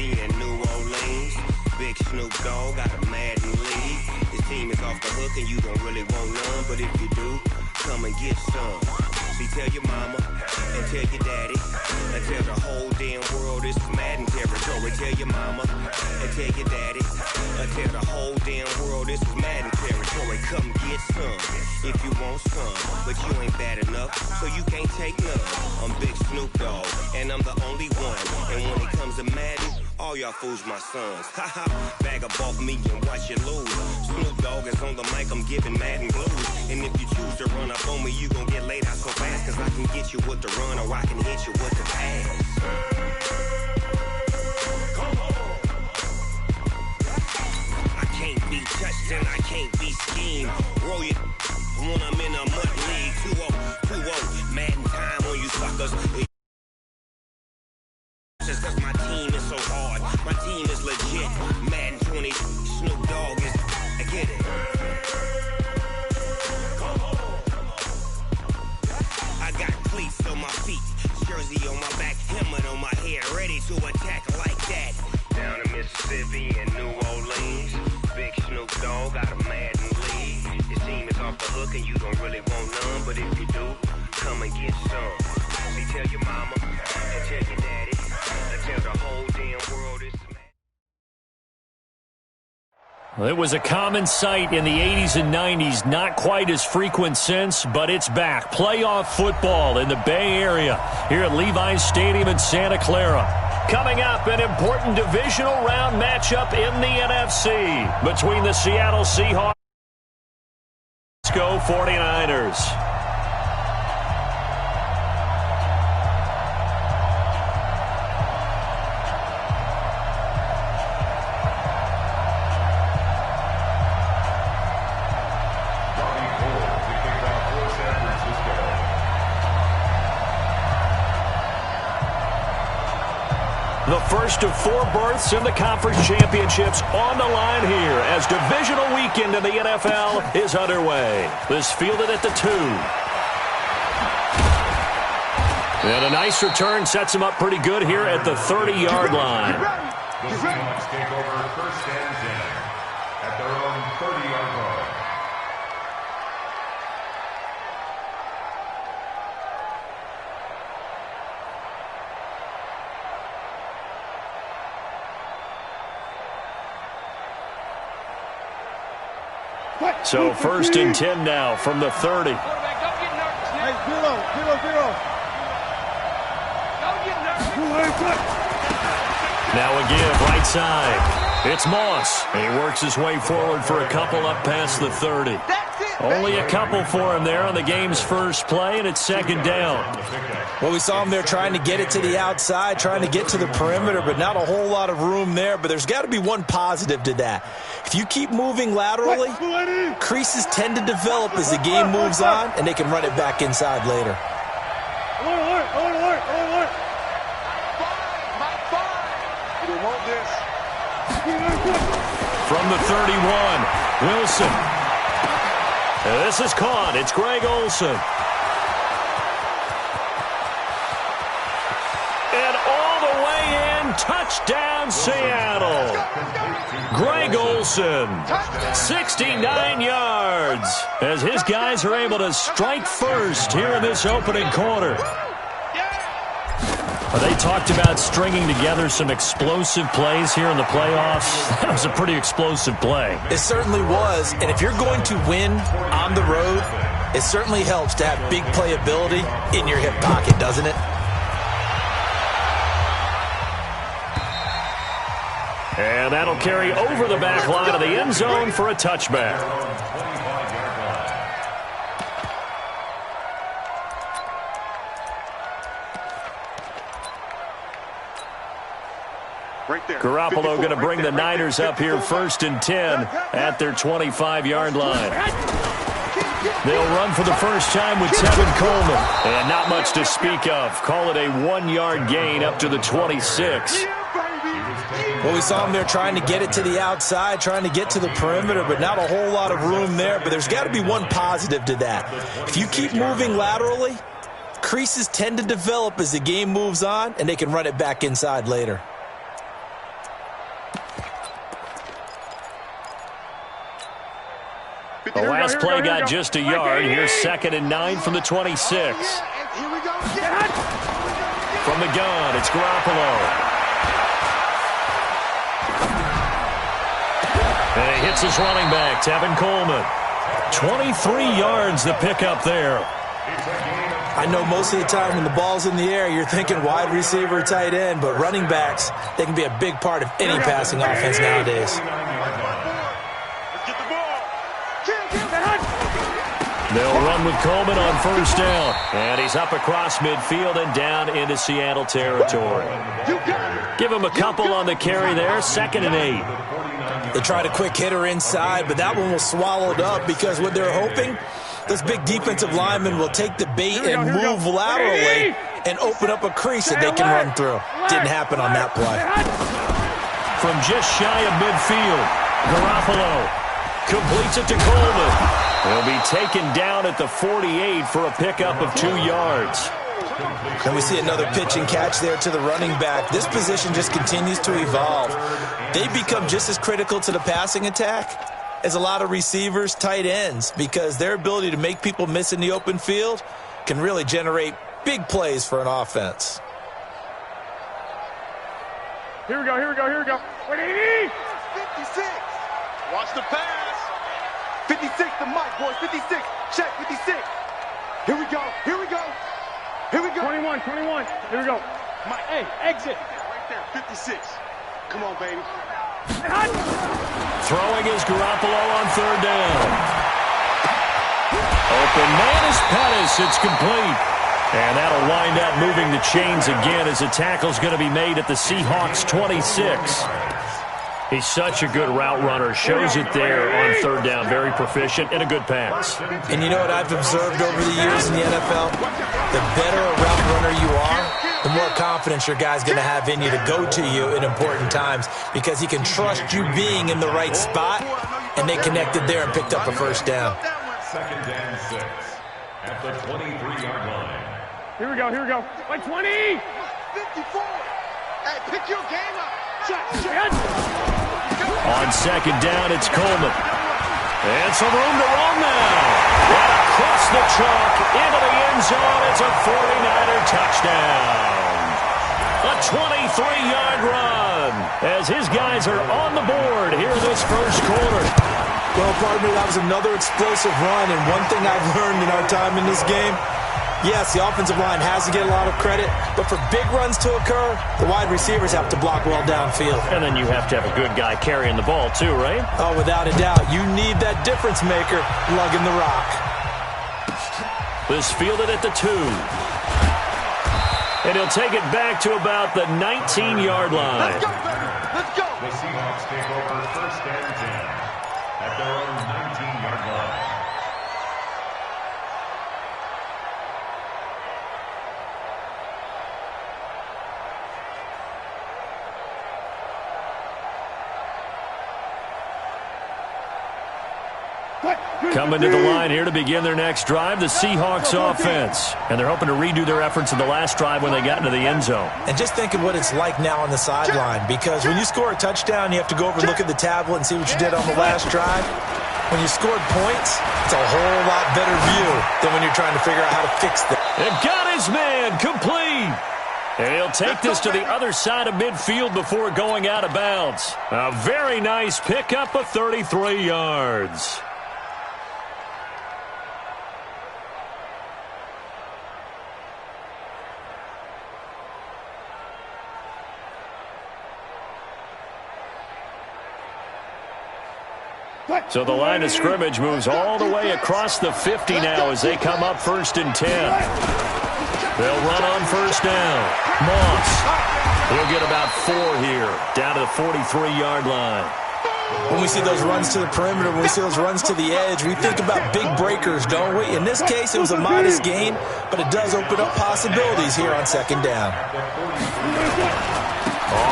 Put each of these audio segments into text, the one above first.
Mississippi and New Orleans. Big Snoop Dogg got a Madden league. His team is off the hook and you don't really want none, but if you do, come and get some. See, tell your mama and tell your daddy and tell the whole damn world this is Madden territory. Tell your mama and tell your daddy and tell the whole damn world this is Madden territory. Come get some if you want some, but you ain't bad enough, so you can't take none. I'm Big Snoop Dogg and I'm the only one, and when it comes to Madden, all y'all fools my sons. Haha, bag up off me and watch you lose. Snoop Dogg is on the mic, I'm giving Madden blues. And if you choose to run up on me, you gon' get laid out so fast, cause I can get you with the run or I can hit you with the pass. Come on. I can't be touched and I can't be schemed. Roll it when I'm in a mud league. 2-0, 2-0, Madden time on you suckers. Just cause my team is so hard, my team is legit. Madden 20, Snoop Dogg is, I get it. I got cleats on my feet, jersey on my back, helmet on my head, ready to attack like that. Down in Mississippi and New Orleans, Big Snoop Dogg got a Madden league. His team is off the hook and you don't really want none, but if you do, come and get some. See, tell your mama and tell your daddy. It was a common sight in the 80s and 90s, not quite as frequent since, but it's back. Playoff football in the Bay Area here at Levi's Stadium in Santa Clara. Coming up, an important divisional round matchup in the NFC between the Seattle Seahawks and the 49ers. The first of 4 berths in the conference championships on the line here as divisional weekend in the NFL is underway. This fielded at the 2. And a nice return sets him up pretty good here at the 30-yard line. The Seahawks take over first and 10 at their own 30-yard line. So first and 10 now from the 30. Hey, zero. Now again, right side. It's Moss. He works his way forward for a couple up past the 30. Only a couple for him there on the game's first play, and it's second down. Well, we saw him there trying to get it to the outside, trying to get to the perimeter, but not a whole lot of room there. But there's got to be one positive to that. If you keep moving laterally, creases tend to develop as the game moves on, and they can run it back inside later. Alert. They want this. From the 31, Wilson. This is caught. It's Greg Olsen. And all the way in, touchdown Seattle. Greg Olsen, 69 yards, as his guys are able to strike first here in this opening quarter. They talked about stringing together some explosive plays here in the playoffs. That was a pretty explosive play. It certainly was, and if you're going to win on the road, it certainly helps to have big playability in your hip pocket, doesn't it? And that'll carry over the back line of the end zone for a touchback. Garoppolo going to bring the Niners up here first and 10 at their 25-yard line. They'll run for the first time with Tevin Coleman. And not much to speak of. Call it a 1-yard gain up to the 26. Well, we saw him there trying to get it to the outside, trying to get to the perimeter, but not a whole lot of room there. But there's got to be one positive to that. If you keep moving laterally, creases tend to develop as the game moves on, and they can run it back inside later. The last play got just a yard. Here's 2nd and 9 from the 26. Here we go. From the gun, it's Garoppolo. And he hits his running back, Tevin Coleman. 23 yards the pickup there. I know most of the time when the ball's in the air, you're thinking wide receiver, tight end, but running backs, they can be a big part of any passing offense nowadays. They'll run with Coleman on 1st down. And he's up across midfield and down into Seattle territory. Give him a couple on the carry there, 2nd and 8. They tried a quick hitter inside, but that one was swallowed up because what they're hoping, those big defensive linemen will take the bait and move laterally and open up a crease that they can run through. Didn't happen on that play. From just shy of midfield, Garoppolo completes it to Coleman. He'll be taken down at the 48 for a pickup of 2 yards. And we see another pitch and catch there to the running back. This position just continues to evolve. They become just as critical to the passing attack as a lot of receivers, tight ends, because their ability to make people miss in the open field can really generate big plays for an offense. Here we go. 180. 56. Watch the pass. 56 to Mike, boys. 56. Check, 56. Here we go. 21. Here we go. Mike, hey, exit. Right there, 56. Come on, baby. Throwing is Garoppolo on 3rd down. Open man is Pettis. It's complete. And that'll wind up moving the chains again as the tackle's going to be made at the Seahawks 26. He's such a good route runner. Shows it there on 3rd down. Very proficient and a good pass. And you know what I've observed over the years in the NFL? The better a route runner you are, the more confidence your guy's going to have in you to go to you in important times because he can trust you being in the right spot, and they connected there and picked up a 1st down. 2nd and 6 at the 23-yard line. Here we go. Like 20. 54. Hey, pick your game up. Check. On 2nd down, it's Coleman. And some room to run now. And across the chalk into the end zone. It's a 49er touchdown. A 23-yard run as his guys are on the board here in this 1st quarter. Well, partner, that was another explosive run, and one thing I've learned in our time in this game, yes, the offensive line has to get a lot of credit, but for big runs to occur, the wide receivers have to block well downfield. And then you have to have a good guy carrying the ball too, right? Oh, without a doubt. You need that difference maker lugging the rock. This fielded at the 2. And he'll take it back to about the 19-yard line. Let's go. The Seahawks take over 1st and 10 at their own 19-yard line. Coming to the line here to begin their next drive, the Seahawks offense. And they're hoping to redo their efforts in the last drive when they got into the end zone. And just think of what it's like now on the sideline, because when you score a touchdown, you have to go over and look at the tablet and see what you did on the last drive. When you scored points, it's a whole lot better view than when you're trying to figure out how to fix them. And got his man complete. And he'll take this to the other side of midfield before going out of bounds. A very nice pickup of 33 yards. So the line of scrimmage moves all the way across the 50 now as they come up 1st and 10. They'll run on 1st down. Moss. He'll get about 4 here, down to the 43-yard line. When we see those runs to the perimeter, when we see those runs to the edge, we think about big breakers, don't we? In this case, it was a modest gain, but it does open up possibilities here on 2nd down.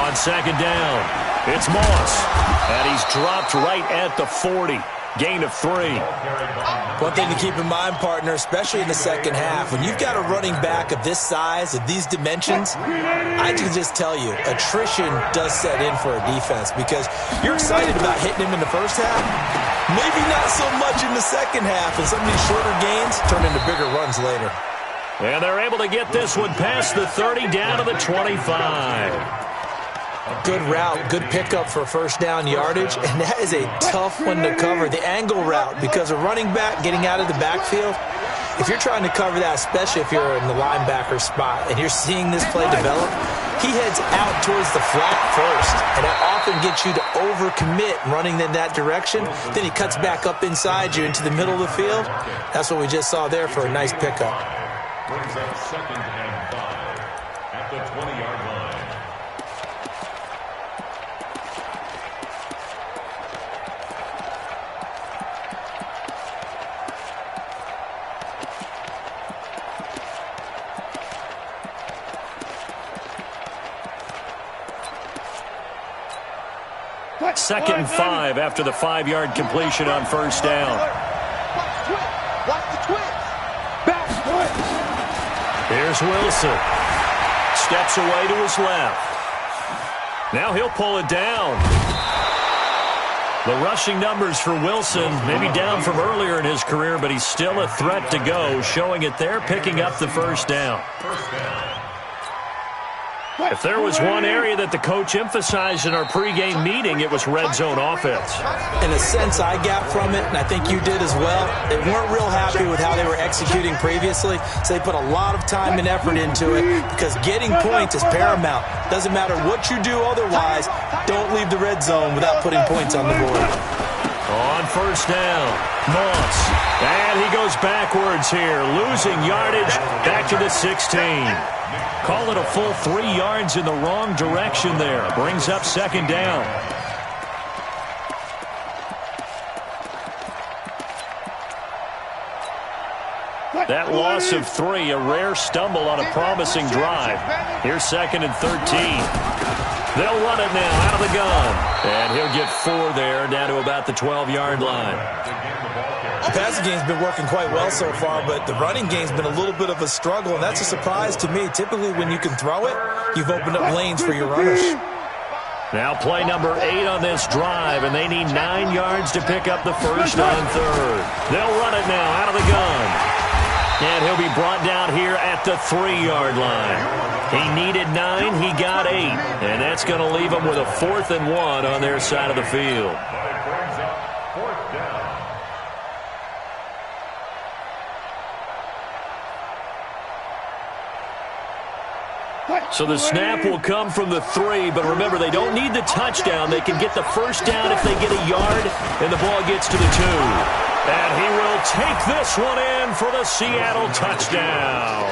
On 2nd down. It's Moss, and he's dropped right at the 40. Gain of 3. One thing to keep in mind, partner, especially in the second half, when you've got a running back of this size, of these dimensions, I can just tell you, attrition does set in for a defense because you're excited about hitting him in the first half, Maybe not so much in the second half, and some of these shorter gains turn into bigger runs later. And they're able to get this one past the 30 down to the 25. Good route, good pickup for first down yardage, and that is a tough one to cover, the angle route, because a running back getting out of the backfield, if you're trying to cover that, especially if you're in the linebacker spot and you're seeing this play develop, he heads out towards the flat first, and that often gets you to overcommit running in that direction. Then he cuts back up inside you into the middle of the field. That's what we just saw there for a nice pickup. Brings up 2nd and 5 at the 20-yard line. Second and 5 after the 5-yard completion on first down. Watch the twist. Back twist. Here's Wilson. Steps away to his left. Now he'll pull it down. The rushing numbers for Wilson, maybe down from earlier in his career, but he's still a threat to go, showing it there, picking up the first down. If there was one area that the coach emphasized in our pregame meeting, it was red zone offense. In a sense, I got from it, and I think you did as well, they weren't real happy with how they were executing previously, so they put a lot of time and effort into it because getting points is paramount. Doesn't matter what you do otherwise, don't leave the red zone without putting points on the board. On first down, Moss. And he goes backwards here, losing yardage back to the 16. Call it a full 3 yards in the wrong direction there. Brings up second down. That loss of 3, a rare stumble on a promising drive. Here's 2nd and 13. They'll run it now out of the gun. And he'll get 4 there, down to about the 12-yard line. The passing game's been working quite well so far, but the running game's been a little bit of a struggle, and that's a surprise to me. Typically, when you can throw it, you've opened up lanes for your runners. Now play number 8 on this drive, and they need 9 yards to pick up the first on third. They'll run it now out of the gun. And he'll be brought down here at the 3-yard line. He needed 9, he got 8. And that's going to leave him with a 4th and 1 on their side of the field. So the snap will come from the 3, but remember, they don't need the touchdown. They can get the first down if they get a yard, and the ball gets to the 2. And he will take this one in for the Seattle touchdown.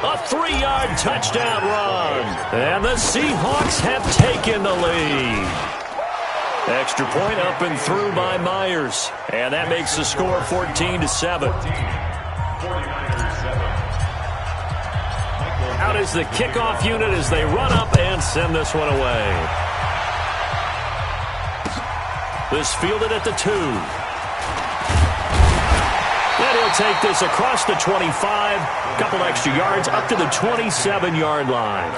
A 3-yard touchdown run. And the Seahawks have taken the lead. Extra point up and through by Myers. And that makes the score 14-7. Out is the kickoff unit as they run up and send this one away. This fielded at the 2. And he'll take this across the 25. Couple extra yards up to the 27-yard line.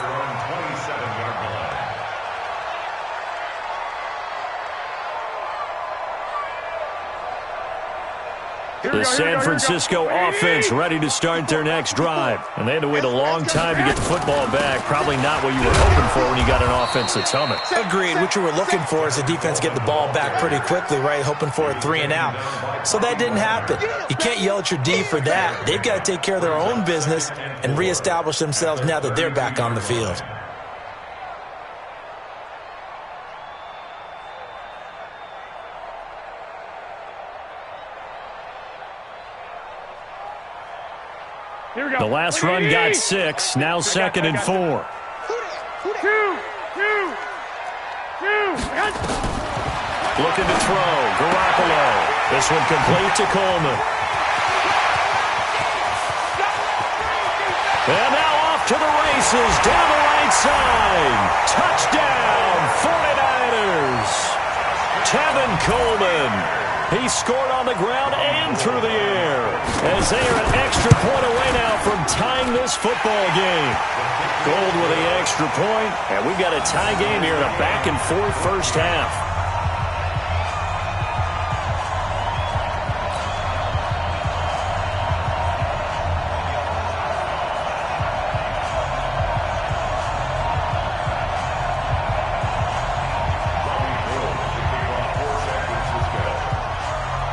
The San Francisco offense ready to start their next drive. And they had to wait a long time to get the football back. Probably not what you were hoping for when you got an offense that's humming. Agreed. What you were looking for is the defense get the ball back pretty quickly, right? Hoping for a 3 and out. So that didn't happen. You can't yell at your D for that. They've got to take care of their own business and reestablish themselves now that they're back on the field. The last run got 6. Now 2nd and 4. Two. Looking to throw. Garoppolo. This one complete to Coleman. And now off to the races. Down the right side. Touchdown, 49ers. Tevin Coleman. He scored on the ground and through the air. As they are an extra point away now from tying this football game. Gold with the extra point, and we've got a tie game here in a back-and-forth first half.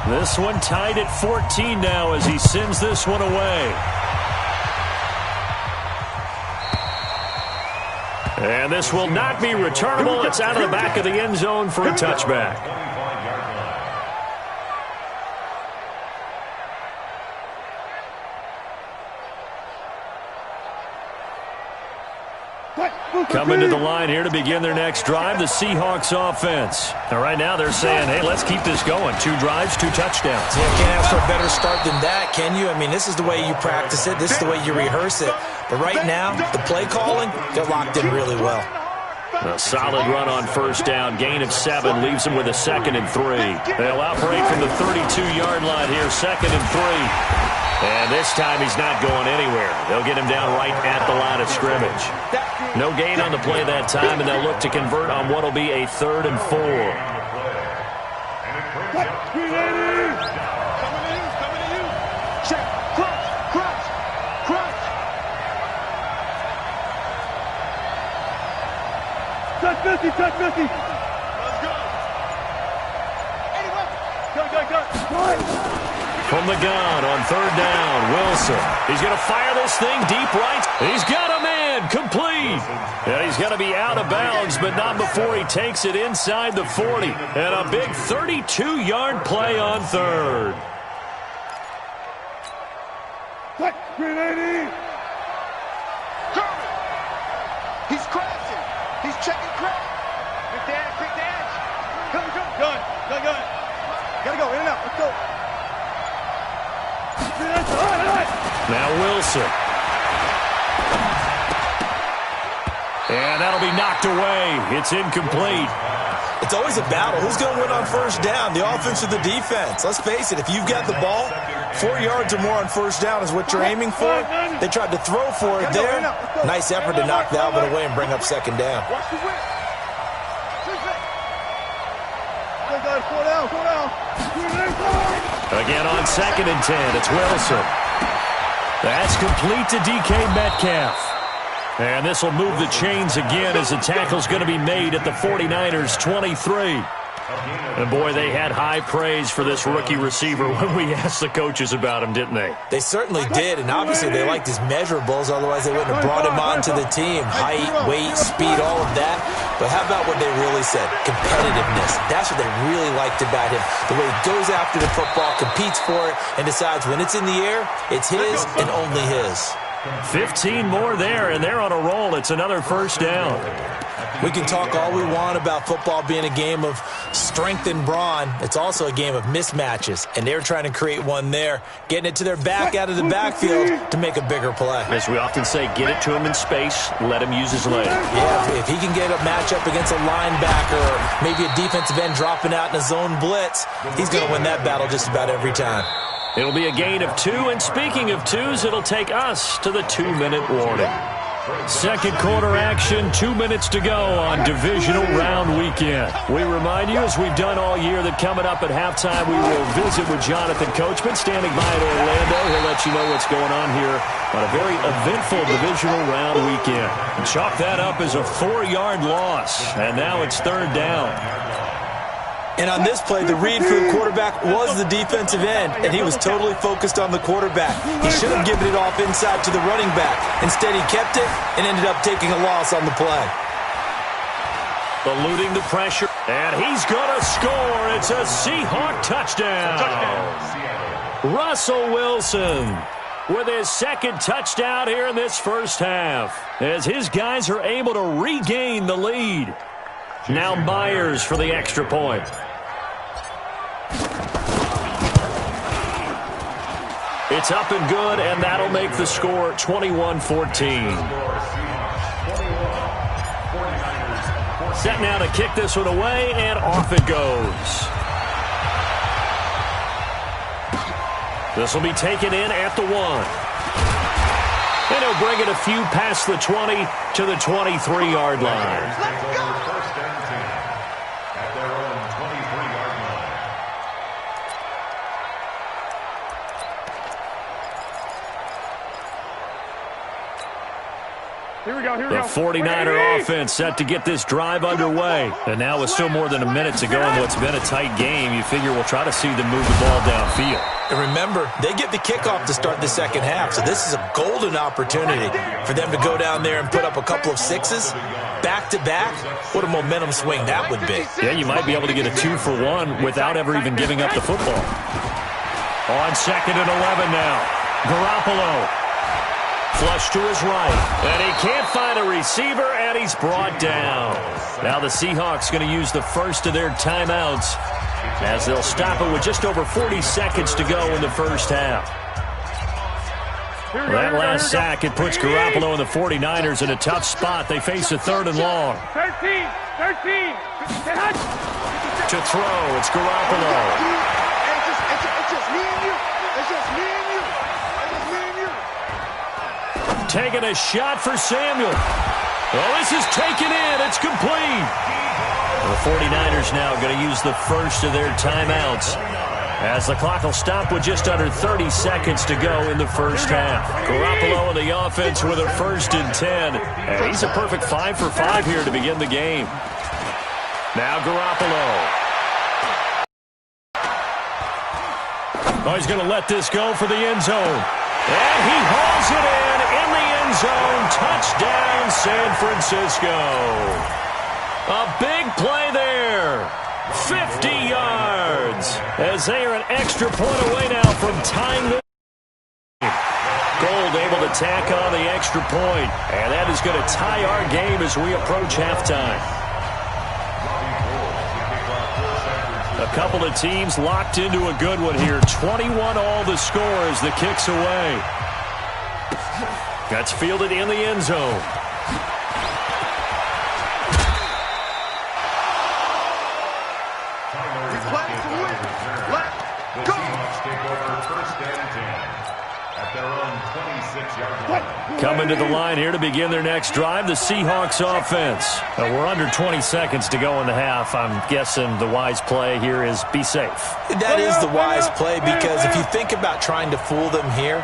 This one tied at 14 now as he sends this one away. And this will not be returnable. It's out of the back of the end zone for a touchback. Coming to the line here to begin their next drive, the Seahawks offense. Now, right now they're saying, hey, let's keep this going. 2 drives, 2 touchdowns. Yeah, can't ask for a better start than that, can you? I mean, this is the way you practice it. This is the way you rehearse it. But right now, the play calling, they're locked in really well. A solid run on first down. Gain of 7 leaves them with a 2nd and 3. They'll operate from the 32-yard line here, 2nd and 3. And this time he's not going anywhere. They'll get him down right at the line of scrimmage. No gain on the play that time, and they'll look to convert on what will be a 3rd and 4. Check. Crunch. Touch 50. Let's go. Anyway. Go. From the gun on 3rd down, Wilson. He's going to fire this thing deep right. He's got a man complete. And he's going to be out of bounds, but not before he takes it inside the 40. And a big 32-yard play on 3rd. Green 80. He's crashing. He's checking crack. Quick dash. Go. Gun. Gotta go, in and out. Let's go. Now Wilson. And that'll be knocked away. It's incomplete. It's always a battle. Who's going to win on first down, the offense or the defense? Let's face it, if you've got the ball, 4 yards or more on first down is what you're aiming for. They tried to throw for it there. Nice effort to knock the Alvin away and bring up 2nd down. Watch the whip. Go down. Again on 2nd and 10, it's Wilson. That's complete to DK Metcalf. And this will move the chains again as the tackle's going to be made at the 49ers' 23. And boy, they had high praise for this rookie receiver when we asked the coaches about him, didn't they? They certainly did, and obviously they liked his measurables, otherwise they wouldn't have brought him onto the team. Height, weight, speed, all of that. But how about what they really said? Competitiveness. That's what they really liked about him. The way he goes after the football, competes for it, and decides when it's in the air, it's his and only his. 15 more there, and they're on a roll. It's another first down. We can talk all we want about football being a game of strength and brawn. It's also a game of mismatches, and they're trying to create one there, getting it to their back out of the backfield to make a bigger play. As we often say, get it to him in space, let him use his leg. Yeah, if he can get a matchup against a linebacker or maybe a defensive end dropping out in a zone blitz, he's going to win that battle just about every time. It'll be a gain of 2, and speaking of 2s, it'll take us to the 2-minute warning. Second quarter action, 2 minutes to go on divisional round weekend. We remind you, as we've done all year, that coming up at halftime, we will visit with Jonathan Coachman, standing by in Orlando. He'll let you know what's going on here on a very eventful divisional round weekend. And chalk that up as a 4-yard loss, and now it's 3rd down. And on this play, the read for the quarterback was the defensive end, and he was totally focused on the quarterback. He should have given it off inside to the running back. Instead, he kept it and ended up taking a loss on the play. Eluding the pressure, and he's going to score. It's a Seahawk touchdown. Russell Wilson with his 2nd touchdown here in this first half, as his guys are able to regain the lead. Now Myers for the extra point. It's up and good, and that'll make the score 21-14. Set now to kick this one away, and off it goes. This will be taken in at the 1. And he'll bring it a few past the 20 to the 23-yard line. The 49er offense set to get this drive underway. And now with still more than a minute to go in what's been a tight game, you figure we'll try to see them move the ball downfield. And remember, they get the kickoff to start the second half, so this is a golden opportunity for them to go down there and put up a couple of sixes back-to-back. What a momentum swing that would be. Yeah, you might be able to get a 2-for-1 without ever even giving up the football. On 2nd and 11 now. Garoppolo. Flush to his right. And he can't find a receiver, and he's brought down. Now the Seahawks going to use the first of their timeouts as they'll stop it with just over 40 seconds to go in the first half. That last sack, it puts Garoppolo and the 49ers in a tough spot. They face a 3rd and long. 13. To throw, it's Garoppolo. Taking a shot for Samuel. Oh, this is taken in. It's complete. The 49ers now going to use the first of their timeouts as the clock will stop with just under 30 seconds to go in the first half. Garoppolo and the offense with a 1st and 10. And he's a perfect 5 for 5 here to begin the game. Now Garoppolo. Oh, he's going to let this go for the end zone. And he hauls it in the end zone. Touchdown, San Francisco. A big play there. 50 yards. As they are an extra point away now from tying the game. Gold able to tack on the extra point. And that is going to tie our game as we approach halftime. A couple of teams locked into a good one here. 21 all the score as the kick's away. That's fielded in the end zone. Coming to the line here to begin their next drive, the Seahawks offense. We're under 20 seconds to go in the half. I'm guessing the wise play here is be safe. That is the wise play because if you think about trying to fool them here,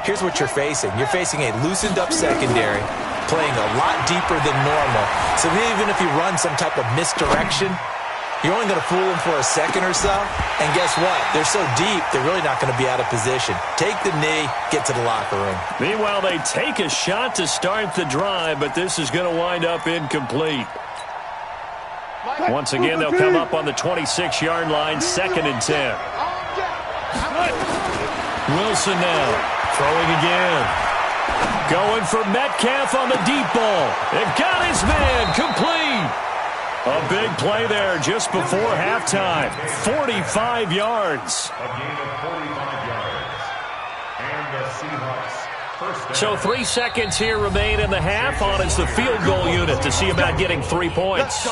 here's what you're facing. You're facing a loosened up secondary, playing a lot deeper than normal. So even if you run some type of misdirection, you're only going to fool them for a second or so. And guess what? They're so deep, they're really not going to be out of position. Take the knee, get to the locker room. Meanwhile, they take a shot to start the drive, but this is going to wind up incomplete. Once again, they'll come up on the 26-yard line, 2nd and 10. Wilson now, throwing again. Going for Metcalf on the deep ball. They've got his man, complete. A big play there just before halftime. 45 yards. A gain of 45 yards. And the Seahawks. So 3 seconds here remain in the half. On is the field goal unit to see about getting 3 points.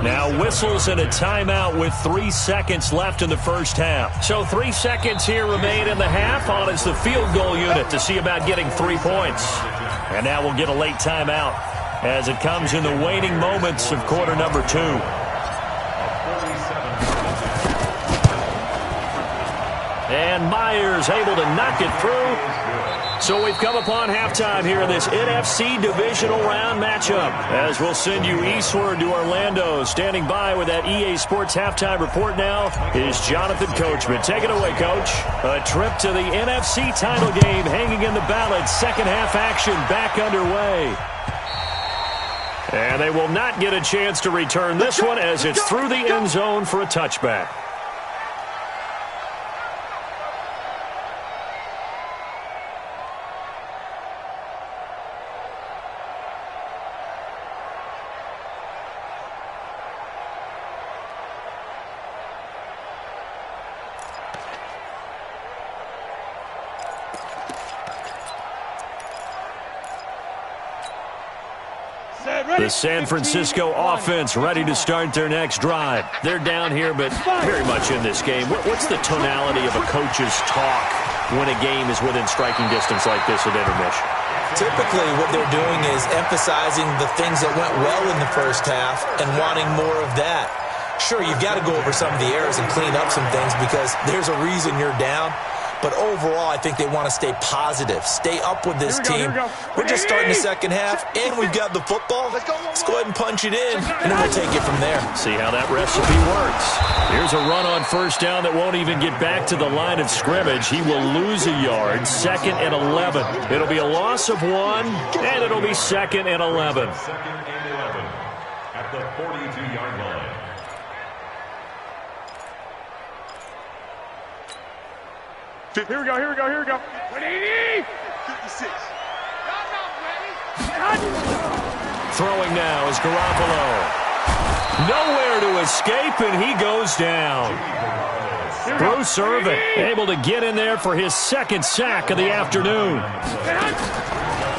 Now whistles and a timeout with 3 seconds left in the first half. So 3 seconds here remain in the half. On is the field goal unit to see about getting 3 points. And now we'll get a late timeout as it comes in the waning moments of quarter number 2. And Myers able to knock it through. So we've come upon halftime here in this NFC divisional round matchup. As we'll send you eastward to Orlando. Standing by with that EA Sports halftime report now is Jonathan Coachman. Take it away, Coach. A trip to the NFC title game hanging in the balance. Second half action back underway. And they will not get a chance to return this one as it's through the end zone for a touchback. The San Francisco offense ready to start their next drive. They're down here, but very much in this game. What's the tonality of a coach's talk when a game is within striking distance like this at intermission? Typically, what they're doing is emphasizing the things that went well in the first half and wanting more of that. Sure, you've got to go over some of the errors and clean up some things because there's a reason you're down. but overall, I think they want to stay positive, stay up with this team. We're just starting the second half, and we've got the football. Let's go ahead and punch it in, and then we'll take it from there. See how that recipe works. Here's a run on first down that won't even get back to the line of scrimmage. He will lose a yard, 2nd and 11. It'll be a loss of 1, and it'll be 2nd and 11. 2nd and 11 at the 42-yard line. Here we go. 180! 56. Throwing now is Garoppolo. Nowhere to escape, and he goes down. Bruce Irvin able to get in there for his 2nd sack of the afternoon.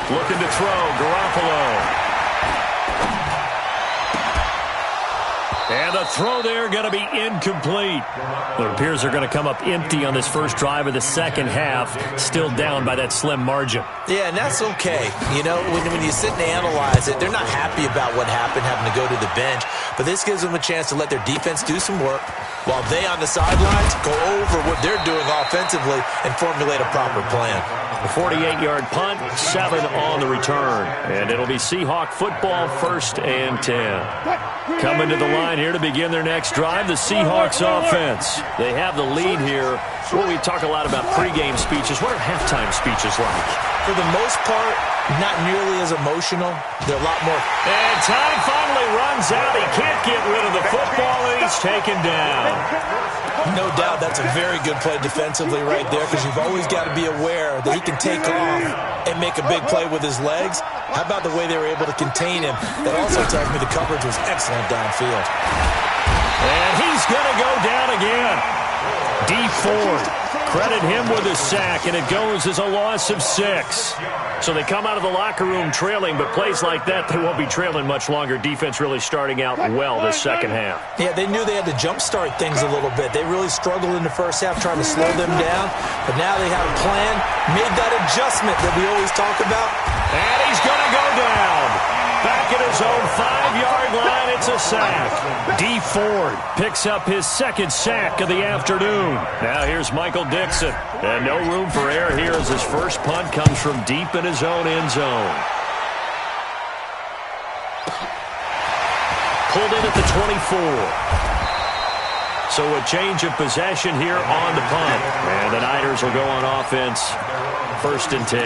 Looking to throw, Garoppolo. And the throw there going to be incomplete. It appears they're going to come up empty on this first drive of the second half, still down by that slim margin. Yeah, and that's okay. You know, when you sit and analyze it, they're not happy about what happened, having to go to the bench. But this gives them a chance to let their defense do some work while they on the sidelines go over what they're doing offensively and formulate a proper plan. A 48-yard punt, 7 on the return. And it'll be Seahawk football, 1st and 10. Coming to the line here to begin their next drive, the Seahawks offense. They have the lead here. Well, we talk a lot about pregame speeches. What are halftime speeches like? For the most part, not nearly as emotional. They're a lot more. And time finally runs out. He can't get rid of the football, and he's taken down. No doubt that's a very good play defensively right there, because you've always got to be aware that he can take off and make a big play with his legs. How about the way they were able to contain him? That also tells me the coverage was excellent downfield. And he's going to go down again. D. Ford, credit him with a sack, and it goes as a loss of 6. So they come out of the locker room trailing, but plays like that, they won't be trailing much longer. Defense really starting out well this second half. Yeah, they knew they had to jumpstart things a little bit. They really struggled in the first half trying to slow them down, but now they have a plan, made that adjustment that we always talk about. And he's going to go down. Back at his own 5-yard line, it's a sack. D. Ford picks up his 2nd sack of the afternoon. Now here's Michael Dixon. And no room for error here as his first punt comes from deep in his own end zone. Pulled in at the 24. So a change of possession here on the punt. And the Niners will go on offense, 1st and 10.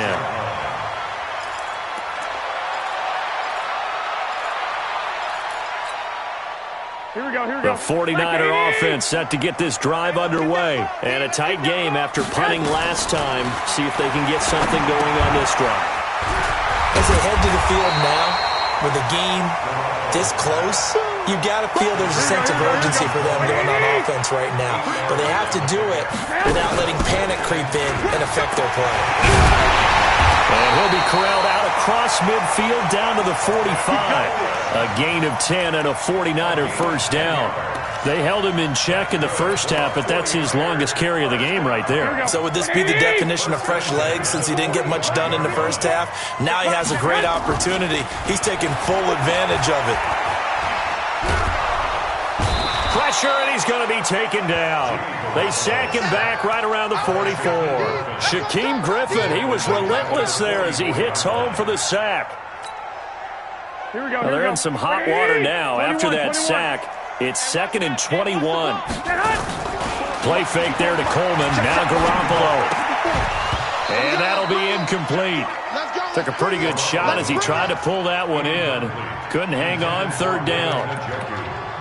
Here we go. The 49er offense set to get this drive underway. And a tight game after punting last time. See if they can get something going on this drive. As they head to the field now, with the game this close, you've got to feel there's a sense of urgency for them going on offense right now. But they have to do it without letting panic creep in and affect their play. And he'll be corralled out across midfield down to the 45. A gain of 10 and a 49er first down. They held him in check in the first half, but that's his longest carry of the game right there. So would this be the definition of fresh legs since he didn't get much done in the first half? Now he has a great opportunity. He's taking full advantage of it. Pressure, and he's going to be taken down. They sack him back right around the 44. Shaquem Griffin, he was relentless there as he hits home for the sack. Here we go. Well, they're in some hot water now. After that sack, it's 2nd and 21. Play fake there to Coleman. Now Garoppolo. And that'll be incomplete. Took a pretty good shot as he tried to pull that one in. Couldn't hang on, 3rd down.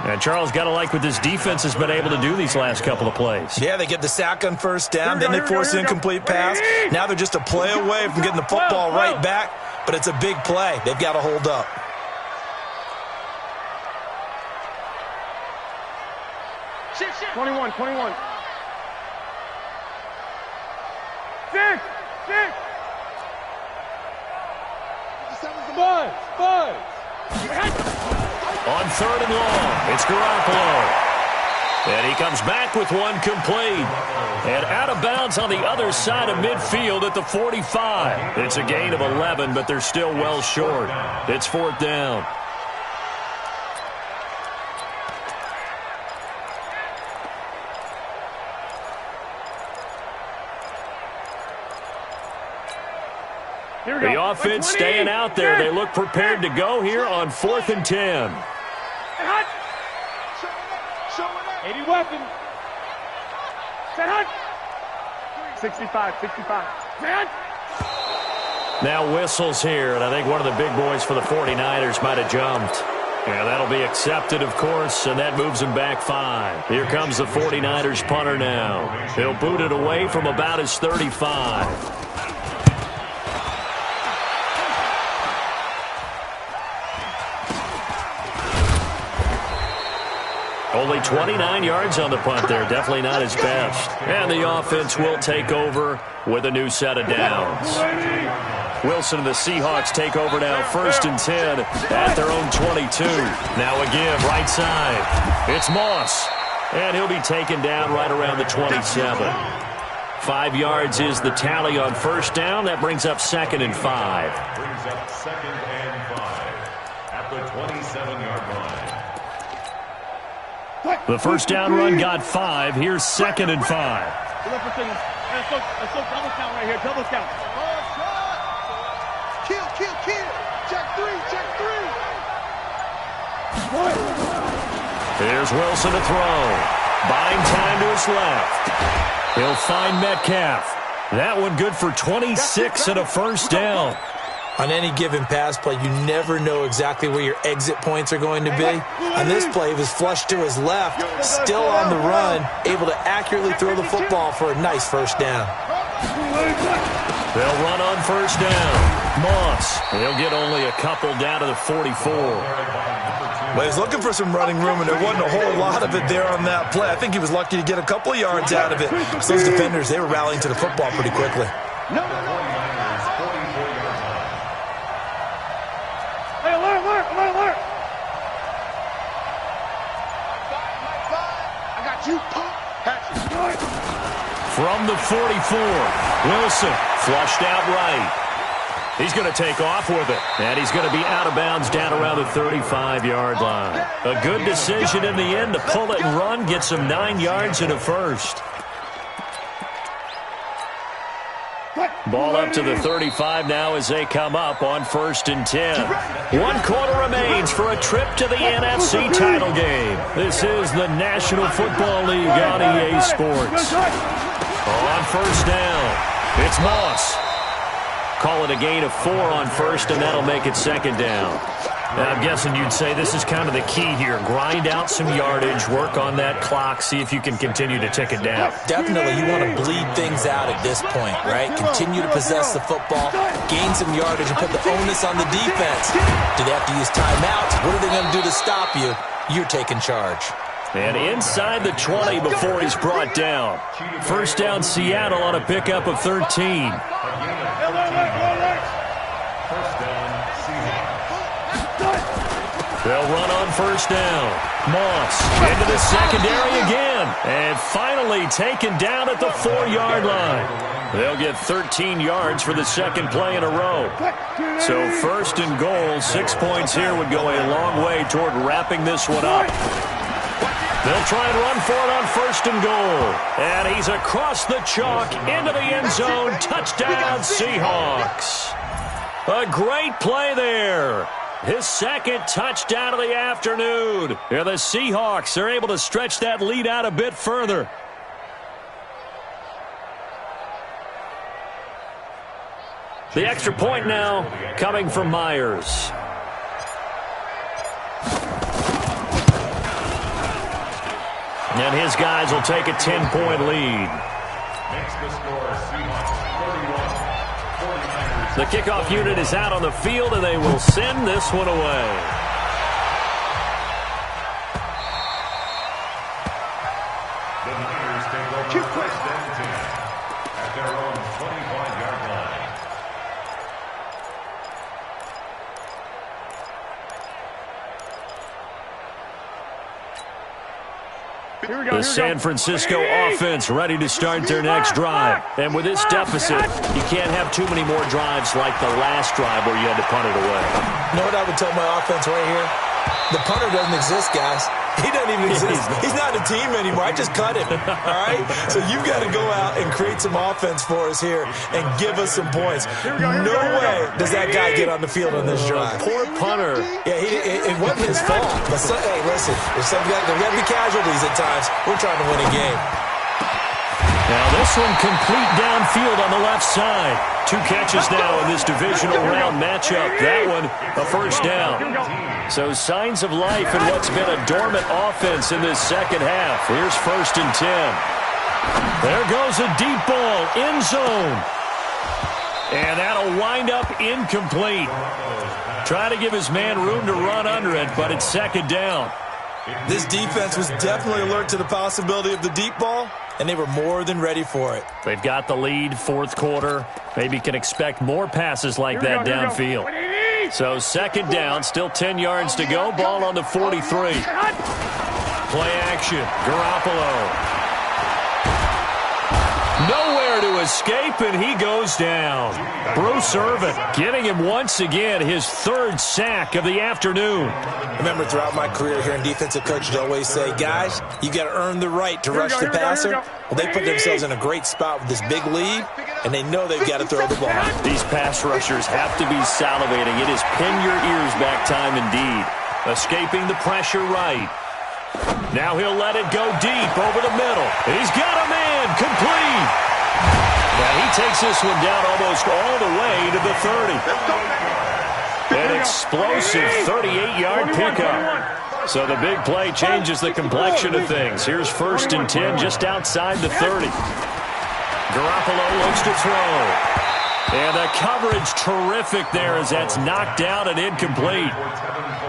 And Charles got to like what this defense has been able to do these last couple of plays. Yeah, they get the sack on first down, then they force an incomplete pass. Now they're just a play away from getting the football right back, but it's a big play. They've got to hold up. Shit. 21. 6. Buzz. On 3rd and long, it's Garoppolo. And he comes back with one complete. And out of bounds on the other side of midfield at the 45. It's a gain of 11, but they're still well short. It's 4th down. The offense staying out there. They look prepared to go here on 4th and 10. 80 weapon. 65. Now whistles here, and I think one of the big boys for the 49ers might have jumped. Yeah, that'll be accepted, of course, and that moves him back 5. Here comes the 49ers punter now. He'll boot it away from about his 35. Only 29 yards on the punt there. Definitely not his best. And the offense will take over with a new set of downs. Wilson and the Seahawks take over now, 1st and 10 at their own 22. Now again, right side. It's Moss. And he'll be taken down right around the 27. 5 yards is the tally on 1st down. That brings up 2nd and 5. Brings up 2nd and 5 at the 27-yard line. The 1st down run got 5. Here's 2nd and 5. Let's go double count right here. Double count. Kill. Check 3. Here's Wilson to throw. Buying time to his left. He'll find Metcalf. That one good for 26 and a 1st down. On any given pass play, you never know exactly where your exit points are going to be. On this play, he was flushed to his left, still on the run, able to accurately throw the football for a nice 1st down. They'll run on 1st down. Moss. He'll get only a couple down to the 44. Well, he's looking for some running room, and there wasn't a whole lot of it there on that play. I think he was lucky to get a couple of yards out of it. So those defenders, they were rallying to the football pretty quickly. No. Hey, alert. I got you, punk. From the 44, Wilson flushed out right. He's going to take off with it, and he's going to be out of bounds down around the 35-yard line. A good decision in the end to pull it and run, get some 9 yards and a 1st. Ball up to the 35 now as they come up on 1st and 10. 1 quarter remains for a trip to the NFC title game. This is the National Football League on EA Sports. On 1st down, it's Moss. Call it a gain of 4 on 1st, and that'll make it 2nd down. Now, I'm guessing you'd say this is kind of the key here. Grind out some yardage, work on that clock, see if you can continue to tick it down. Definitely, you want to bleed things out at this point, right? Continue to possess the football, gain some yardage, and put the onus on the defense. Do they have to use timeouts? What are they going to do to stop you? You're taking charge. And inside the 20 before he's brought down. 1st down, Seattle on a pickup of 13. They'll run on 1st down. Moss into the secondary again. And finally taken down at the 4-yard line. They'll get 13 yards for the 2nd play in a row. So 1st and goal, 6 points here would go a long way toward wrapping this one up. They'll try and run for it on 1st and goal. And he's across the chalk into the end zone. Touchdown, Seahawks. A great play there. His 2nd touchdown of the afternoon. Here the Seahawks are able to stretch that lead out a bit further. The extra point now coming from Myers. And his guys will take a 10-point lead. Makes the score Seahawks 31. 49ers. The kickoff unit is out on the field, and they will send this one away. The Niners take over 1st and 10 at their own 25-yard line. The San Francisco offense ready to start their next drive. And with this deficit, you can't have too many more drives like the last drive where you had to punt it away. You know what I would tell my offense right here? The punter doesn't exist, guys. He doesn't even exist. He's not a team anymore. I just cut him, all right? So you've got to go out and create some offense for us here and give us some points. No way does that guy get on the field on this drive. Poor punter. Yeah, it wasn't his fault. But hey, listen, there's got to be casualties at times. We're trying to win a game. Now this one complete downfield on the left side. 2 catches now in this divisional round matchup. That one, a first down. So signs of life in what's been a dormant offense in this second half. Here's 1st and 10. There goes a deep ball, end zone. And that'll wind up incomplete. Try to give his man room to run under it, but it's 2nd down. This defense was definitely alert to the possibility of the deep ball, and they were more than ready for it. They've got the lead, 4th quarter. Maybe can expect more passes like that downfield. So 2nd down, still 10 yards to go. Ball on the 43. Play action, Garoppolo. Nowhere to escape, and he goes down. Bruce Irvin getting him once again his 3rd sack of the afternoon. Remember, throughout my career here in defensive coach, I'd always say, guys, you got to earn the right to rush the passer. Well, they put themselves in a great spot with this big lead, and they know they've got to throw the ball. These pass rushers have to be salivating. It is pin your ears back time indeed. Escaping the pressure right. Now he'll let it go deep over the middle. He's got a man, complete. Now he takes this one down almost all the way to the 30. An explosive 38-yard pickup. So the big play changes the complexion of things. Here's 1st and 10 just outside the 30. Garoppolo looks to throw. And the coverage terrific there as that's knocked down and incomplete.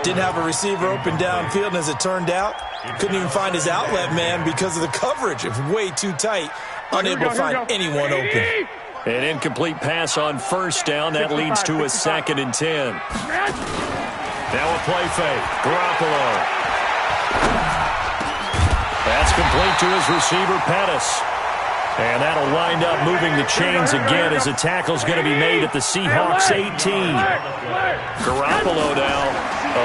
Didn't have a receiver open downfield, and as it turned out, couldn't even find his outlet man because of the coverage. It's way too tight. Unable to find anyone open. An incomplete pass on 1st down. That leads to a 2nd and 10. Now a play fake. Garoppolo. That's complete to his receiver, Pettis. And that'll wind up moving the chains again as the tackle's going to be made at the Seahawks 18. Garoppolo now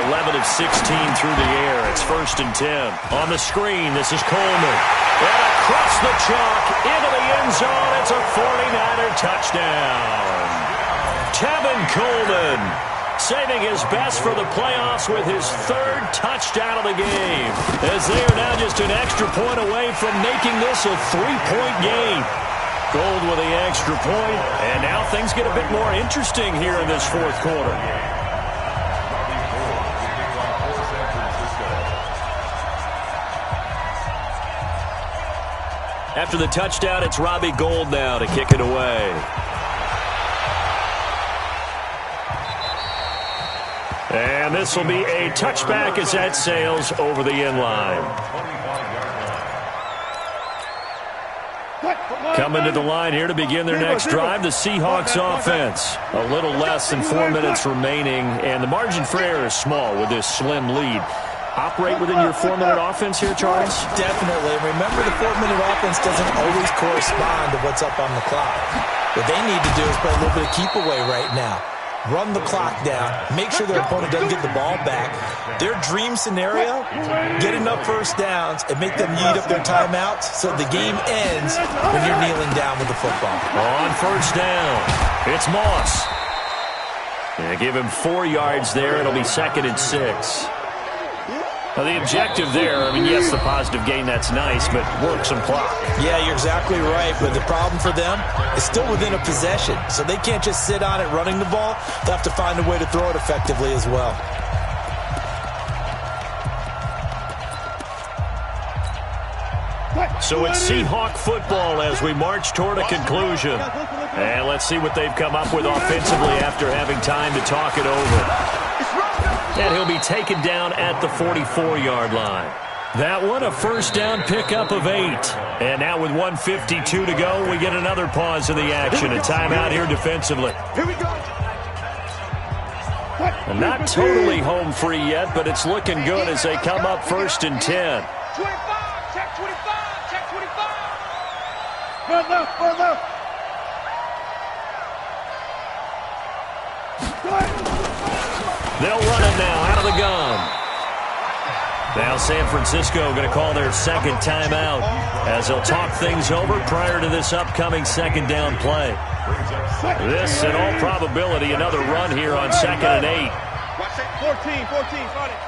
11 of 16 through the air. It's 1st and 10. On the screen, this is Coleman. And across the chalk into the end zone. It's a 49er touchdown. Tevin Coleman saving his best for the playoffs with his 3rd touchdown of the game, as they are now just an extra point away from making this a 3-point game. Gold with the extra point, and now things get a bit more interesting here in this 4th quarter. After the touchdown, it's Robbie Gould now to kick it away. And this will be a touchback as that sails over the end line. Coming to the line here to begin their next drive, the Seahawks offense. A little less than 4 minutes remaining, and the margin for error is small with this slim lead. Operate within your 4-minute offense here, Charles? Definitely. Remember, the 4-minute offense doesn't always correspond to what's up on the clock. What they need to do is play a little bit of keep away right now. Run the clock down, make sure their opponent doesn't get the ball back. Their dream scenario, get enough 1st downs and make them eat up their timeouts so the game ends when you're kneeling down with the football. On 1st down, it's Moss. Yeah, give him 4 yards there. It'll be 2nd and 6. Now, the objective there, I mean, yes, the positive gain, that's nice, but work some clock. Yeah, you're exactly right, but the problem for them is still within a possession, so they can't just sit on it running the ball. They'll have to find a way to throw it effectively as well. So it's Seahawk football as we march toward a conclusion. And let's see what they've come up with offensively after having time to talk it over. And he'll be taken down at the 44-yard line. That one, a 1st down pickup of 8. And now with 1:52 to go, we get another pause in the action. A timeout here defensively. Here we go. And not totally home free yet, but it's looking good as they come up 1st and 10. 25, check 25, check 25. Run left, run left. They'll run it now out of the gun. Now San Francisco going to call their second timeout as they'll talk things over prior to this upcoming second down play. This, in all probability, another run here on 2nd and 8. 14, find it.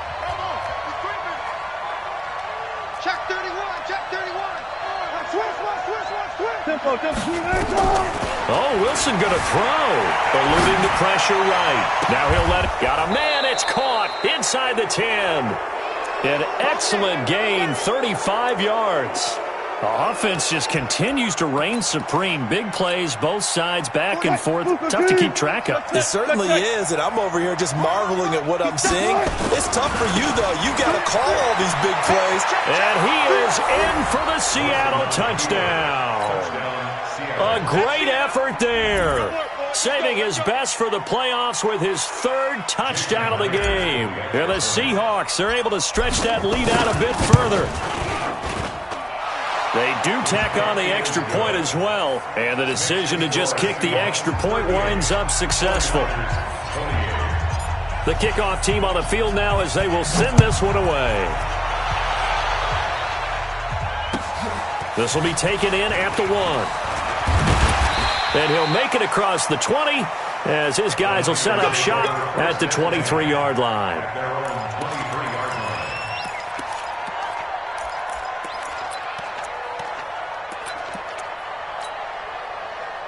Check 31. Switch. Tempo. Oh, Wilson going to throw. Eluding the pressure right. Now he'll let it. Got a man. It's caught inside the 10. An excellent gain, 35 yards. The offense just continues to reign supreme. Big plays, both sides, back and forth. Tough to keep track of. It certainly is, and I'm over here just marveling at what I'm seeing. It's tough for you, though. You got to call all these big plays. And he is in for the Seattle touchdown. A great effort there. Saving his best for the playoffs with his 3rd touchdown of the game. And the Seahawks are able to stretch that lead out a bit further. They do tack on the extra point as well. And the decision to just kick the extra point winds up successful. The kickoff team on the field now as they will send this one away. This will be taken in at the 1. And he'll make it across the 20 as his guys will set up shop at the 23-yard line.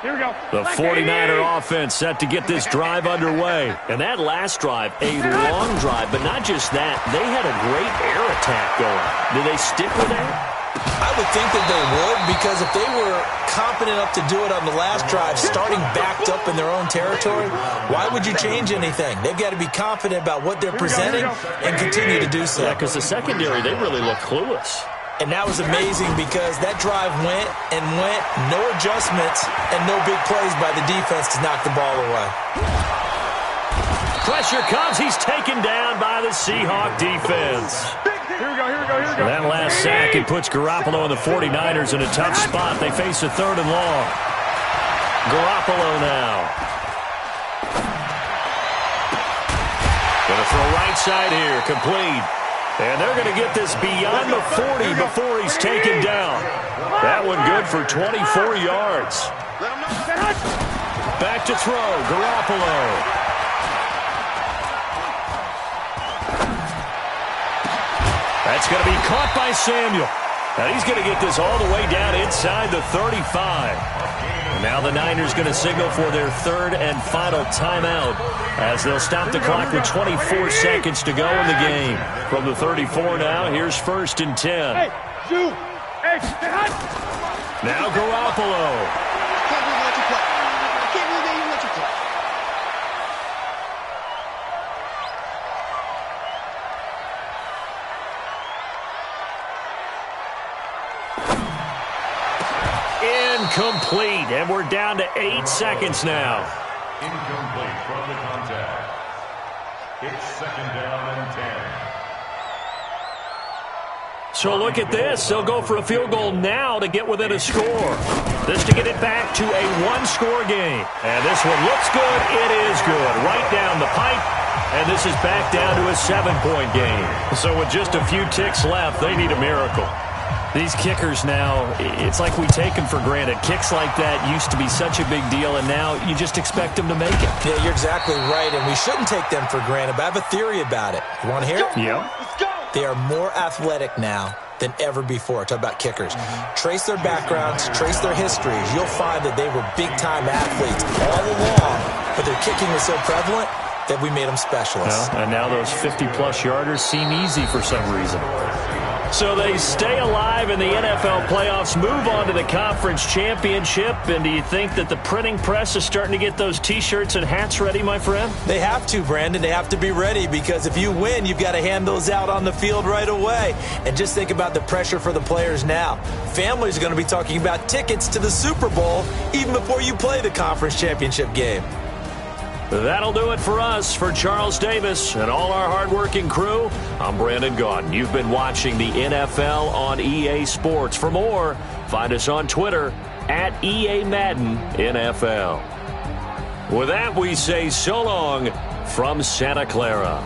Here we go. The 49er offense set to get this drive underway. And that last drive, a long drive, but not just that. They had a great air attack going. Did they stick with that? I would think that they would, because if they were confident enough to do it on the last drive, starting backed up in their own territory, why would you change anything? They've got to be confident about what they're presenting and continue to do so. Yeah, because the secondary, they really look clueless. And that was amazing because that drive went, no adjustments, and no big plays by the defense to knock the ball away. Pressure comes. He's taken down by the Seahawk defense. Here we go. That last sack, it puts Garoppolo and the 49ers in a tough spot. They face a 3rd and long. Garoppolo now. Going to throw right side here, complete. And they're going to get this beyond the 40 before he's taken down. That one good for 24 yards. Back to throw, Garoppolo. That's going to be caught by Samuel. Now he's going to get this all the way down inside the 35. And now the Niners going to signal for their 3rd and final timeout as they'll stop the clock with 24 seconds to go in the game. From the 34 now, here's 1st and 10. Now Garoppolo. Incomplete, and we're down to 8 seconds now. Incomplete from the contact. It's 2nd down and 10. So look at this. They'll go for a field goal now to get within a score. This to get it back to a 1-score game. And this one looks good. It is good. Right down the pipe. And this is back down to a 7-point game. So with just a few ticks left, they need a miracle. These kickers now, it's like we take them for granted. Kicks like that used to be such a big deal, and now you just expect them to make it. Yeah, you're exactly right, and we shouldn't take them for granted, but I have a theory about it. You want to hear it? Yeah. They are more athletic now than ever before. Talk about kickers. Trace their backgrounds, trace their histories. You'll find that they were big-time athletes all along, but their kicking was so prevalent that we made them specialists. Well, and now those 50-plus yarders seem easy for some reason. So they stay alive in the NFL playoffs, move on to the conference championship. And do you think that the printing press is starting to get those T-shirts and hats ready, my friend? They have to, Brandon. They have to be ready because if you win, you've got to hand those out on the field right away. And just think about the pressure for the players now. Families are going to be talking about tickets to the Super Bowl even before you play the conference championship game. That'll do it for us. For Charles Davis and all our hardworking crew, I'm Brandon Gaudin. You've been watching the NFL on EA Sports. For more, find us on Twitter at EA Madden NFL. With that, we say so long from Santa Clara.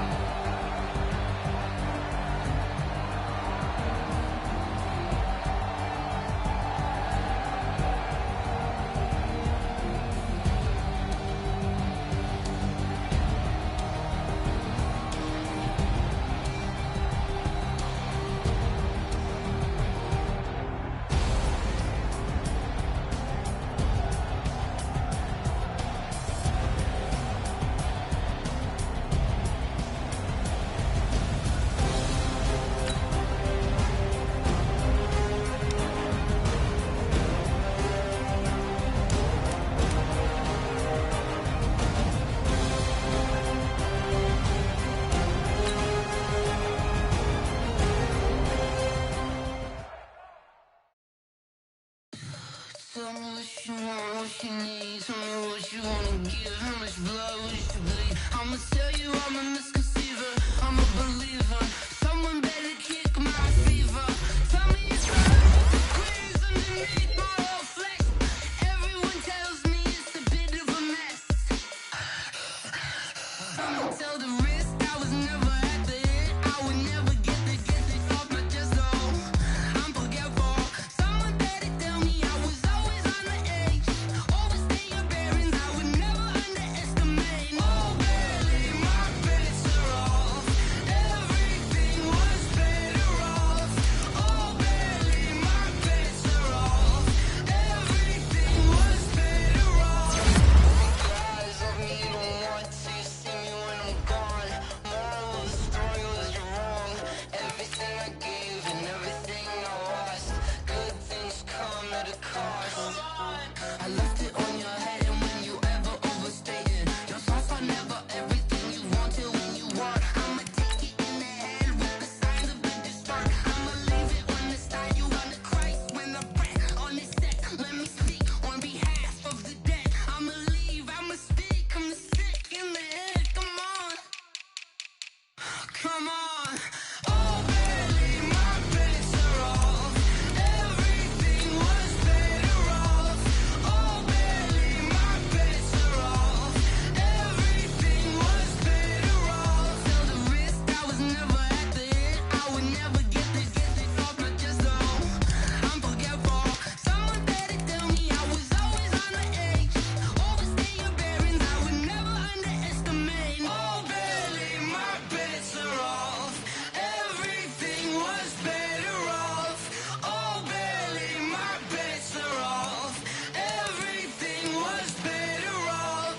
Tell me what you want, what you need. Tell me what you wanna give. How much blood would you bleed? I'ma tell you I'm a misconceiver. I'm a believer. Someone better kick my fever. Tell me it's the earth that squeeze underneath my whole flesh. Everyone tells me it's a bit of a mess. I'ma tell the risk I was never at the end. I would never get the off my chest. So I'm forgetful. Someone better tell me I was always on the edge. Overstay your bearings. I would never underestimate. Oh, barely my bets are off. Everything was better off. Oh, barely my bets are off. Everything was better off. Guys of me don't want to see me when I'm gone. Moral of the story was you're wrong. Everything I gave and everything I lost. Good things come at a cost. I left it on your head, and when you ever overstay it, your thoughts are never everything you want till when you want. I'ma take it in the head with the signs of a distort. I'ma leave it on the side. You wanna Christ when the breath on this set. Let me speak on behalf of the dead. I'ma leave, I'ma speak. I'm the sick in the head. Come on, come on. Oh, barely my bets are off. Everything was better off. Oh, barely my bets are off. Everything was better off. Tell the risk I was never at the end. I would never get the off my chest. So I'm forgetful. Someone better tell me I was always on the edge. Overstay your bearings. I would never underestimate. Oh, barely my bets are off. Everything was better off. Oh, barely my bets are off. Everything was better off.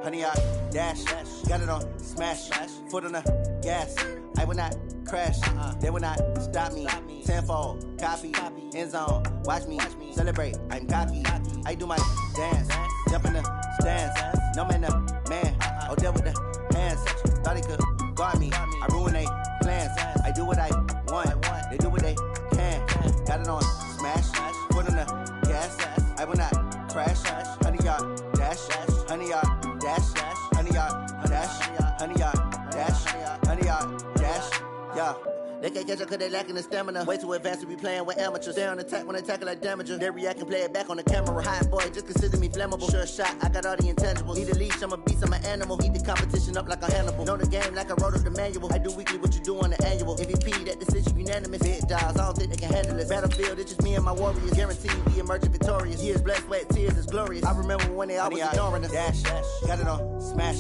Honey, I dash, got it on smash, foot on the gas. I will not crash, they will not stop me. Tenfold, copy, end zone, watch me celebrate. I'm cocky, I do my dance, jump in the stands. No man, the man, oh, deal with the hands. Thought he could guard me, I ruin they plans. I do what I want, they do what they can. Got it on smash, foot on the gas. I will not crash, honey, y'all dash, honey, y'all dash, honey, y'all dash, honey, y'all dash, honey, y'all dash, yeah. They can't catch up cause they lacking the stamina. Way too advanced to be playing with amateurs. Stay on attack when they tackle like damager. They react and play it back on the camera. Hot boy, just consider me flammable. Sure shot, I got all the intangibles. Need a leash, I'm a beast, I'm an animal. Heat the competition up like a Hannibal. Know the game like I wrote up the manual. I do weekly what you do on the annual. MVP, that decision unanimous. Big dogs, I don't think they can handle it. Battlefield, it's just me and my warriors. Guaranteed we emerging victorious. Years, blood, sweat, tears, is glorious. I remember when they always ignoring us. Dash, got it on smash,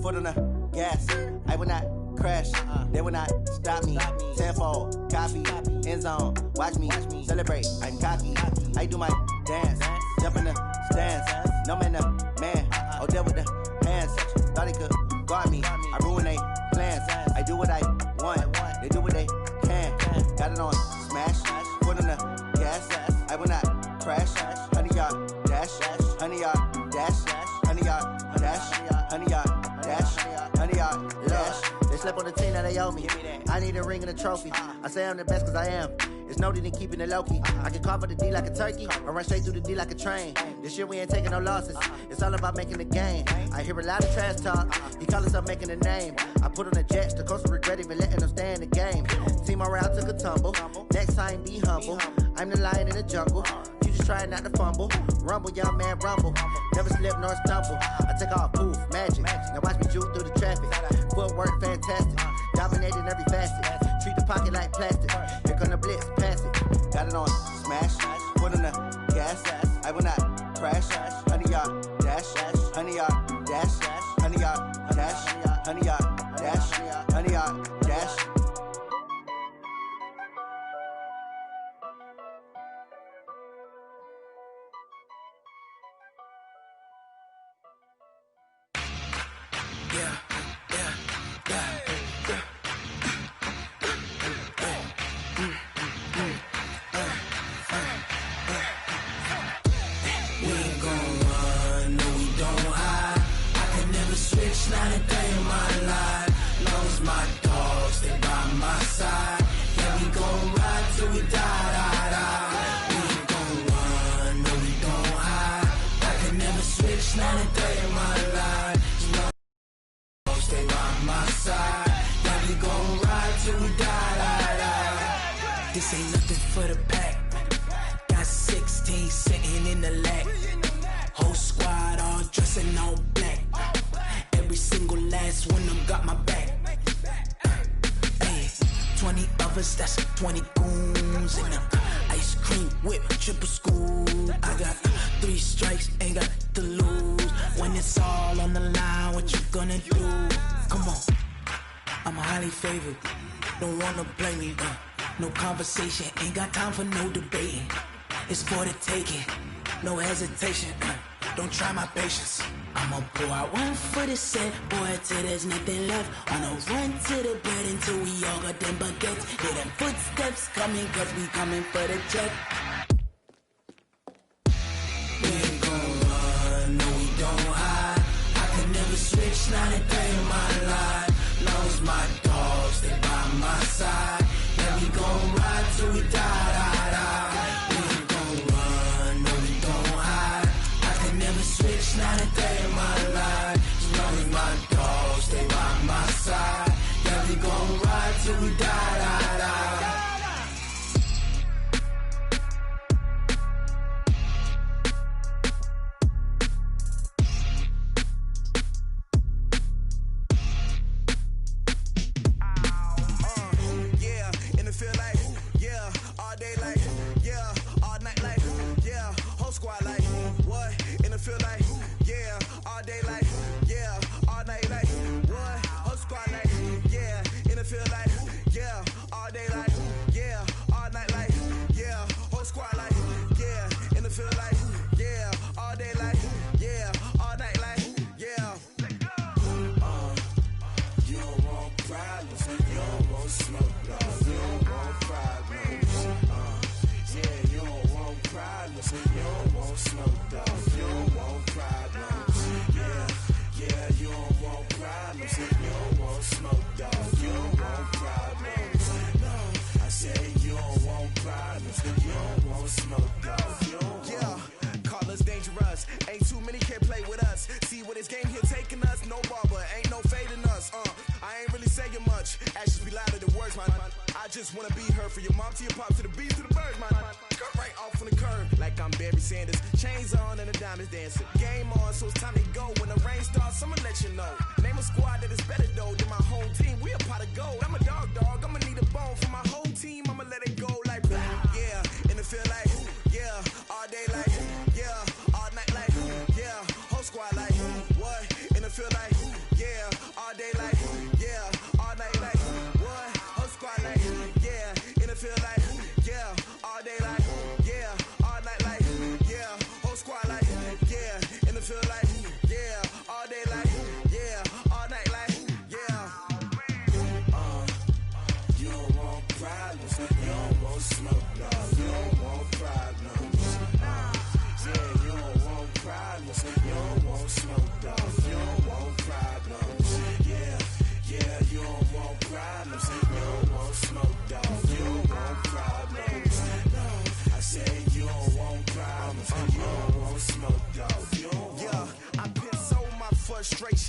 foot on the gas. I will not crash, they will not stop me. Tenfold, copy, end zone, watch me celebrate. I'm cocky, I do my dance, jump in the stands. No man, the man, oh, deal with the hands. Thought he could guard me, I ruin they plans. I do what I want, they do what they can. Got it on smash, foot on the gas. I will not crash, honey, y'all dash, honey, y'all dash, honey, y'all dash, honey, y'all dash, honey, y'all dash. They slept on the team, now they owe me. I need a ring and a trophy. I say I'm the best cause I am. It's no need in keeping it low-key. I can carve up the D like a turkey, or run straight through the D like a train. This year we ain't taking no losses. It's all about making the game. I hear a lot of trash talk. He call himself making a name. I put on the jets, the coach will regret even letting them stay in the game. Team around took a tumble. Next time be humble. I'm the lion in the jungle. You just trying not to fumble. Rumble, young man, rumble. Never slip nor stumble. I take off, poof, magic. Now watch me juke through the traffic. Footwork fantastic. Dominating every facet. Treat the pocket like plastic. Here come the blitz, pass it. Got it on smash, foot on the gas. I will not crash. Honey, y'all dash, honey, y'all dash, honey, y'all dash, honey, y'all dash, honey, y'all dash. for the pack. Got 16 sitting in the lag. Whole squad all dressing all black. Every single last one of them got my back. Hey, 20 of us, that's 20 goons in them. Ice cream whip, triple scoop. I got 3 strikes, ain't got to lose. When it's all on the line, what you gonna do? Come on, I'm highly favored. Don't wanna blame me. No conversation, ain't got time for no debating. It's for the taking, no hesitation. Don't try my patience. I'ma pour out one for the set, boy, till there's nothing left. On a run to the bread until we all got them baguettes. Hear them footsteps coming, cause we coming for the check. We ain't gon' run, no we don't hide. I can never switch, not a day in my life. Long as my dogs, they by my side. Yeah, we gon' ride till we die. We ain't gon' run, no we don't hide. I can never switch, not a day in my life. As long as my dogs, they by my side. Yeah, we gon' ride till we die.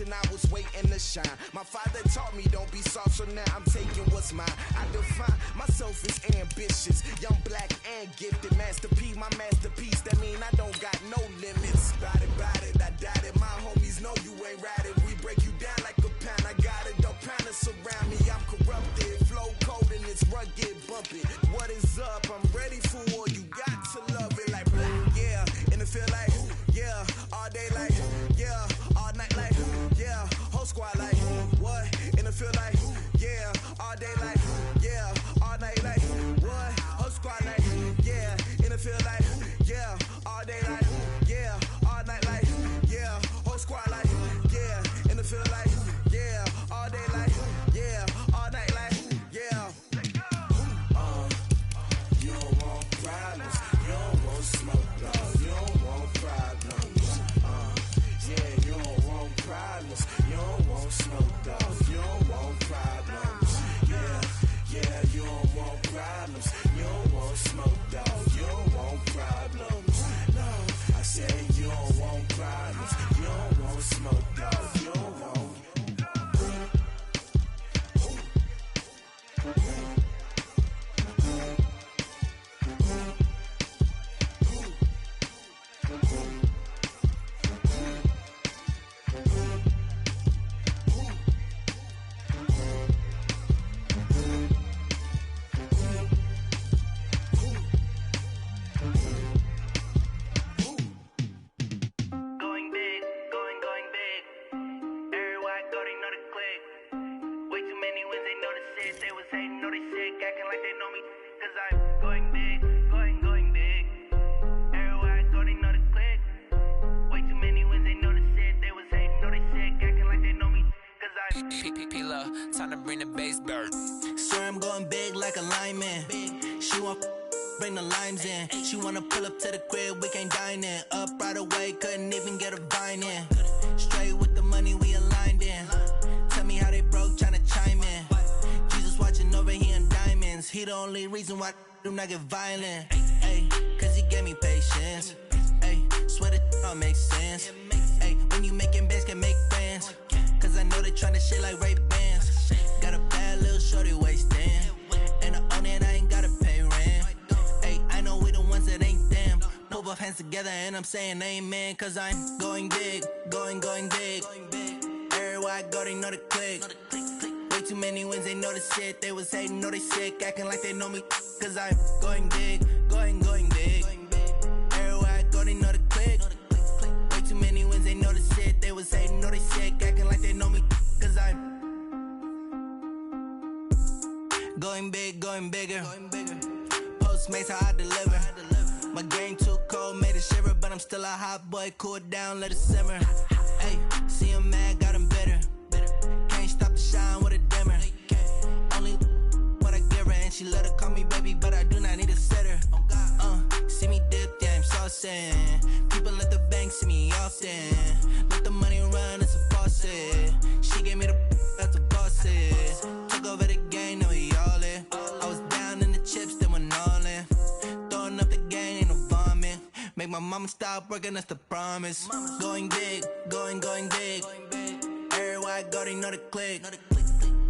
I was waiting to shine. My father taught me don't be soft, so now I'm taking what's mine. I define myself as ambitious, young, black, and gifted. Master P, my masterpiece. That mean I don't got no limits. Bout it, I doubt it. My homies know you ain't ratted. We break you down like a pound. I got it, don't pound to surround me. I'm corrupted, flow cold and it's rugged, bumpy. What is up? I'm ready for war. You got to love it like black, yeah. And it feel like, yeah, all day like, yeah, all night like, yeah, whole squad like, what? And it feel like, yeah, all day like, yeah, all night like, what? Whole squad like, yeah, and it feel like, yeah, all day like, yeah, all night like, yeah, whole squad like, yeah, and it feel like, yeah, all day like, yeah, all night like, yeah. You don't want problems, you don't want smoke, no, you don't want problems. Yeah, you don't want problems, you don't want smoke, dog, you don't want problems. Yeah, you don't want problems, you don't want smoke, dog, you don't want problems. bring the bass bird. Swear I'm going big like a lineman. She want bring the limes in. She wanna pull up to the crib, we can't dine in. Up right away, couldn't even get a vine in. Straight with the money we aligned in. Tell me how they broke, tryna chime in. Jesus watching over here in diamonds. He the only reason why do not get violent. Ay, cause he gave me patience. Ay, swear that all makes sense. Ay, when you making bands, can make friends. Cause I know they tryna shit like Ray-Bans. Got a bad little shorty wasting. And I own it, I ain't gotta pay rent. Ay, I know we the ones that ain't them. Pull both hands together and I'm saying amen. Cause I'm going big, going big. Everywhere I go, they know the click. Way too many wins, they know the shit. They was hating, know they sick, acting like they know me. Cause I'm going big, going big. Everywhere I go, they know the click. Way too many wins, they know the shit. They was hating, know they sick, acting like they know me. Cause I'm going big, going bigger. Postmates, how I deliver. My game too cold, made it shiver. But I'm still a hot boy, cool it down, let it simmer. Hey, see him mad, got him bitter. Can't stop the shine with a dimmer. Only what I give her, and she let her call me baby, but I do not need a sitter. See me dip, yeah, I'm saucing. People at the bank see me often. Let the money run, it's a faucet. She gave me the that's a boss is. Took over the game, now we all in. I was down in the chips, then went all in. Throwing up the game, ain't no vomit. Make my mama stop working, that's the promise. Going big, going big. Everywhere I go, they know the click.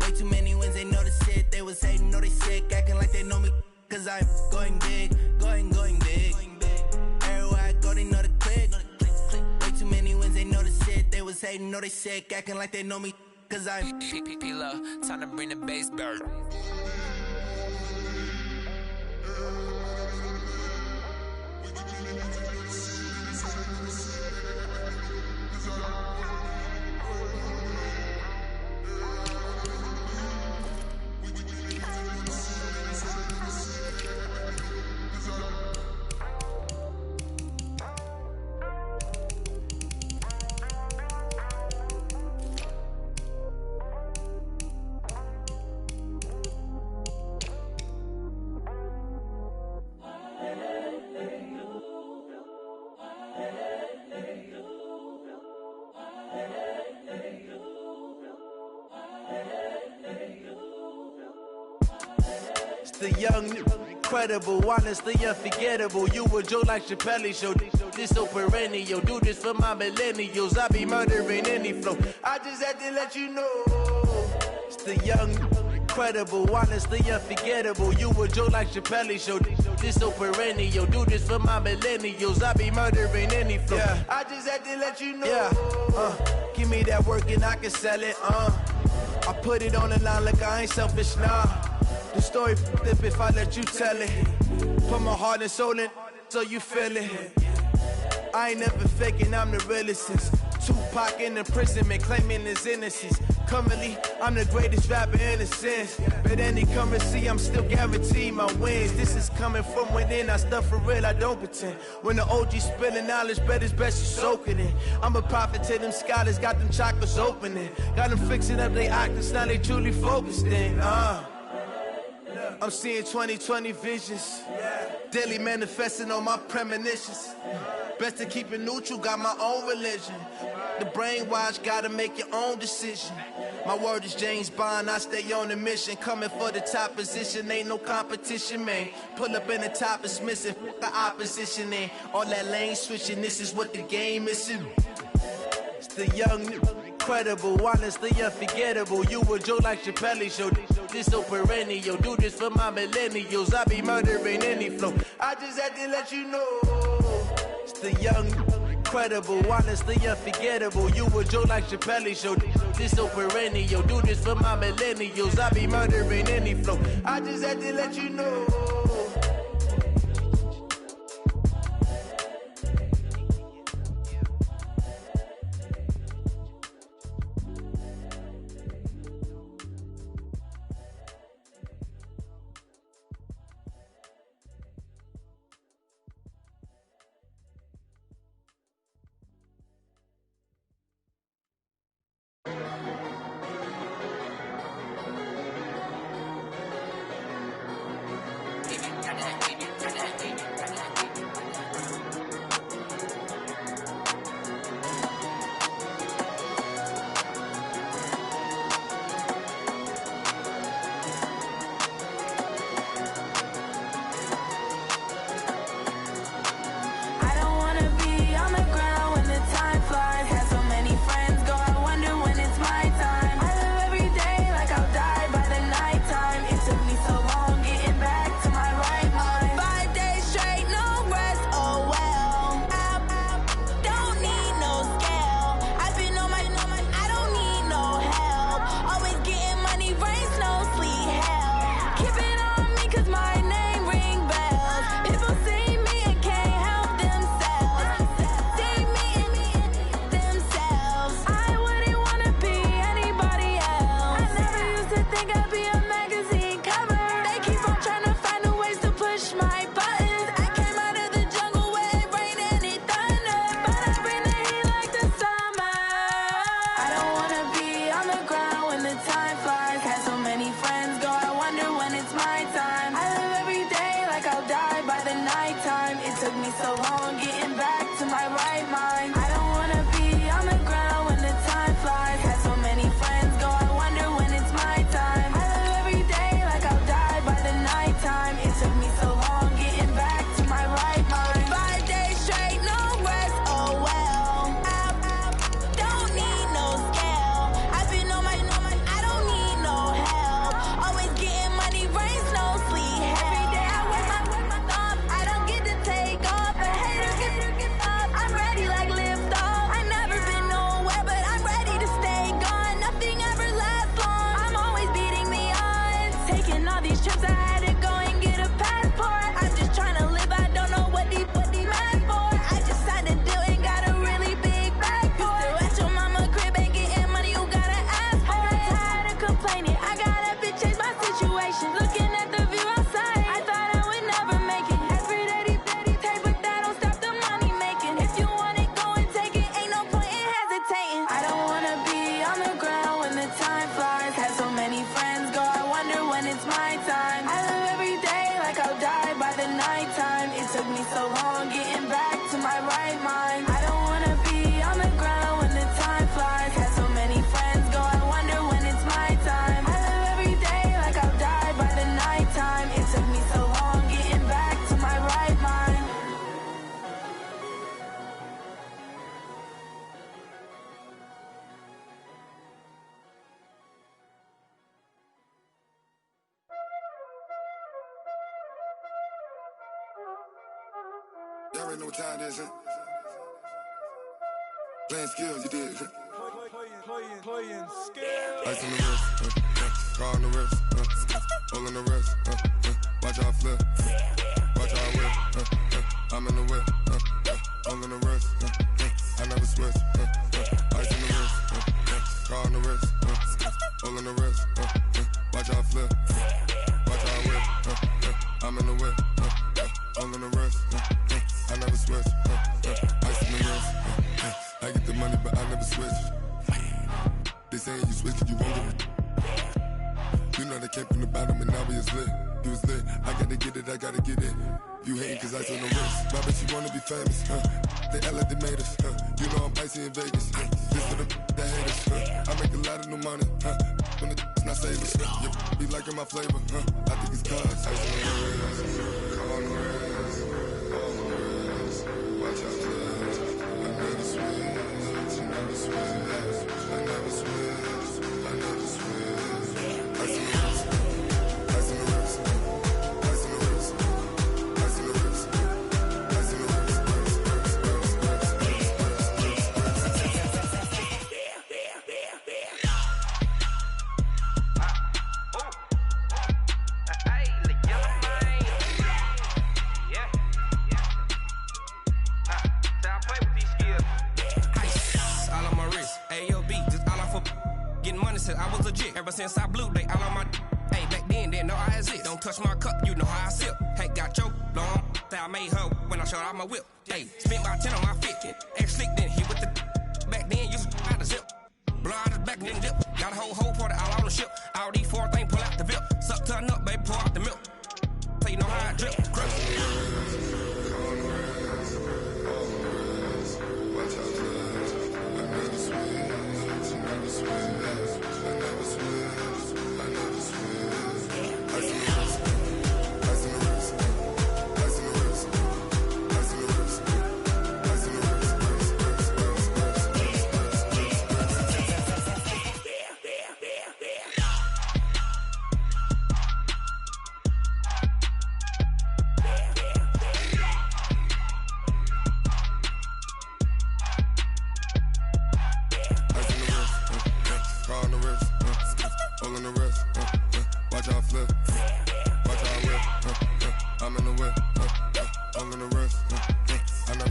Way too many wins, they know the shit. They was hating, know they sick, acting like they know me. Cause I'm going big, going big. Everywhere I go, they know the click. Way too many wins, they know the shit. They was hating, know they sick, acting like they know me. Cause I'm P-P-P-Love, time to bring the bass bird. The young, incredible, honestly unforgettable. You a Joe like Chappelle show. This so perennial. Do this for my millennials. I be murdering any flow. I just had to let you know. It's the young, incredible, honestly unforgettable. You a Joe like Chappelle show. This so perennial. Do this for my millennials. I be murdering any flow. Yeah. I just had to let you know. Yeah. Give me that work and I can sell it. I put it on the line like I ain't selfish, nah. The story flip if I let you tell it. Put my heart and soul in so you feel it. I ain't never faking, I'm the realest since Tupac in imprisonment, claiming his innocence. Currently, I'm the greatest rapper in a sense. But any currency, I'm still guaranteed my wins. This is coming from within, I stuff for real, I don't pretend. When the OG spilling knowledge, bet it's best you soak it in. I'm a prophet to them scholars, got them chakras opening. Got them fixing up their actors, now they truly focused in. I'm seeing 2020 visions. Daily manifesting on my premonitions. Best to keep it neutral, got my own religion. The brainwash, gotta make your own decision. My word is James Bond, I stay on a mission. Coming for the top position, ain't no competition, man. Pull up in the top is missing, the opposition in. All that lane switching, this is what the game is. It's the young, incredible, honestly unforgettable. You a Joe like Chappelle show. This so perennial. Do this for my millennials. I be murdering any flow. I just had to let you know. It's the young, incredible, honestly unforgettable. You a Joe like Chappelle show. This so perennial. Do this for my millennials. I be murdering any flow. I just had to let you know. so long getting back to my right mind. I don't wanna be on the ground when the time flies. Had so many friends go, I wonder when it's my time. I live every day like I'll die by the nighttime. It took me so long getting back to my right mind. 5 days straight, no rest, oh well. Don't need no scale. I've been on my, I don't need no help. Always getting money, rains, no sleep. Every day I work my thumb. I don't get to take off. A hater get up. I'm ready like lift off. I've never been nowhere, but I'm ready to stay gone. Nothing ever lasts long. I'm always beating the odds. Taking all these trips, I had to go and get a passport. I'm just trying to live. I don't know what the mad for. I just signed a deal and got a really big bag for it. Still at your mama crib and getting money, you gotta ask for it. Tired of complaining, I got up and changed my situation. Looking at the view outside, I thought I would never make it. Every day, take, but that don't stop the money making. If you want it, go and take it. Ain't no point in hesitating. I don't wanna be on the ground when the time flies. Had so many friends go, I wonder when it's my time. I live every day like I'll die by the nighttime. It took me so long getting back to my right mind. I don't wanna be on the ground when the time flies. Had so many friends go, I wonder when it's my time. I live every day like I'll die by the nighttime. It took me so long getting back to my right mind. Y'all already know what time it is, huh? Playing skills, you did. Playing skills. Ice on the wrist, car on the wrist, hole in the wrist, watch how I flip, watch how I whip, I'm in the whip, hole in the wrist, I never switch, ice on the wrist, car on the wrist, hole in the wrist, watch how I flip, watch how I whip, I'm in the whip, hole in the wrist, I never switch, ice on the wrist, I get the money but I never switch. They saying you switch it, you won't get it. You know they came from the bottom and now we is lit. You was lit, I gotta get it, I gotta get it. You hating cause ice on the wrist. My bitch, you wanna be famous, They act like they made us, You know I'm icy in Vegas, This for the that hate us, I make a lot of new money, When the not savers, You be liking my flavor, I think it's cause ice on the wrist, car on the wrist, all the wrist, watch out for this. I never switch, you never switch. I never switch, I never switch. Ice on the wrist, ice on the wrist, ice on the wrist, ice on the wrist, ice on the wrist, I was legit. Ever since I blew, they all on my. Hey, back then, didn't know I exist. Don't touch my cup, you know how I sip. Hey, got your long. That I made her when I showed out my whip. Hey, spent about 10 on my fit. Ex-slick, then hit with the. Back then, you out the zip. Blow out his back, then dip. Got a whole party all on the ship. All these 4 things, pull out the VIP. Suck, turn up, baby, pour out the milk. So you know how I drip. Crush. Watch out for this. I never switch, you never switch. I never switch, I never switch. Ice on the wrist, ice on the wrist, ice on the wrist, ice on the wrist, ice on the wrist,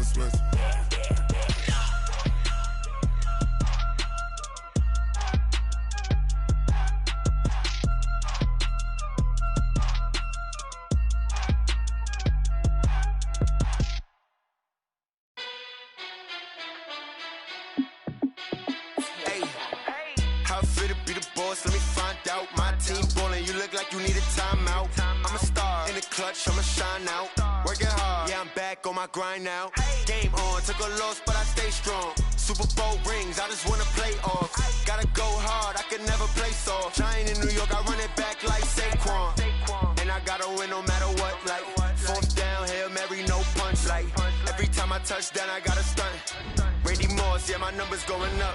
I'ma shine out. Working hard. Yeah, I'm back on my my grind now. Game on, took a loss, but I stay strong. Super Bowl rings, I just wanna play off. Gotta go hard, I can never play soft. Giant in New York, I run it back like Saquon. And I gotta win no matter what, like fourth down, Hail Mary, no punch. Like every time I touch down, I gotta stunt. Randy Moss, yeah, my numbers going up.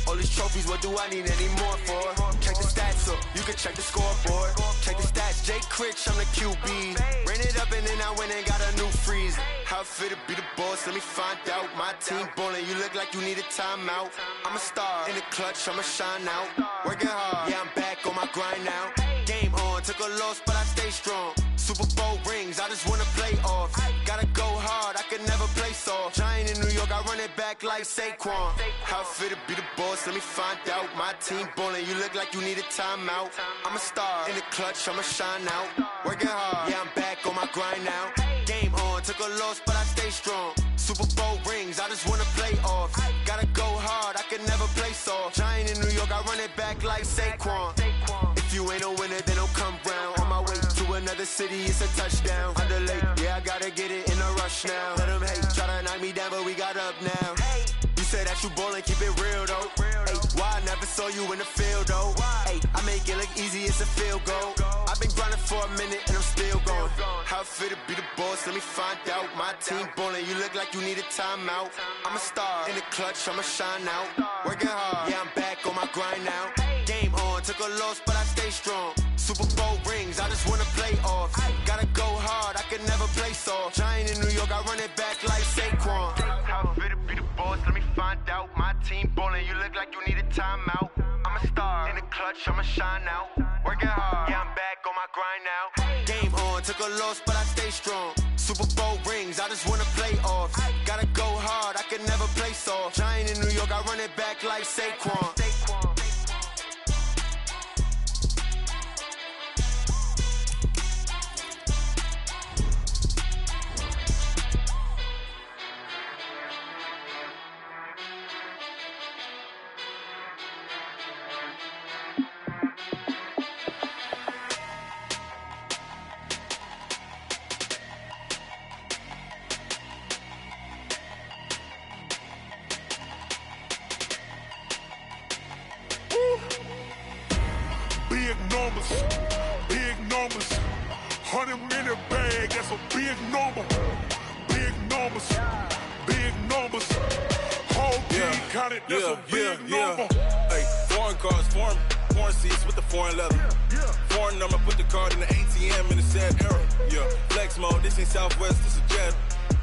All these trophies, what do I need any more for? Check the stats up, you can check the scoreboard. Check the stats, Jay Critch, I'm the QB. Ran it up and then I went and got a new freeze. How it feel to be the boss, let me find out. My team ballin', you look like you need a timeout. I'm a star, in the clutch, I'ma shine out. Working hard, yeah, I'm back on my grind now. Game on, took a loss, but I stay strong. Super Bowl rings, I just wanna play off. Gotta go hard, I can never play soft. Giant in New York, I run it back like Saquon. How it feel to be the boss, let me find out. My team ballin', you look like you need a timeout. I'm a star, in the clutch, I'ma shine out. Working hard, yeah, I'm back on my grind now. Game on, took a loss, but I stay strong. Super Bowl rings, I just wanna play off. Gotta go hard, I can never play soft. Giant in New York, I run it back like Saquon. If you ain't a winner, then don't come round. On my way to another city, it's a touchdown. Underlay, yeah, I gotta get it in a rush now. Let them hate, try to knock me down, but we got up now. You said that you ballin', keep it real though. Hey, why I never saw you in the field though? Hey, I make it look easy, it's a field goal. I've been grinding for a minute and I'm still going. How it feel to be the boss, let me find out. My team ballin', you look like you need a timeout. I'm a star, in the clutch, I'ma shine out. Working hard, yeah, I'm back on my grind now. Game on, took a loss, but I stay strong. Super Bowl rings, I just wanna play off. Gotta go hard, I can never play soft. Giant in New York, I run it back like Saquon. How it feel to be the boss, let me find out. My team ballin', you look like you need a timeout. I'm a star, in the clutch, I'ma shine out. Working hard, yeah, I'm back on my grind now. Game on, took a loss, but I stay strong. Super Bowl rings, I just wanna play off. Gotta go hard, I can never play soft. Giant in New York, I run it back like Saquon. Big numbers, 100-minute bag, that's a big number. Big numbers, whole team counted, that's a big number. Hey, foreign cars, foreign seats with the foreign leather. Foreign number, put the card in the ATM in the sad era. Yeah, flex mode, this ain't Southwest, this is jet.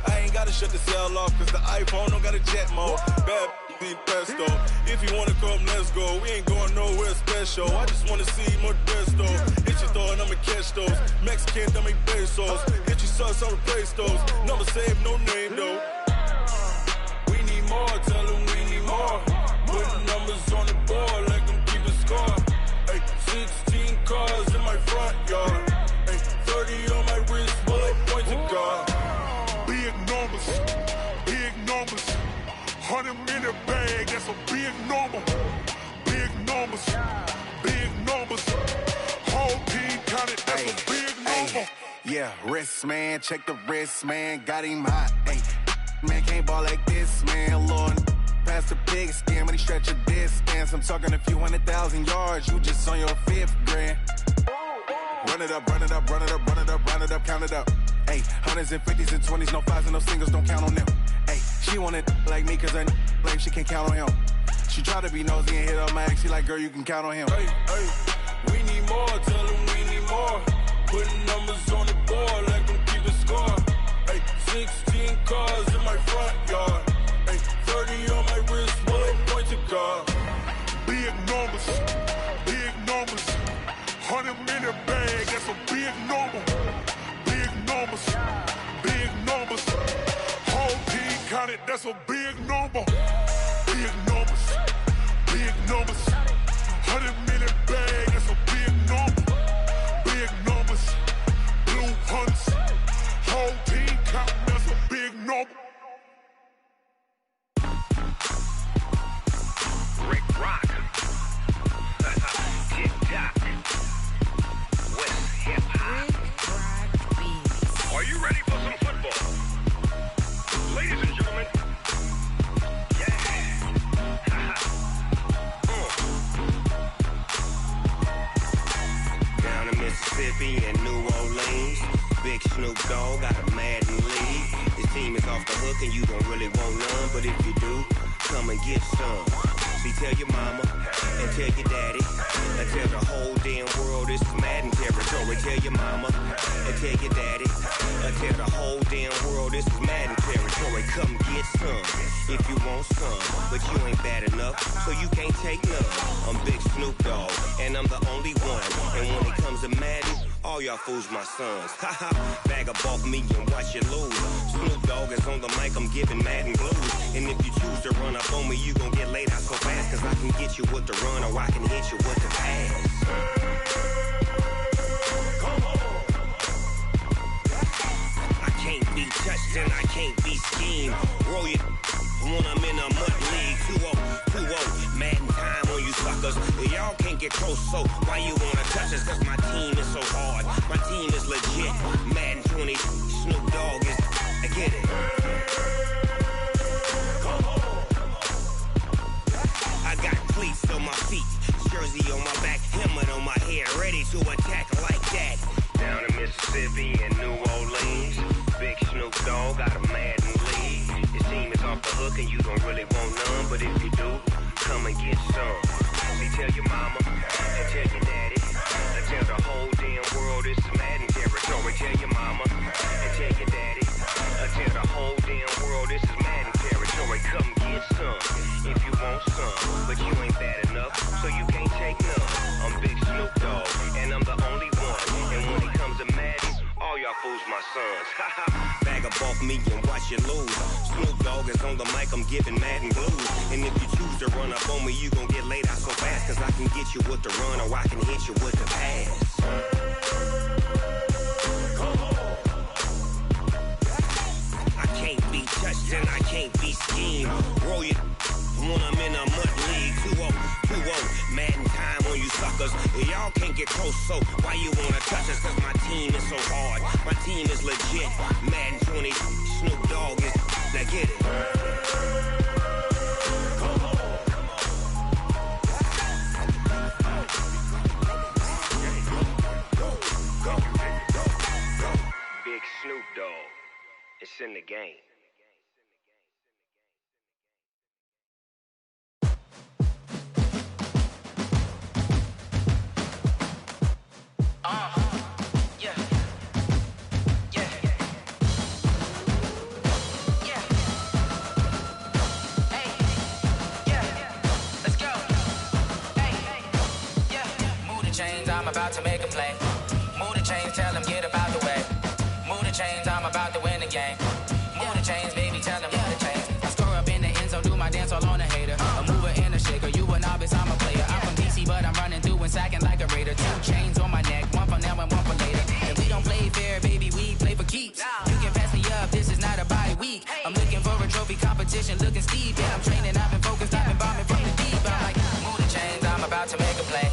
I ain't gotta shut the cell off, cause the iPhone don't got a jet mode. Bad need pesto. If you wanna come, let's go. We ain't going nowhere special. I just wanna see more desto. Hit your throw and I'ma catch those. Mexican, don't make pesos. Hit your sauce, I'll replace those. Number save, no name though. We need more, tell them we need more. Putting numbers on the board, like them keep a score. Hey, 16 cars in my front yard. Hey, 30 on my wrist, bullet points of God. Big numbers, 100-minute bag, that's a big number. Big numbers, whole team counted, that's a big number. Yeah, wrist man, check the wrist man, got him hot. Ay, man can't ball like this, man. Lord, past the pig skin when he stretch a distance. I'm talking a few 100,000 yards, you just on your 5th grand. Run it up, count it up. Ay, hundreds and 50s and 20s, no 5s and no singles, don't count on them. Ay, she want it like me cause her lame, she can't count on him. She try to be nosy and hit up my ex, she like, girl, you can count on him. Hey, we need more, tell them we need more. Putting numbers on the board, like them keep a score. Hey, 16 cars in my front yard. Hey, 30 on my wrist, bullet points of God. Big numbers, 100-minute bag, that's a big number. Big numbers, whole team counted, that's a big number. Big numbers, 100-minute bag, that's a big number. Big numbers, blue hunts, whole team counting, that's a big number. Rick Rock. Tick-tock. West hip-hop. Are you ready for some football? hook and you don't really want none. But if you do, come and get some. See, tell your mama and tell your daddy and tell the whole damn world this is Madden territory. Tell your mama and tell your daddy and tell the whole damn world this is Madden territory. Come get some if you want some, but you ain't bad enough, so you can't take none. I'm Big Snoop Dogg, and I'm the only one. And when it comes to Madden, all y'all fools my sons. Haha, bag up off me and watch you lose. Snoop Dogg is on the mic, I'm giving Madden blues. And if you choose to run up on me, you gon' get laid out so fast, cause I can get you with the run or I can hit you with the pass. I can't be touched and I can't be schemed. Roll you when I'm in a mud league. 2-0, Madden time on you suckers. Y'all can't get close, so why you wanna touch us? Cause my team is so hard, my team is legit. Madden 20, Snoop Dogg is, I get it. I got cleats on my feet, jersey on my back, helmet on my head, ready to attack like that. Down in Mississippi and New Orleans, Big Snoop Dogg got a Madden league. Your team is off the hook and you don't really want none, but if you do, come and get some. See, tell your mama and tell your daddy and tell the whole damn world this is Madden territory. Tell your mama and tell your daddy and tell the whole damn world this is Madden territory. Come get some if you want some, but you ain't bad enough, so you can't take none. I'm Big Snoop Dogg, and I'm the only one. And when it comes to Madden, all y'all fools my sons. Bag up off me and watch you lose. Snoop Dogg is on the mic, I'm giving Madden blues. And if you choose to run up on me, you gon' get laid out so fast, cause I can get you with the run or I can hit you with the pass. I can't be touched and I can't be schemed. Roll you when I'm in a mud league. 2-0, Madden time on you suckers. Y'all can't get close, so why you wanna touch us? Cause my team is so hard, my team is legit. Madden 20, Snoop Dogg is, now get it. Big Snoop Dogg, it's in the game. I'm about to make a play. Move the chains, tell them get up out the way. Move the chains, I'm about to win the game. Move the chains, baby, tell them move the chains. I score up in the end zone, do my dance all on a hater. A mover and a shaker, you a novice, I'm a player. I'm from DC, but I'm running through and sacking like a raider. 2 chains on my neck, one for now and one for later. And we don't play fair, baby, we play for keeps. You can pass me up, this is not a bye week. I'm looking for a trophy competition, looking steep. Yeah, I'm training, I've been focused, I've been bombing from the deep. I'm like, move the chains, I'm about to make a play.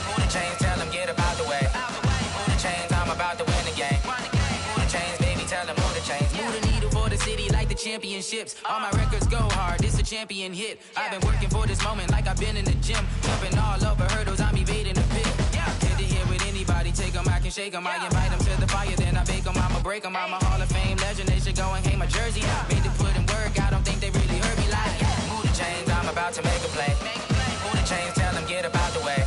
Move the chains, tell them get up out the way. Move the chains, I'm about to win the game. Move the chains, baby, tell them move the chains. Move the needle for the city like the championships. All my records go hard, this a champion hit. I've been working for this moment like I've been in the gym. Jumping all over hurdles, I'm evading the pit. Head to head with anybody, take them, I can shake them. I invite them to the fire, then I bake them, I'ma break them. I'm a Hall of Fame legend, they should go and hang my jersey. Made to put in work, I don't think they really heard me like. Move the chains, I'm about to make a play. Move the chains, tell them get up out the way.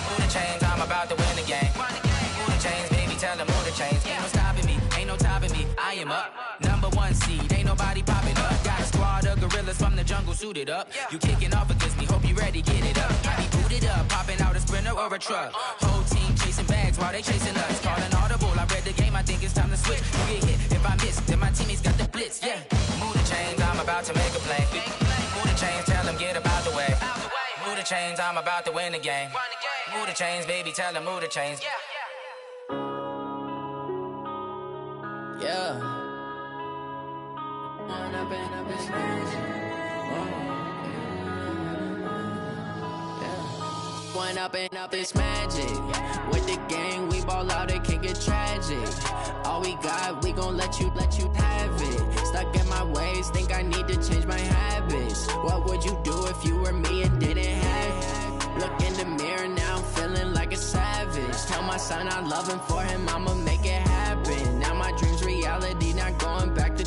Move the chains, I'm about to win the game. Move the chains, baby, tell them move the chains. Ain't no stopping me, ain't no topping me, I am up. #1 seed, ain't nobody popping up. Got a squad of gorillas from the jungle suited up. You kicking off against me, hope you ready, get it up. I be booted up, popping out a sprinter or a truck. Whole team chasing bags while they chasing us. Calling audible, I read the game, I think it's time to switch. You get hit, if I miss, then my teammates got the blitz, yeah. Move the chains, I'm about to make a play. Move the chains, tell them get up out the way. Move the chains, I'm about to win the game. Move the chains, baby, tell them move the chains. Yeah. One up and up, it's magic. With the gang, we ball out, it can get tragic. All we got, we gon' let you have it. Stuck in my ways, think I need to change my habits. What would you do if you were me and didn't have it? Look in the mirror now, I'm feeling like a savage. Tell my son I love him, for him I'ma make it happen. Now my dream's reality, not going back to.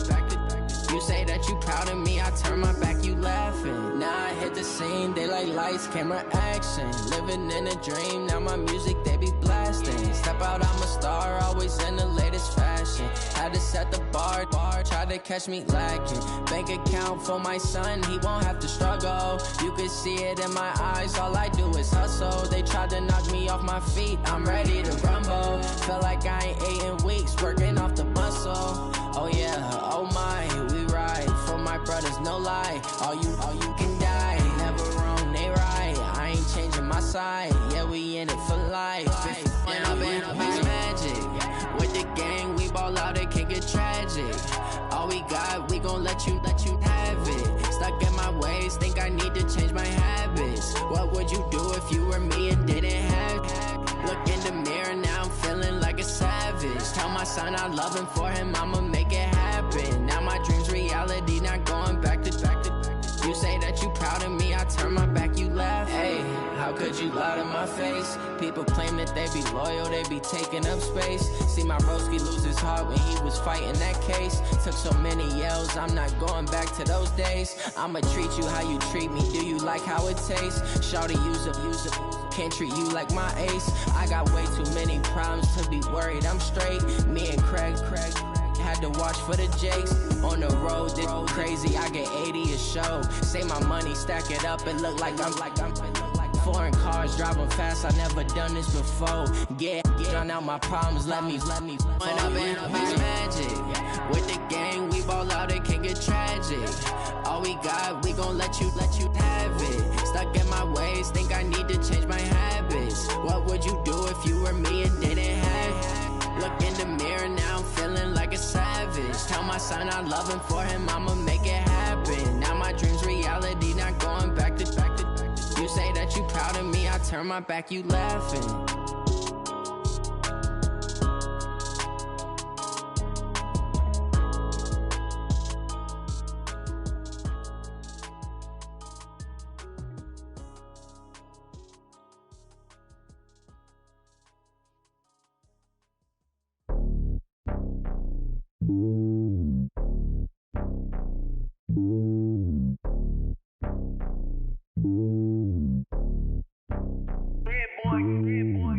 You say that proud of me, I turn my back, you laughing. Now I hit the scene, daylight lights, camera action. Living in a dream, now my music, they be blasting. Step out, I'm a star, always in the latest fashion. Had to set the bar, try to catch me lacking. Bank account for my son, he won't have to struggle. You can see it in my eyes, all I do is hustle. They tried to knock me off my feet, I'm ready to rumble. Feel like I ain't ate in weeks, working off the muscle. Oh yeah, oh my, we ride for my brothers, no lie. All you can die, never wrong, they right. I ain't changing my side, yeah, we in it for life. When I've been magic, with the gang, we ball out, it can get tragic. All we got, we gon' let you have it. Stuck in my ways, think I need to change my habits. What would you do if you were me and didn't have it? Look in the mirror, now I'm feeling like a savage. Tell my son I love him, for him I'ma make it happen. Now my dream's reality, not going back to. You say that you proud of me, I turn my back, you laugh. Hey, how could you lie to my face? People claim that they be loyal, they be taking up space. See my broski lose his heart when he was fighting that case. Took so many yells, I'm not going back to those days. I'ma treat you how you treat me, do you like how it tastes? Shawty, use it, can't treat you like my ace. I got way too many problems to be worried, I'm straight. Me and Craig had to watch for the Jakes. On the road, this crazy, I get 80 a show. Say my money, stack it up, it look like I'm foreign cars, driving fast, I never done this before. Get drown out my problems, let me When I've been magic, with the gang, we ball out, it can get tragic. All we got, we gon' let you have it. Stuck in my ways, think I need to change my habits. What would you do if you were me and didn't have it? Look in the mirror, now I'm feeling like a savage. Tell my son I love him, for him I'ma make it happen. Now my dream's reality, not going back to. You say that you proud of me, I turn my back, you laughing.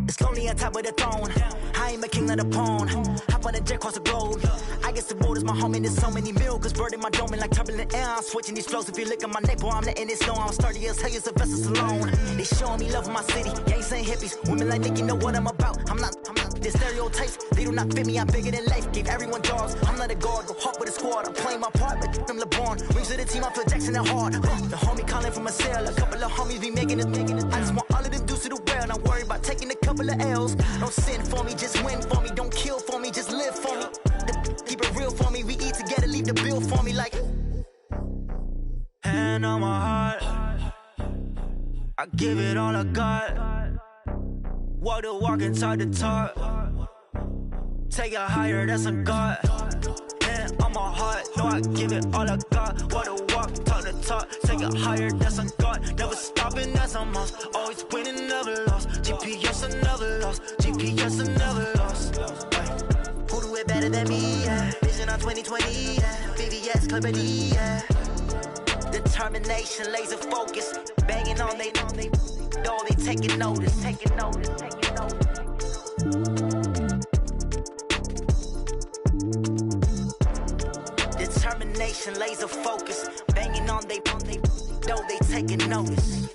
It's lonely on top of the throne. I am a king of the pawn. Hop on a jet across the globe. I guess the road is my home and there's so many miracles burning my dome and like turbulent air. I'm switching these flows. If you look at my neck, boy, I'm letting it snow. I'm sturdy as hell, as Sylvester Stallone. They showing me love in my city. Gangs and hippies, women like Nick, you know what I'm about. I'm not. The stereotypes, they do not fit me. I'm bigger than life. Gave everyone dogs. I'm not a guard. Go hard with a squad. I'm playing my part, but I'm LeBron. Rings to the team, I feel Jackson and hard. The homie calling from a cell. A couple of homies be making it. I just want all of them dudes to the well. Not worry about taking a couple of L's. Don't sin for me, just win for me. Don't kill for me, just live for me. Keep it real for me. We eat together, leave the bill for me like. Hand on my heart, I give it all I got. Walk the walk and talk the talk. Take it higher, that's a God. Hand on my heart, know I give it all I got. Walk the walk, talk the talk. Take it higher, that's a God. Never stopping, that's a must. Always winning, never lost. GPS, I never lost. GPS, I never lost. Who do it better than me? Yeah. Vision on 2020. Yeah. VVS, Clarity. Yeah. Determination, laser focus. Banging on they door, they taking notice. Taking notice. Determination, laser focus. Banging on they door, they taking notice.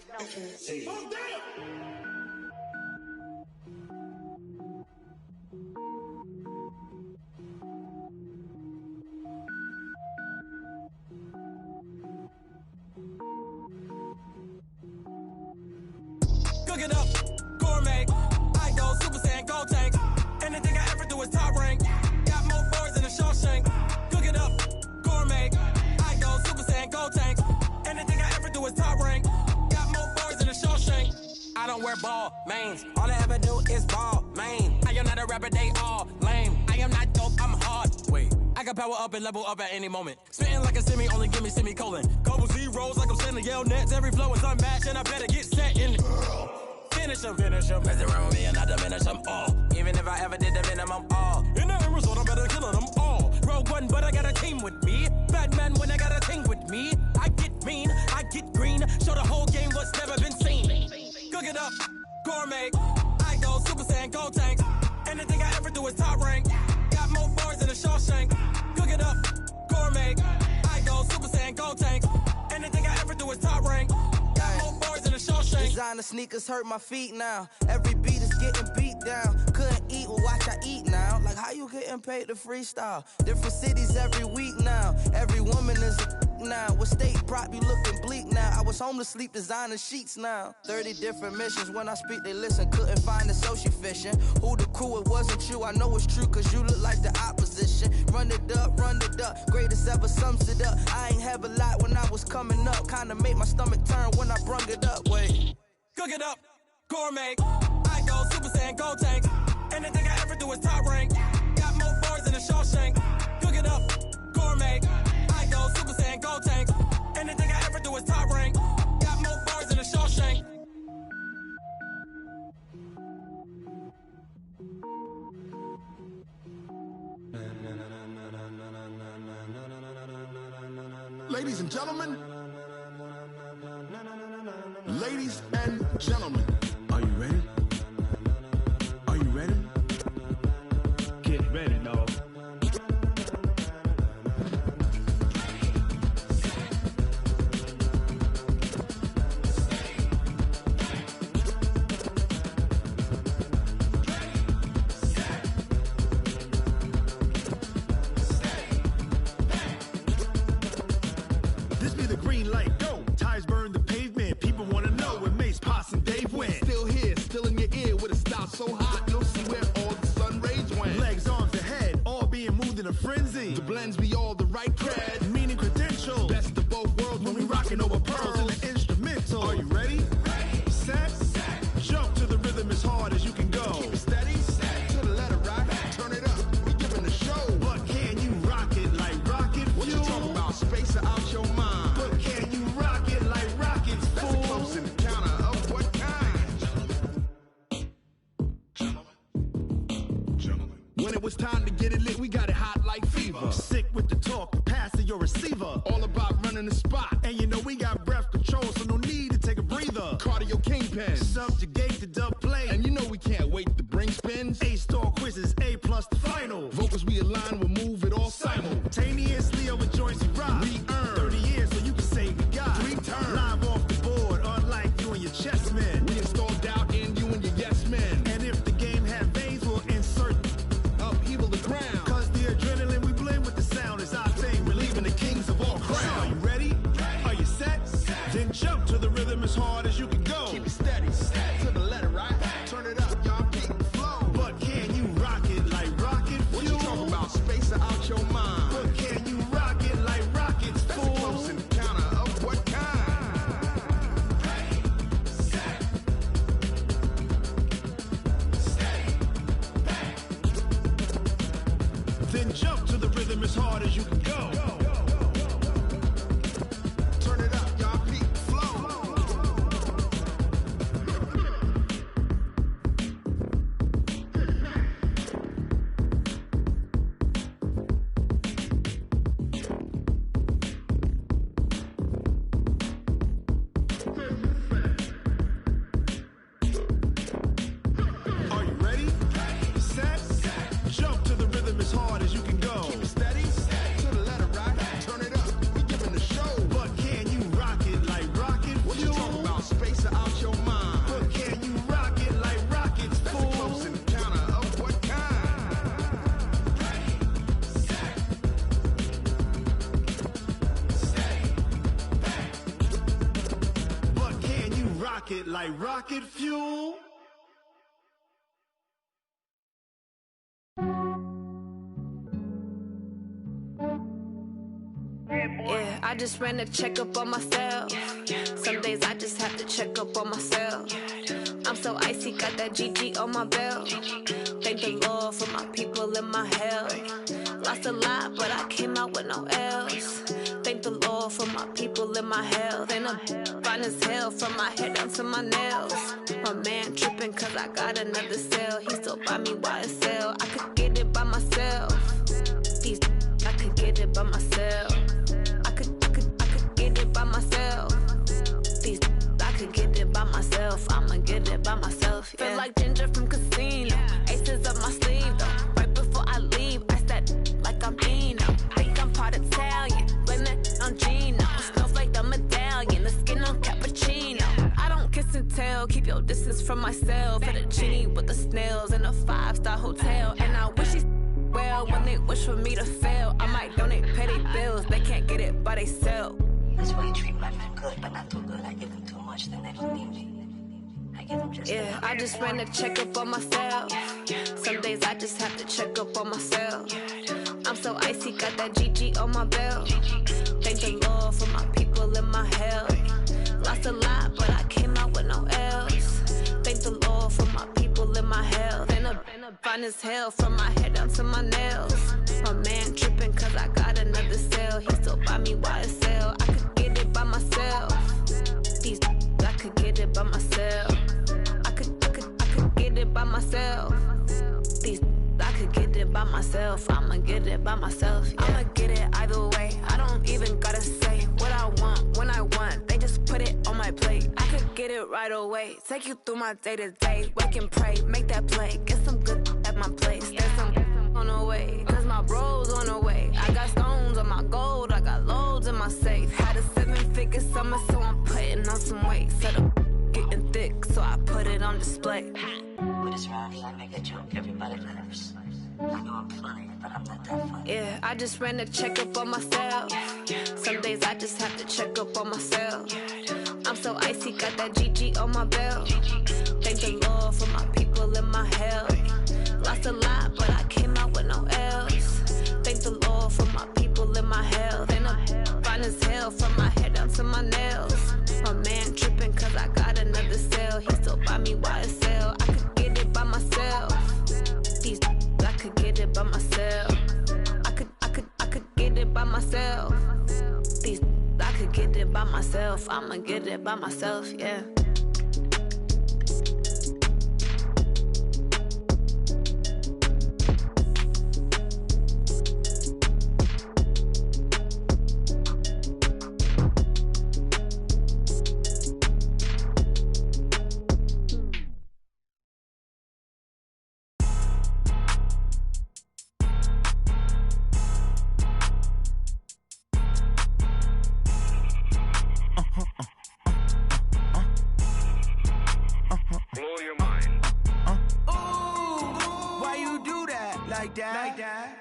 Cook it up, gourmet. I go Super Saiyan, gold tank. Anything I ever do is top rank. Got more boards than a Shawshank. Cook it up, gourmet. I go Super Saiyan, gold tank. Anything I ever do is top rank. Got more boards than a Shawshank. I don't wear ball mains. All I ever do is ball main. I am not a rapper, they all lame. I am not dope, I'm hard. Wait, I can power up and level up at any moment. Spitting like a semi, only give me semicolon. Couple zeros like I'm sending yell nets. Every flow is unmatched and I better get set in. Finish them. Mess around with me and I diminish them all. Even if I ever did the minimum all. In the result, I'm better killing them all. Rogue One, but I got a team with me. Batman when I got a team with gourmet. I go Super Saiyan, gold tanks. Anything I ever do is top rank. Got more bars than a Shawshank. Cook it up, gourmet. I go Super Saiyan, gold tanks. Anything I ever do is top rank. Got more bars than a Shawshank. Designer sneakers hurt my feet now. Every beat is getting beat down. Couldn't eat, well watch I eat now. Like how you getting paid to freestyle? Different cities every week now. Every woman is a now. With state prop, you looking bleak now. I was homeless, sleep designer sheets now. 30 different missions. When I speak, they listen. Couldn't find the social fishing. Who the crew? It wasn't you. I know it's true, cause you look like the opposition. Run it up, greatest ever sums it up. I ain't have a lot when I was coming up. Kinda made my stomach turn when I brung it up. Wait. Cook it up, gourmet. I go Super Saiyan, gold tank. Anything I ever do is top rank. Got more bars than a Shawshank. Cook it up, gourmet. I go Super Saiyan, gold tank. Anything I ever do is top rank. Got more bars than a Shawshank. Ladies and gentlemen, ladies and gentlemen, are you ready? Are you ready? Get ready, dog. This be the green light, go. Tires burn the pavement. People want to know where Mace, Pops, and Dave went. Still here, still in your ear with a style so hot, you'll see where all the sun rays went. Legs, arms, and head, all being moved in a frenzy. The blends be all the right cred, meaning credentials. Best of both worlds when we rockin' over pearls in the instrumental. Are you ready? Set, jump to the rhythm as hard as you can go. Keep it steady, to the letter right. Turn it up, we giving the show. But can you rock it like rocket fuel? What you talking about? Space out your mind. But can you rock it like rockets, fool? That's a close encounter of what kind? Gentlemen. When it was time to get it lit, we got it hot like fever. Sick with the talk, the pass to your receiver. All about running the spot. And you know we got breath control, so no need to take a breather. Cardio kingpin, subjugate the dub play. And you know we can't wait to bring spins. A-star quizzes, A+ the final. Vocals we align, we'll move it all simultaneously over joints we rock. We earn 30 years, so you can say we got 3 turns. Live off the board, unlike you and your chess men. We install doubt in you and your yes men. And if the game had veins, we'll insert upheaval the ground. Cause the adrenaline we blend with the sound is our thing, relieving the kings of all crowns. So are you ready? Are you set? Then jump to the rhythm as hard as you can go. Keep it steady, to the letter right. Turn it up, y'all keep the flow. But can you rock it like rocket fuel? What you talking about? Space out your mind. But can you rock it like rockets, fool? That's a close encounter of what kind? Then jump to the rhythm as hard as you can go. Turn it up, y'all peak flow. Are you ready? Set, jump to the rhythm as hard as you can go. Keep it steady, to the letter right. Turn it up, we giving the show. But can you rock it like rocket fuel? What you talking about? Space out your mind. But can you rock it like rockets, fool? That's a close encounter of what kind? But can you rock it like rocket fuel? Yeah, I just ran a checkup on myself. Some days I just have to check up on myself. I'm so icy, got that GG on my belt. Thank the Lord for my people and my health. Lost a lot, but I came out with no L's. Thank the Lord for my people and my health. And I'm fine as hell from my head down to my nails. My man tripping cause I got another cell. He still buy me YSL. I could get it by myself. I could get it by myself. I could get it by myself. I could get it by myself. I'ma get it by myself. tell. Keep your distance from myself. For the genie with the snails in a 5-star hotel. And I wish these well when they wish for me to fail. I might donate, pay their bills. They can't get it by they sell. That's why you treat my men good, but not too good. I give them too much, then they don't need me. I give them just yeah, I just ran a checkup on myself. Some days I just have to check up on myself. I'm so icy, got that GG on my belt. Thank the Lord for my people in my health. Lost a lot, but I came out with no L's. Thank the Lord for my people in my health. And a fine as hell from my head down to my nails. My man tripping cause I got another cell. He still buy me YSL. I could get it by myself. These I could get it by myself. I could get it by myself. These I could get it by myself. I'ma get it by myself. Yeah. I'ma get it either way. I don't even gotta say what I want when I want. They just put it on my plate. I could get it right away. Take you through my day to day. Wake and pray, make that play. Get some good at my place. There's some on the way. Cause my bros on the way. I got stones on my gold. I got loads in my safe. Had a 7-figure summer, so I'm putting on some weight. Set up getting thick, so I put it on display. With this round, I make a joke, everybody laughs. I know I'm funny, but I'm not that funny. Yeah, I just ran a checkup on myself. Some days I just have to check up on myself. I'm so icy, got that GG on my belt. Thank the Lord for my people in my health. Lost a lot, but I came out with no L's. Thank the Lord for my people in my health. And I'm fine as hell from my head down to my nails. My man tripping cause I got another cell. He still buy me YSL. I could get it by myself. These I could get it by myself. I could get it by myself. These I could get it by myself. I'ma get it by myself, yeah.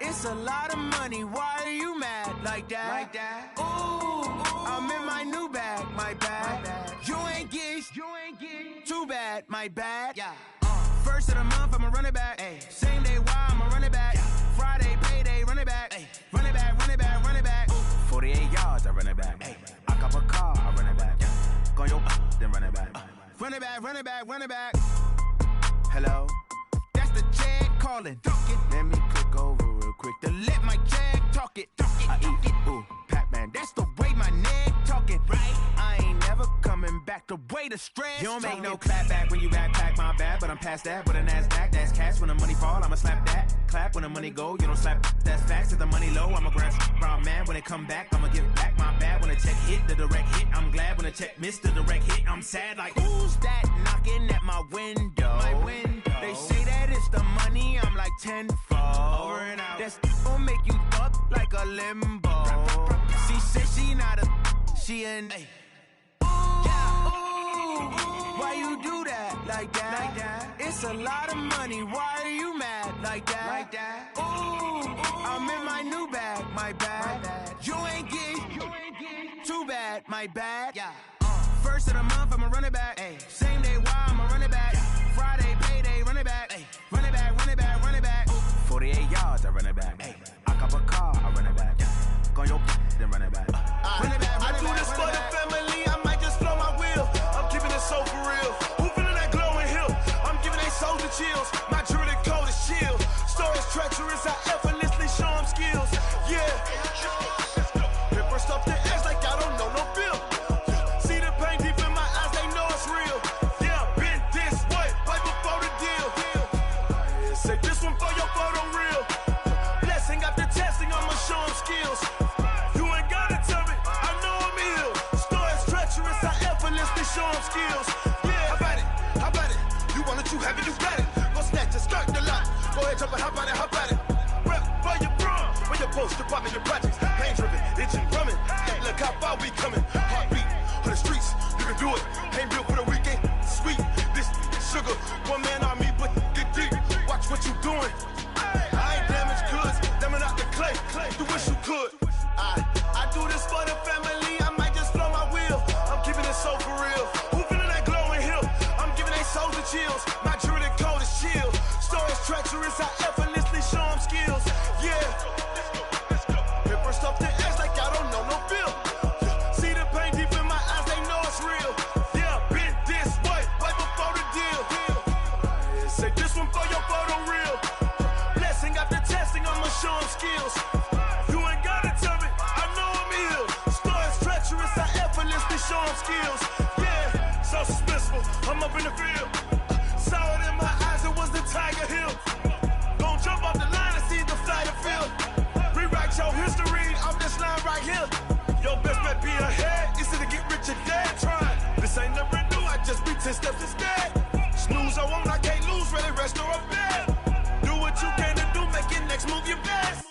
It's a lot of money, why are you mad like that? Ooh, I'm in my new bag, my bad. You ain't get too bad, my bad. Yeah. First of the month, I'ma run it back. Ay. Same day, why I'ma run it back. Friday, payday, run it back. Ay. Run it back, run it back, run it back. 48 yards, I run it back. Ay. I cop a car, I run it back. Go your then run it back. Run it back, run it back, run it back. Hello? That's the jag calling. Let me click over real quick to let my jag talk it. I eat it, ooh, Pac-Man. That's the way my neck talking. Right? I ain't never coming back the way the stress. You don't make no clap back when you backpack, my bad. But I'm past that with a NASDAQ. That's cash when the money fall. I'ma slap that. Clap when the money go. You don't slap. That's facts. If the money low, I'ma grab brown man. When it come back, I'ma give back my bad. When the check hit, the direct hit. I'm glad when the check missed the direct hit. I'm sad like who's that knocking at my window? My window. They say that it's the money. I'm like tenfold. Over and out. That's gon' make you up like a limbo. She said she not a. She an. Ay. Why you do that like that? It's a lot of money. Why are you mad like that? Ooh, I'm in my new bag, my bad. You ain't get too bad, my bad. Yeah. First of the month, I'ma run it back. Ay. Same day, why I'ma run it back. Friday, payday, run it back. Ay. Run it back, run it back, run it back. 48 yards, I run it back. Ay. I cop a car, I run it back. Go your then run it back. Run it back, run it back. I do this for the family. I might just blow my wheel. I'm keeping it so for real. Who feeling that glowing hill? I'm giving they soldier chills. My jewelry cold as chill. Stories treacherous, I effortlessly show them skills. Yeah. Paper stuff the edge like I don't know no bill. See the pain deep in my eyes, they know it's real. Yeah, been this way, right before the deal. Say this one for your photo reel. Blessing after testing, I'ma show them skills. You ain't gotta tell me, I know I'm ill. Stories treacherous, I effortlessly show them skills. Yeah, how about it? You want it, you have it, you got it. Go snatch it, skirt the lot. Go ahead, jump it, how about it? Rep for your brum, where your post, department, your projects. Pain driven, itching, drumming. Hey, look how far we coming. Heartbeat on the streets, you can do it. Ain't built for the weekend, sweet. doing. I ain't damaged goods, damn out the clay. You wish you could. I do this for the family. I might just blow my wheel. I'm keeping it so for real. Who feeling that glowing hill? I'm giving they souls the chills. My jewelry the cold is chill. Stories treacherous, I effortlessly show them skills. Yeah. Paper stuff to edge like I don't know no feel. See the pain deep in my eyes, they know it's real. Yeah, been this way, right before the deal. Say this one for your photo reel. Blessing after testing, I'ma show them skills. You ain't gotta tell me, I know I'm ill. Stories treacherous, I effortlessly show them skills. Yeah, so suspenseful, I'm up in the field. Saw it in my eyes, it was the Tiger Hill. Gon' jump off the line and see the flight of field. Rewrite your history, I'm this line right here. Your best bet be ahead, easy to get rich or dead. Trying, this ain't never new, I just be 10 steps instead. Snooze I won't, I can't lose, ready, rest or a bed. Do what you can to do, make your next move your best.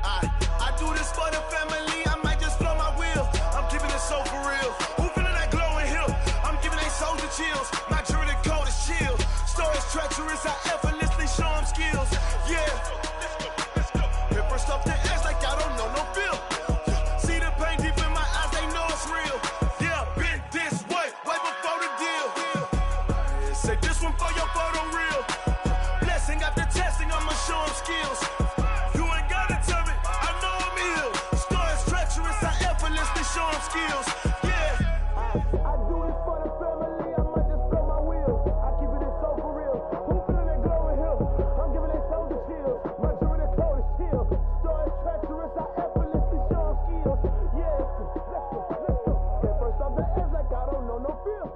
I do this for the family, I might just blow my wheel. I'm keeping it so for real. Who feeling that glowing hill? I'm giving they souls the chills. My jewelry cold is chill. Stories treacherous, I effortlessly show them skills. Yeah. Paper stuff to edge like I don't know no feel. See the pain deep in my eyes, they know it's real. Yeah, been this way, way before the deal. Say this one for your photo reel. Blessing after testing, I'ma show them skills. You ain't gotta tell me, I know I'm ill. Stories treacherous, I effortlessly show them skills. Yeah. I do this for the family, I might just blow my wheel. I keep it so for real. Who feeling that glowing hill? I'm giving they souls the chills. My jewelry the cold is chill. Stories treacherous, I effortlessly show them skills. Yeah, let's go. Get first off the edge like I don't know no feel.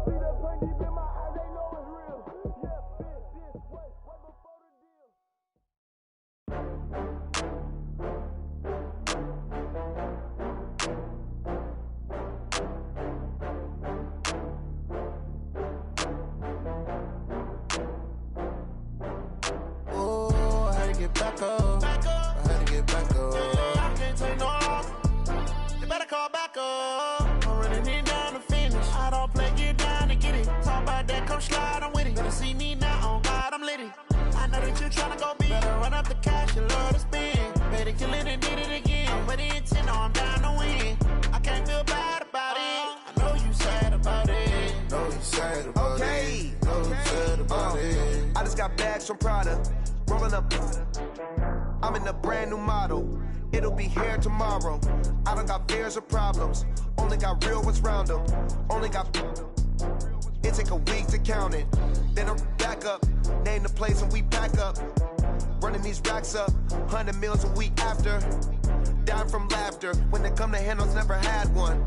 See that pain deep in my eyes, they know it's real. Yeah, been this way, way before the deal. Oh, I had to get back up. I had to get back up. I can't take no loss. You better call back up. I'm running it down to finish. I don't play, get down to get it. Talk about that, come slide, I'm with it. Better see me now, on God, I'm litty. I know that you tryna go big. Better run up the cash, you love to spend. Better kill it and did it again. I'm with the intent, no, I'm down to win. I can't feel bad about it. I know you sad about it. Know you sad about it. Know you sad about it. I just got bags from Prada, rolling up. I'm in a brand new model. It'll be here tomorrow. I don't got fears or problems. Only got real ones round them. Only got. It take a week to count it. Then I'm back up. Name the place and we pack up. Running these racks up. 100 meals a week after. Dying from laughter. When they come to handles, never had one.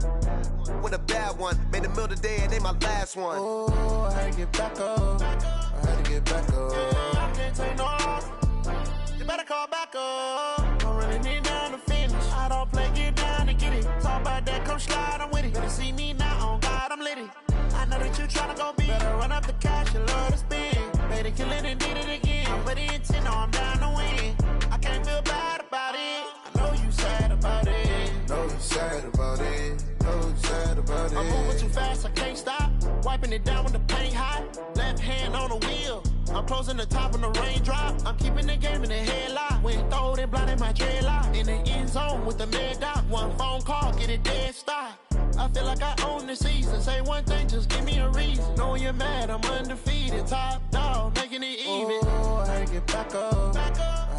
With a bad one. Made a meal today and they my last one. Oh, I had to get back up. I had to get back up. I can't take no loss. You better call back up. I'm running it down to finish. I don't play, get down to get it. Talk about that, come slide, I'm with it. Better see me now, on God, I'm litty. I know that you tryna go big. Better run up the cash, you love to spend. Better kill it and did it again. I'm with the intent, no, I'm down to win. I can't feel bad about it. I know you sad about it. Know you sad about it. Know you sad about it. I'm moving too fast, I can't stop. Wiping it down with the paint hot. Left hand on the wheel. I'm closing the top when the raindrop. I'm keeping the game in the headlock. When throwed and blinded my dreadlock. In the end zone with the mad dot. One phone call, get it dead stop. I feel like I own the season. Say one thing, just give me a reason. Knowing you're mad, I'm undefeated. Top dog, making it even. Oh, I had to get back up. I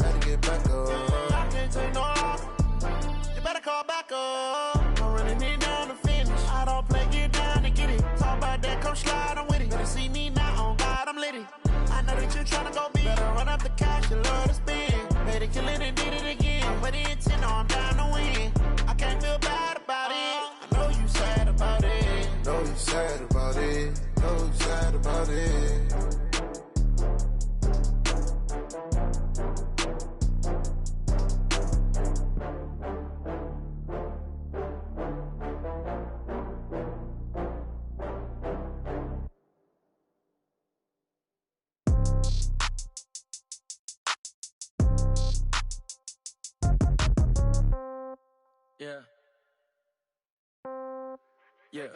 had to get back up. I can't take no loss. You better call back up. I'm running it down to finish. I don't play, get down to get it. Talk about that, come slide, I'm with it. Better see me now, on God, I'm litty. I know that you tryna go big. Better run up the cash, you love to spend. Better kill it and did it again. I'm with the intent, no, I'm down to win. I can't feel bad about it. I know you sad about it. Know you sad about it. Know you sad about it. Yeah. Yeah.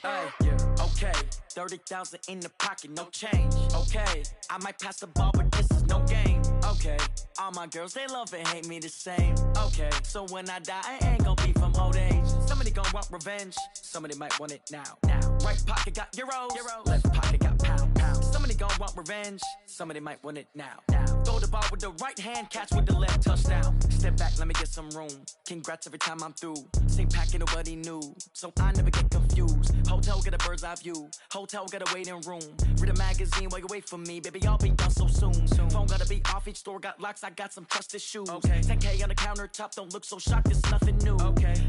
Hey, yeah. Okay. 30,000 in the pocket, no change. Okay, I might pass the ball, but this is no game. Okay, all my girls, they love and hate me the same. Okay, so when I die, I ain't gon' be from old age. Somebody gon' want revenge, somebody might want it now. Right pocket got euros, left pocket got pounds. Somebody gon' want revenge, somebody might want it now. Throw the ball with the right hand, catch with the left, touchdown. Step back, let me get some room. Congrats every time I'm through. Same packet, nobody knew, so I never get confused. Hotel get a bird's eye view, hotel got a waiting room. Read a magazine while you wait for me, baby, I'll be done so soon. Phone gotta be off, each store got locks, I got some trusted shoes. 10K on the countertop, don't look so shocked, it's nothing new.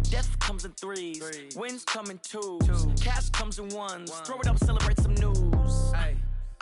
Death comes in threes, wins come in twos, cash comes in ones. Throw it up, celebrate some news.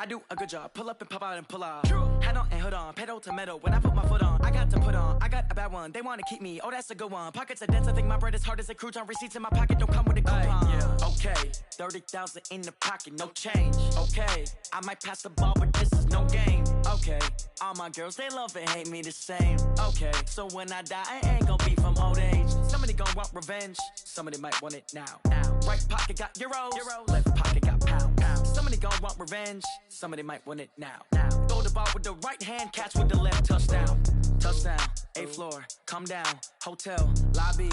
I do a good job, pull up and pop out and pull off. Hat on and hood on, pedal to metal. When I put my foot on, I got to put on. I got a bad one, they wanna keep me, oh that's a good one. Pockets are dense, I think my bread is hard as a crouton. Receipts in my pocket don't come with a coupon. Okay, 30,000 in the pocket, no change. Okay, I might pass the ball, but this is no game. Okay, all my girls, they love and hate me the same. Okay, so when I die, I ain't gon' be from old age. Somebody gon' want revenge, somebody might want it now. Right pocket got euros, left pocket got pounds. Somebody gon' want revenge, somebody might want it now. Throw the ball with the right hand, catch with the left, touchdown. Touchdown, 8th floor, come down, hotel, lobby.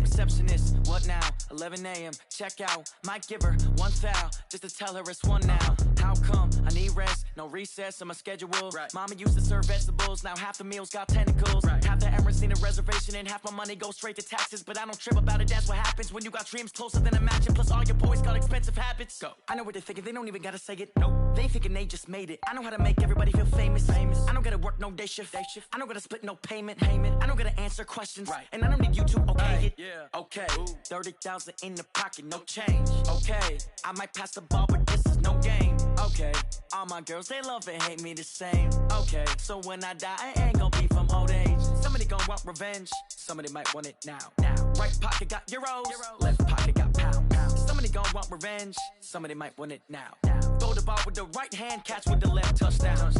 Receptionist, what now? 11 a.m., check out. Might give her one foul, just to tell her it's one now. How come? I need rest, no recess in my schedule. Mama used to serve vegetables, now half the meals got tentacles. Half the Emirates need a reservation and half my money goes straight to taxes. But I don't trip about it, that's what happens when you got dreams closer than a mansion. Plus all your boys got expensive habits. Go. I know what they're thinking, they don't even gotta say it. Nope. They thinking they just made it. I know how to make everybody feel famous. I don't gotta work no day shift. I don't gotta split no payment. I don't gotta answer questions. And I don't need you to okay it. Okay, 30,000 in the pocket, no change. Okay, I might pass the ball, but this is no game. Okay, all my girls, they love and hate me the same. Okay, so when I die, I ain't gon' be from old age. Somebody gon' want revenge, somebody might want it now. Right pocket got euros, left pocket got pounds. Somebody gon' want revenge, somebody might want it now. Throw the ball with the right hand, catch with the left, touchdown.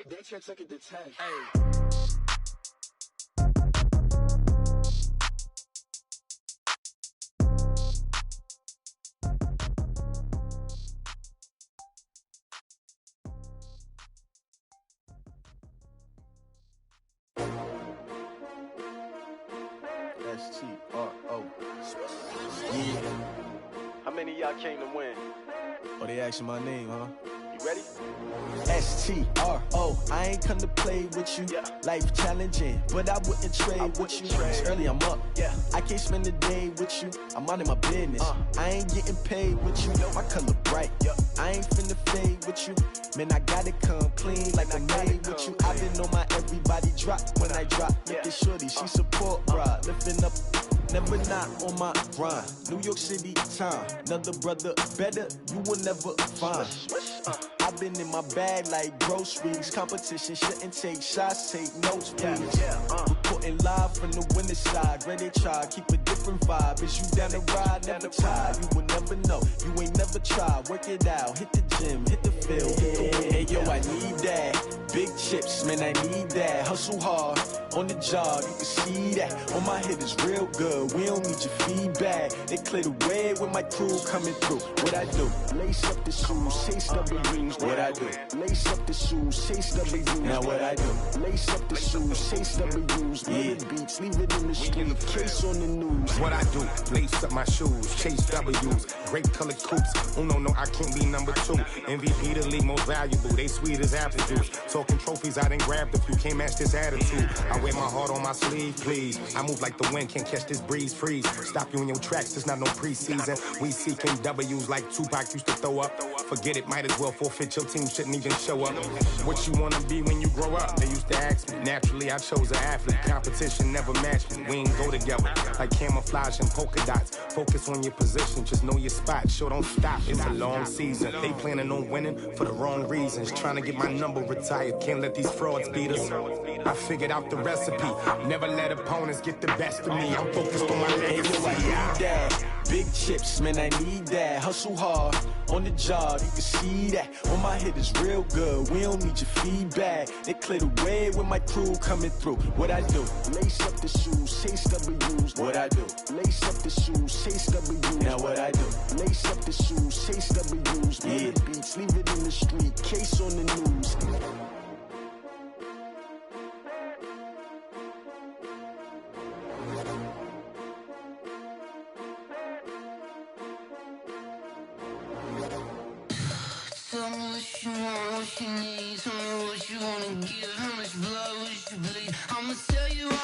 They can't take it to 10. S-T-R-O. Yeah. How many of y'all came to win? Oh, they asking my name, huh? You ready? S-T-R-O. I ain't come to play with you. Life challenging, but I wouldn't trade with you. It's early, I'm up. I can't spend the day with you. I'm out of my business. I ain't getting paid with you. My color bright. I ain't finna fade with you. Man, I gotta come clean like I made with you. I didn't know my everybody drop when I drop. Look at shorty, she support rod. Lifting up, never not on my grind. New York City time, another brother better, you will never find. I've been in my bag like groceries. Competition shouldn't take shots, take notes, please. Reporting live from the winter side. Ready to try, keep a different vibe. Is you down the ride, never tired. You will never know, you ain't never tried. Work it out, hit the gym, hit the field. Hey yo, I need that. Big chips, man, I need that. Hustle hard, on the job, you can see that. On my head is real good, we don't need your feedback. They clear the way with my crew coming through. What I do? Lace up the shoes, chase W's. What I do? Lace up the shoes, chase W's. Now what I do? Lace up the shoes, chase W's. Yeah. Beats, leave it in the street, case on the news. What I do? Lace up my shoes, chase W's. Grape colored coops. Uno, no, I can't be number 2. MVP the league most valuable. They sweet as apple juice. Talking trophies, I done grabbed a few. Can't match this attitude. I wear my heart on my sleeve, please. I move like the wind, can't catch this breeze, freeze. Stop you in your tracks, there's not no preseason. We seeking W's like Tupac used to throw up. Forget it, might as well forfeit, your team shouldn't even show up. What you wanna be when you grow up? They used to ask me. Naturally, I chose an athlete. Competition never matched me. We ain't go together like camouflage and polka dots. Focus on your position, just know your spot. Sure, don't stop, it's a long season. They planning on winning for the wrong reasons. Trying to get my number retired, can't let these frauds beat us. I figured out the recipe. Never let opponents get the best of me. I'm focused on my legacy. I need that. Big chips, man, I need that. Hustle hard, on the job, you can see that. On my head is real good, we don't need your feedback. They clear the way with my crew coming through. What I do? Lace up the shoes, chase W's. What I do? Lace up the shoes, chase W's. Now what I do? Lace up the shoes, chase W's. Yeah.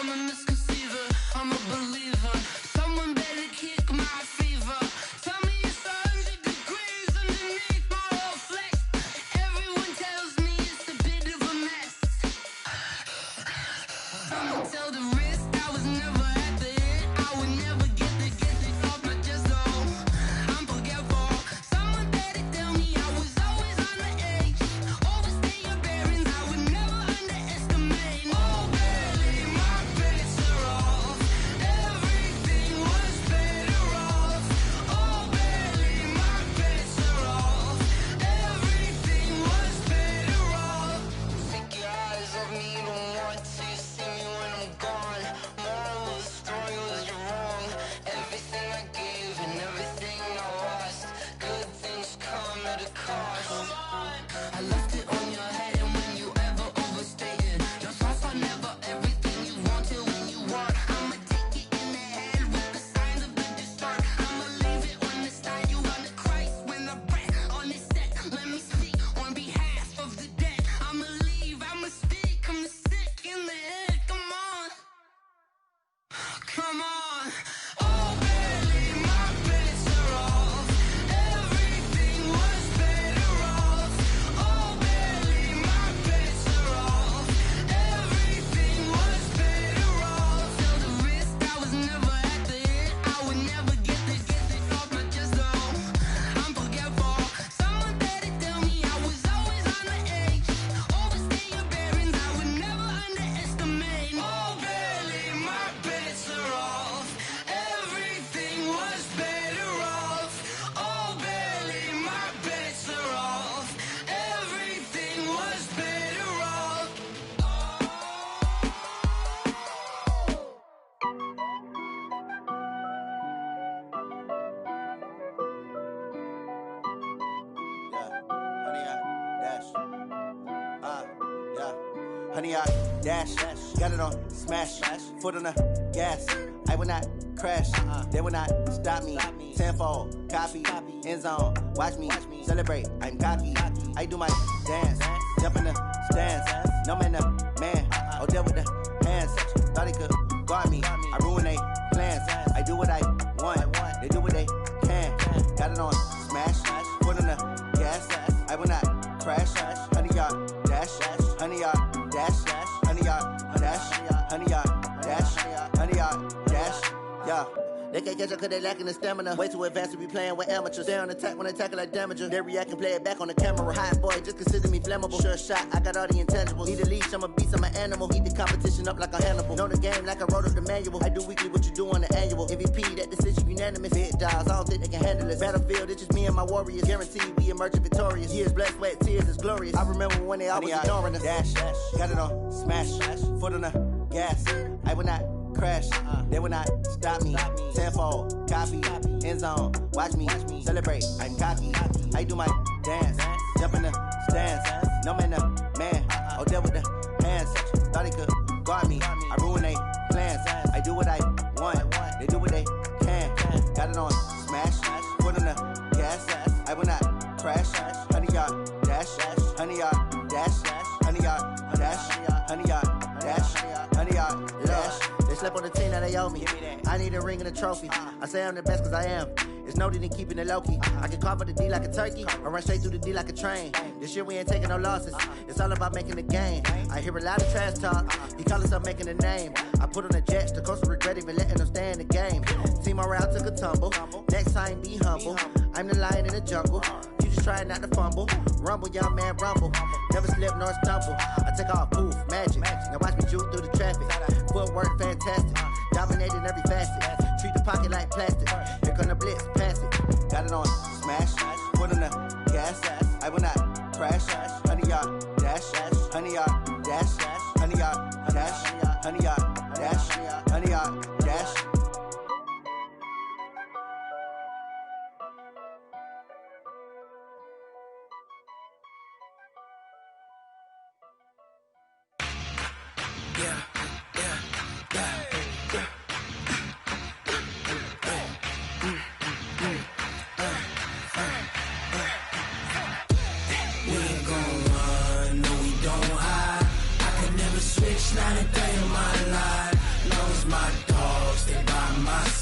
I'm a misconceiver, I'm a believer. Someone better kick my fever. Tell me it's 100 degrees underneath my whole flesh. Everyone tells me it's a bit of a mess. Someone tell the wrist I was never at the hit. I would never get the off my chest, though. I'm forgetful. Someone better tell me I was always on the edge. Overstay your bearings, I would never underestimate. Oh, barely, my bets are off. Everything was better off. Oh, barely, my bets are off. Everything was better off. Take your eyes off me, don't want to see me when I'm gone. Moral of the story was you're wrong. Everything I gave and everything I lost. Good things come at a cost. I left it on your head, and when you ever overstated, your thoughts are never everything you wanted when you want. I'ma take it in the head with the signs of the distort. I'ma leave it on the side. You on the Christ when the breath on this set. Let me speak on behalf of the dead. I'ma leave, I'ma speak. I'm the sick in the head. Come on, come on. Oh, barely, my bets are off. Everything was better off. Oh, barely, my bets are off. Everything was better off. Tell the wrist I was never at the hit. I would never get the off my chest, though. I'm forgetful. Someone better tell me I was always on the edge. Overstay your bearings, I would never underestimate. Oh, barely, my bets are off. Everything was better off. Oh, barely, my bets are off. Everything was better off. Honey, I dash, got it on smash, foot on the gas. I will not crash, they will not stop me. Tenfold, copy, end zone, watch me celebrate. I'm cocky, I do my dance, jump in the stands. No man, the man, oh, deal with the hands. Thought he could guard me, I ruin they plans. I do what I want, they do what they can. Got it on smash, foot on the gas. I will not crash, honey, y'all dash, honey, y'all dash, honey, y'all dash, honey, y'all dash, honey, y'all dash, yeah. They can't catch up cause they lacking the stamina. Way too advanced to be playing with amateurs. Stay on attack when they tackle like damager. They react and play it back on the camera. Hot boy, just consider me flammable. Sure shot, I got all the intangibles. Need a leash, I'm a beast, I'm an animal. Heat the competition up like a Hannibal. Know the game like I wrote up the manual. I do weekly what you do on the annual. MVP, that decision unanimous. Big dogs, I don't think they can handle it. Battlefield, it's just me and my warriors. Guaranteed we emerging victorious. Years, blood, sweat, tears, it's glorious. I remember when they always ignoring us. Dash, got it on smash, foot on the gas. I will not crash, they will not stop me. Tenfold, copy, end zone, watch me celebrate. I'm cocky, I do my dance, jump in the stands. No man, the man, oh, deal with the hands. Thought he could guard me, I ruin they plans. I do what I want, they do what they can. Got it on smash, foot on the gas. I will not crash, honey, y'all dash, honey, y'all dash, honey, y'all dash, honey, y'all dash, honey, y'all dash. They slept on the team that they owe me. I need a ring and a trophy. I say I'm the best cause I am. It's no need in keeping it low-key. I can carve up the D like a turkey or run straight through the D like a train. This year we ain't taking no losses. It's all about making the game. I hear a lot of trash talk. He call himself making a name. I put on the jets. The coach will regret even letting them stay in the game. Team morale took a tumble. Next time be humble. I'm the lion in the jungle. You just trying not to fumble. Rumble, young man, rumble. Never slip nor stumble. I take off, poof, magic. Now watch me juke through the traffic. Footwork fantastic. Dominating every facet. Treat the pocket like plastic. Here come the blitz, pass it. Got it on smash, foot on the gas. I will not crash. Honey, y'all dash, honey, y'all dash, honey, y'all dash, honey, y'all dash, honey, y'all dash. Not a day in my life.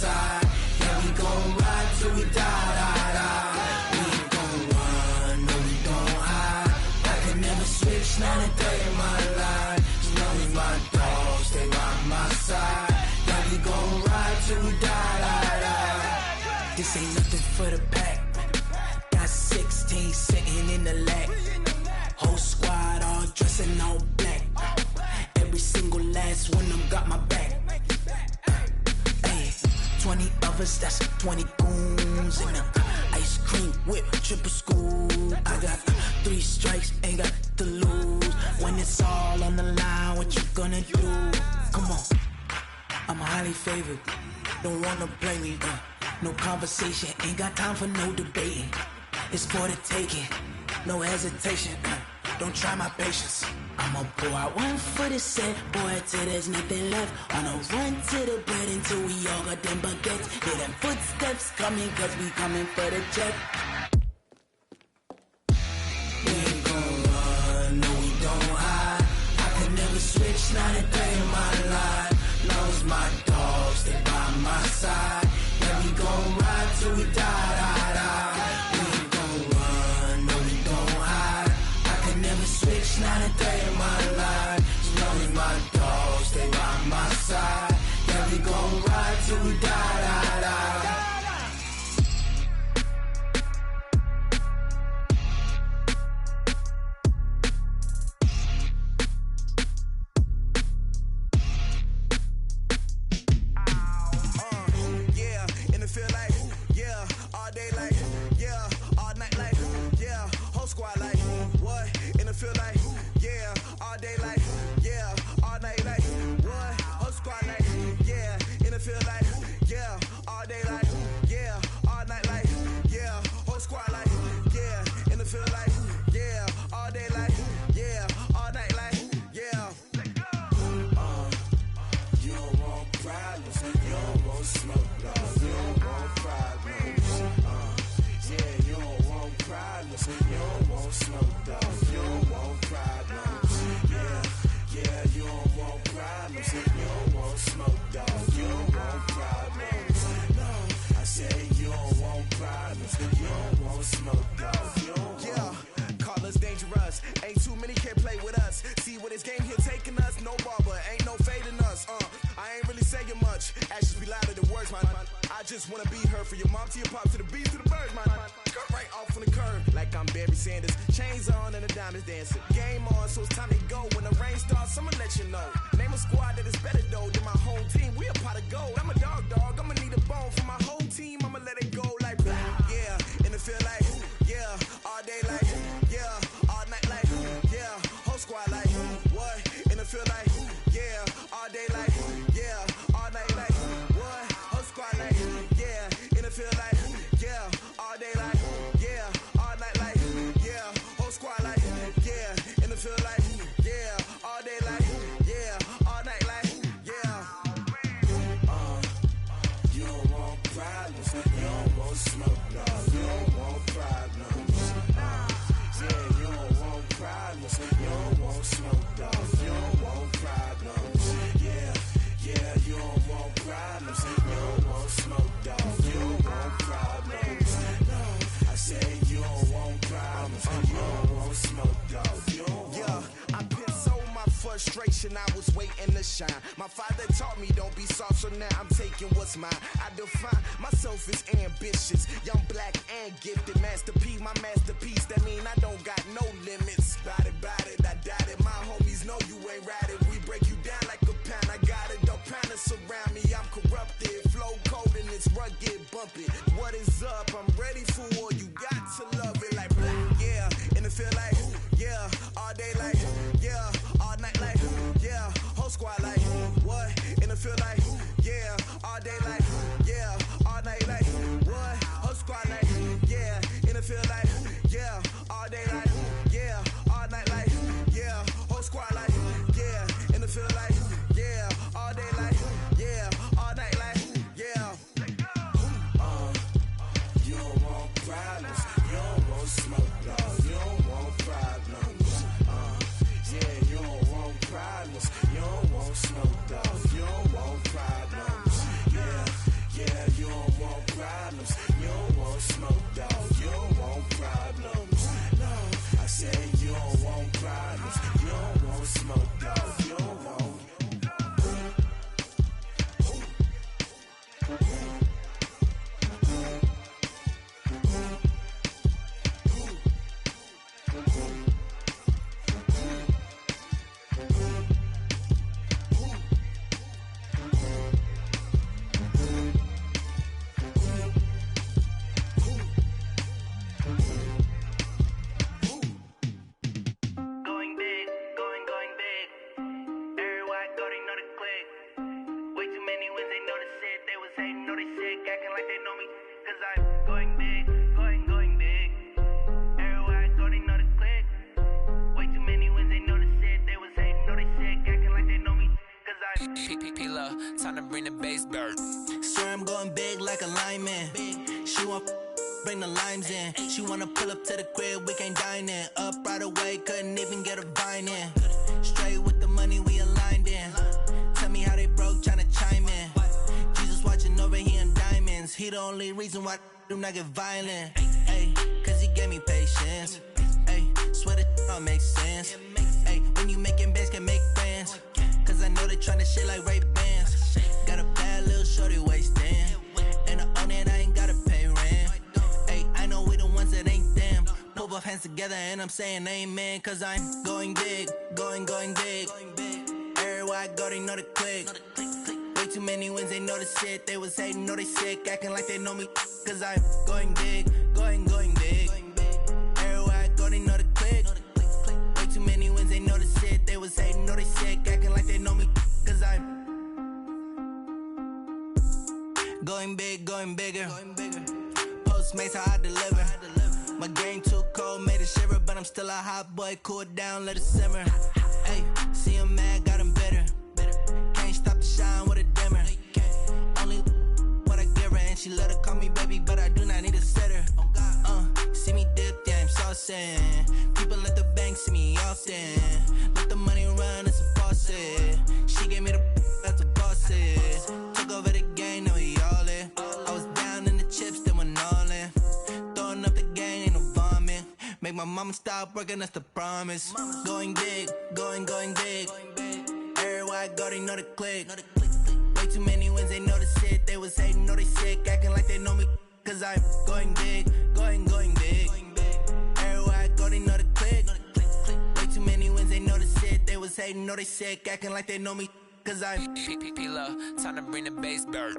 side. Yeah, we gon' ride till we die, die, die. We ain't gon' run, no, we don't hide. I can never switch, not a day in my life. As long as my dogs stay by my side. Yeah, we gon' ride till we die, die, die. This ain't nothing for the pack. Got 16 sitting in the lap. Whole squad all dressing all black. Every single last one of them got my back. Hey, 20 of us, that's 20 goons. And ice cream whip, triple scoop. I got 3 strikes, ain't got to lose. When it's all on the line, what you gonna do? Come on, I'm highly favored. Don't wanna blame me, no conversation, ain't got time for no debating. It's for the taking, no hesitation. Don't try my patience. I'ma pour out one for the set, boy, till there's nothing left. On a run to the bread until we all got them baguettes. Hear them footsteps coming, cause we coming for the check. We ain't gon' run, no, we don't hide. I can never switch, not a day in my life. Long as my dogs stay by my side. Yeah, we gon' ride till we die, die, die. We ain't gon' run, no, we don't hide. I can never switch, not a day in my life. As long as my dogs stay by my side. Yeah, we gon' ride till we die, die, die. I was waiting to shine. My father taught me don't be soft, so now I'm taking what's mine. I define myself as ambitious, young, black, and gifted. Master P, my masterpiece. That mean I don't got no limits. Bout it, I doubt it. My homies know you ain't ride it. We break you down like a pound. I got it, don't pound it surround me. I'm corrupted, flow cold and it's rugged, bump it. What is up? I'm ready for war. You got to love it like yeah, and it feel like yeah, all day like yeah, all night like yeah, whole squad like what? And it feel like yeah, all day like yeah, all night like what? Whole squad like yeah, and it feel like yeah, all day like yeah, all night like yeah, whole squad like yeah, and it feel like yeah, all day like yeah, all night like yeah. You don't want problems, you don't want smoke, dog. You don't want problems. Yeah, you don't want problems, you don't want smoke, dog. You don't want problems. Time to bring the bass bird. Swear I'm going big like a lineman. She want bring the limes in. She wanna pull up to the crib, we can't dine in. Up right away, couldn't even get a vine in. Straight with the money we aligned in. Tell me how they broke, tryna chime in. Jesus watching over here in diamonds. He the only reason why I do not get violent. Ay, cause he gave me patience. Ay, swear that all makes sense. Ay, when you making bands can make friends. Cause I know they tryna shit like Ray-Bans. Got a bad little shorty wasting. And I own it, I ain't gotta pay rent. Ay, I know we the ones that ain't them. Pull both hands together and I'm saying amen. Cause I'm going big, going big. Everywhere I go, they know the click. Way too many wins, they know the shit. They was hating, know they sick, acting like they know me. Cause I'm going big, going big. Everywhere I go, they know the click. Way too many wins, they know the shit. They was hating, know they sick, acting like they know me. Cause I'm going big, going bigger. Postmates, how I deliver. My game too cold, made it shiver. But I'm still a hot boy, cool it down, let it simmer. Hey, see him mad, got him bitter. Can't stop the shine with a dimmer. Only what I give her, and she let her call me baby, but I do not need a sitter. See me dip, yeah, I'm saucing. People at the bank see me often. Let the money run, it's a faucet. She gave me the that's a bosses. Took over the game, now we all in. I was down in the chips, then went all in. Throwing up the game, ain't no vomit. Make my mama stop working, that's the promise. Going big, going big. Everywhere I go, they know the click. Way too many wins, they know the shit. They was hating, know they sick, acting like they know me. Cause I'm going big, going big. Everywhere I go, they know the click. Way too many wins, they know the shit. They was hating, know they sick, acting like they know me. Cause I'm P-P-P-Love, time to bring the bass bird.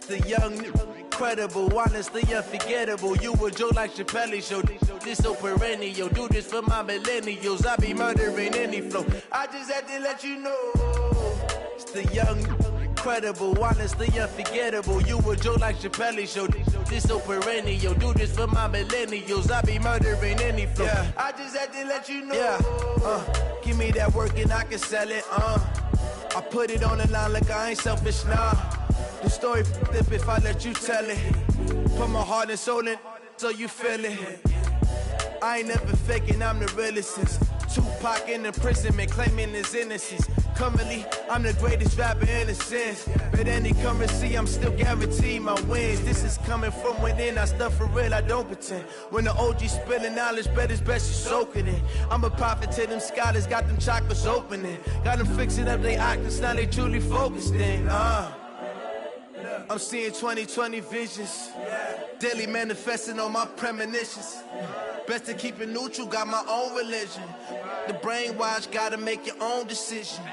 The young, incredible, honestly unforgettable. You a joke like Chappelle show. This so perennial. Do this for my millennials. I be murdering any flow. I just had to let you know. It's the young, incredible, honestly unforgettable. You a joke like Chappelle show. This so perennial. Do this for my millennials. I be murdering any flow. Yeah. I just had to let you know. Yeah. Give me that work and I can sell it. I put it on the line like I ain't selfish, nah. The story flip if I let you tell it. Put my heart and soul in so you feel it. I ain't never faking, I'm the realest since Tupac in imprisonment, claiming his innocence. Currently, I'm the greatest rapper in a sense. But any currency, I'm still guaranteed my wins. This is coming from within, I stuff for real, I don't pretend. When the OG spilling knowledge, bet it's best you soak it in. I'm a prophet to them scholars, got them chakras opening. Got them fixing up they octaves, now they truly focused in. I'm seeing 2020 visions, daily manifesting on my premonitions. Best to keep it neutral, got my own religion. The brainwash, gotta make your own decision.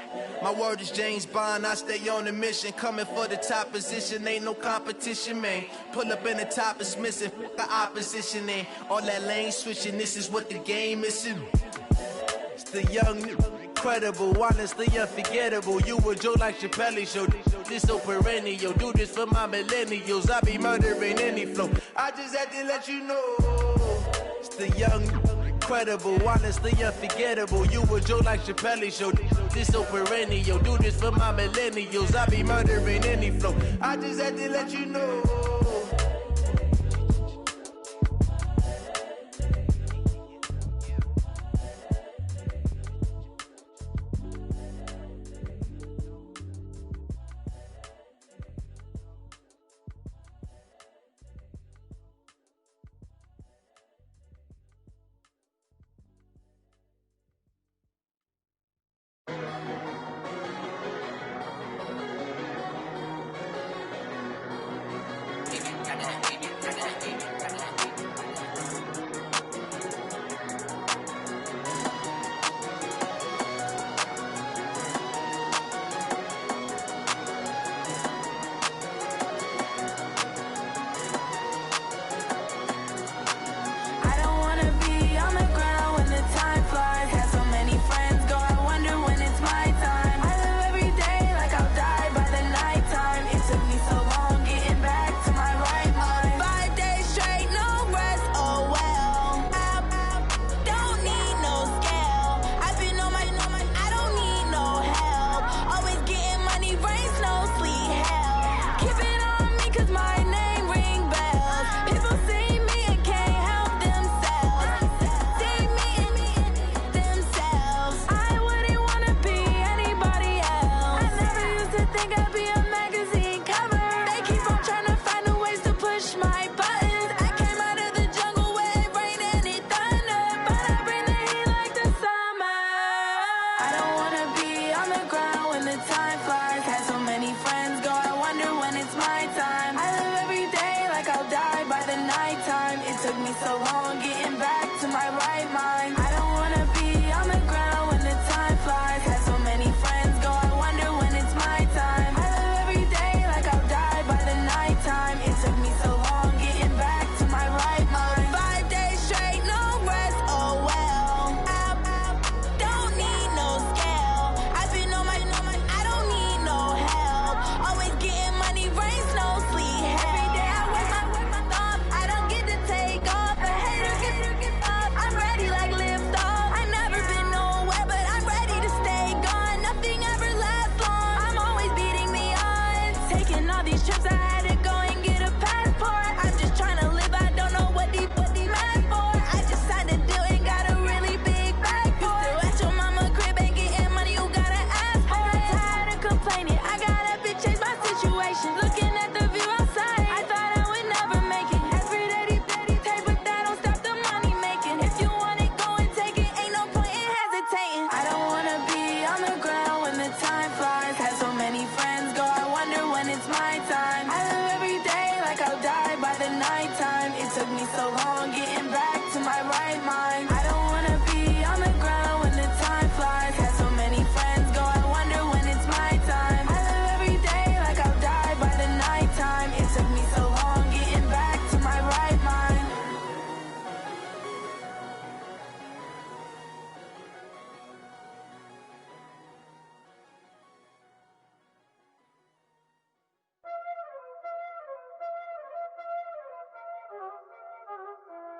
My word is James Bond, I stay on the mission. Coming for the top position, ain't no competition, man. Pull up in the top, it's missing, the opposition ain't. All that lane switching, this is what the game is. It's the young, incredible, honestly unforgettable. You a joke like Chappelle show. This so perennial. Do this for my millennials. I be murdering any flow. I just had to let you know. It's the young, incredible, honestly unforgettable. You a joke like Chappelle show. This so perennial. Do this for my millennials. I be murdering any flow. I just had to let you know.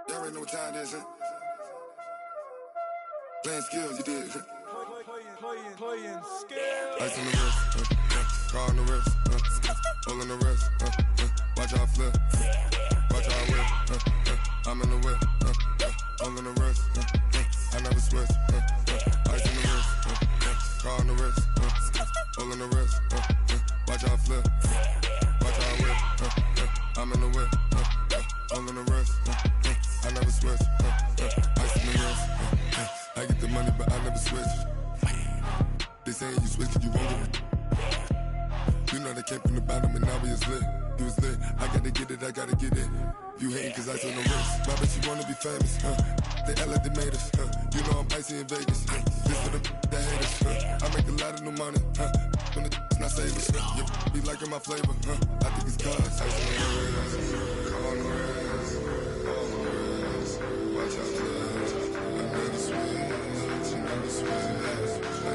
Y'all already know what time it is, huh? Playing skills, you did. Playing skills. Ice on the wrist, car on the wrist, hole in the wrist, watch how I flip, watch how I whip, I'm in the whip, hole in the wrist, I never switch, ice on the wrist, car on the wrist, hole in the wrist, watch how I flip, watch how I whip, I'm in the whip, hole in the wrist, I never switch, ice on the wrist, I get the money but I never switch. They saying you switch 'cause you won't get it. You know they came from the bottom and now we is lit. You was lit, I gotta get it, I gotta get it. You hating 'cause I on the wrist. My bitch, you wanna be famous, They act like they made us, You know I'm icy in Vegas, This for the that hate us, I make a lot of new money, When the not savers, You be liking my flavor, I think it's cause ice on the wrist, on the wrist, on the wrist. Watch out, I never switch, you never switch.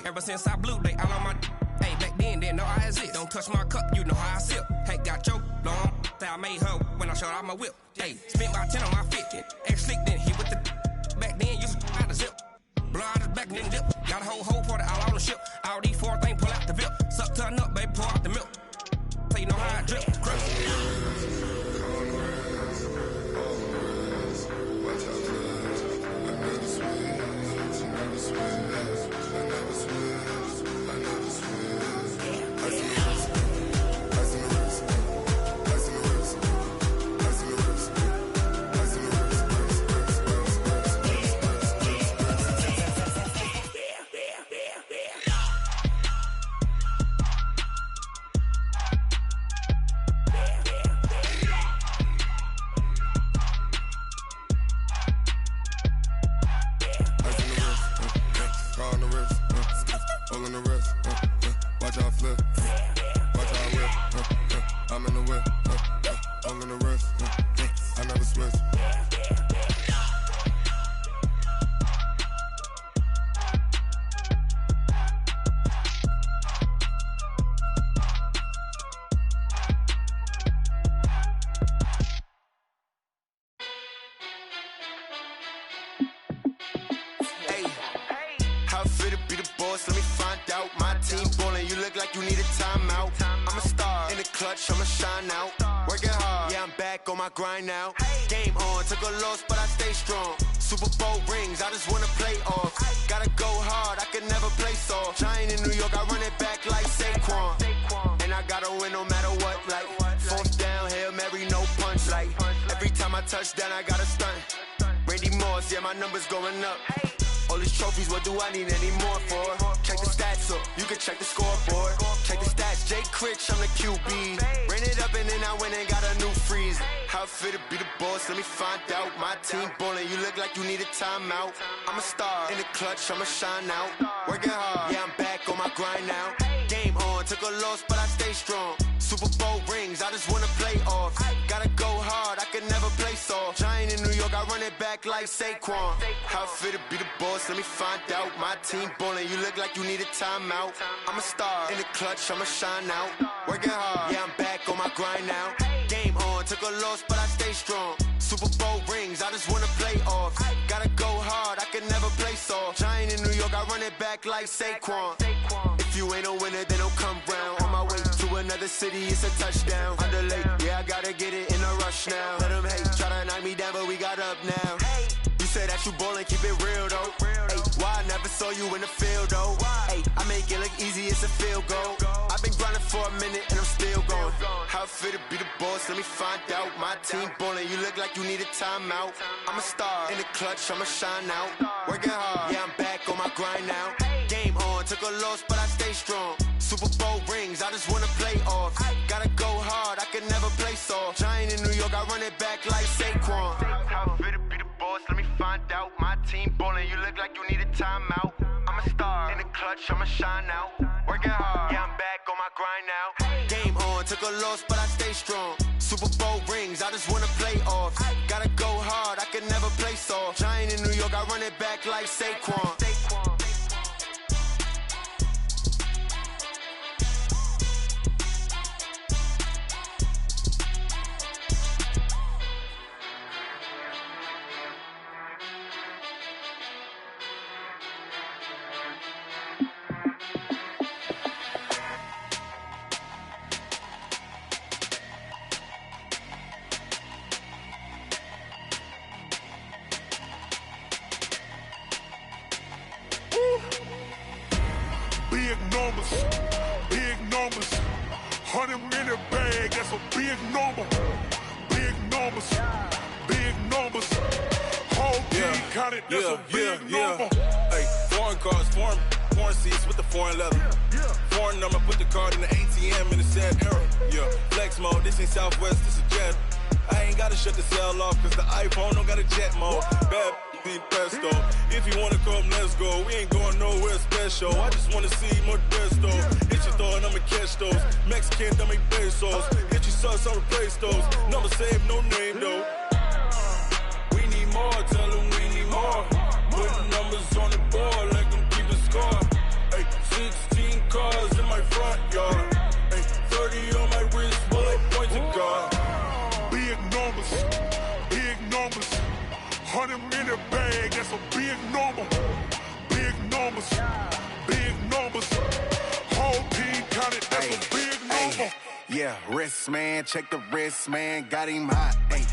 Ever since I blew, they all on my. Hey, back then, didn't know I exist. Don't touch my cup, you know how I sip. Hey, got your long. That I made her when I showed out my whip. Hey, spent about 10 on my fit. Ex slick, then hit with the. Back then, used to out the zip. Blow out his back, then dip. Got a whole party all on the ship. All these four things, pull out the VIP. Suck, turn up, baby, pour out the milk. So you know how I drip. Grind now, game on, took a loss, but I stay strong. Super Bowl rings, I just wanna play off. Gotta go hard, I can never play soft. Giant in New York, I run it back like Saquon. And I gotta win no matter what, like fourth down, Hail Mary, no punch. Like every time I touch down, I gotta stunt. Randy Moss, yeah, my numbers going up. All these trophies, what do I need any more for? Check the stats up, you can check the scoreboard. Check the stats, Jay Critch, I'm the QB. Ran it up and then I went and got a new freeze. How it feel to be the boss, let me find out. My team ballin', you look like you need a timeout. I'm a star, in the clutch, I'ma shine out. Working hard, yeah, I'm back on my grind now. Game on, took a loss, but I stay strong. Super Bowl rings, I just wanna play off. Gotta go hard, I can never play soft. Giant in New York, I run it back like Saquon. How it feel to be the boss, let me find out. My team ballin', you look like you need a timeout. I'm a star, in the clutch, I'ma shine out. Working hard, yeah, I'm back on my grind now. Game on, took a loss, but I stay strong. Super Bowl rings, I just wanna play off. Gotta go hard, I can never play soft. Giant in New York, I run it back like Saquon. If you ain't a winner, then don't come round. On my way to another city, it's a touchdown. Underlay, yeah, I gotta get it in a rush now. Let them hate, try to knock me down, but we got up now. You said that you ballin', keep it real though. Hey, why I never saw you in the field though? Hey, I make it look easy, it's a field goal. I've been grinding for a minute and I'm still going. How it feel to be the boss, let me find out. My team ballin', you look like you need a timeout. I'm a star, in the clutch, I'ma shine out. Working hard, yeah, I'm back on my grind now. Game on, took a loss, but I stay strong. Super Bowl rings, I just wanna play off. Gotta go hard, I can never play soft. Giant in New York, I run it back like Saquon. How it feel to be the boss, let me find out. My team ballin', you look like you need a timeout. I'm a star, in the clutch, I'ma shine out. Working hard, yeah, I'm back on my grind now. Game on, took a loss, but I stay strong. Super Bowl rings, I just wanna play off. Gotta go hard, I can never play soft. Giant in New York, I run it back like Saquon. Big numbers, 100 minute bag, that's a big number. Big numbers, Whole team counted, that's a big number. Hey, foreign cars, foreign seats with the foreign leather. Foreign number, put the card in the ATM in the sad era. Yeah, flex mode, this ain't Southwest, this is jet. I ain't gotta shut the cell off, cause the iPhone don't got a jet mode. Bad need pesto. If you wanna come, let's go. We ain't going nowhere special. I just wanna see more desto. Hit your throw and I'ma catch those. Mexican, don't make pesos. Hit your sauce, I'll replace those. Number save, no name though. We need more, tell them we need more. Putting numbers on the board, let them keep the score. Hey, 16 cars in my front yard. Hey, 30 on my wrist, bullet points of God. Big numbers, big numbers. 100 minute bag, that's a big number. Big numbers, big numbers. Whole team counted, that's a big number. Yeah, wrist, man, check the wrist, man, got him hot. Ay,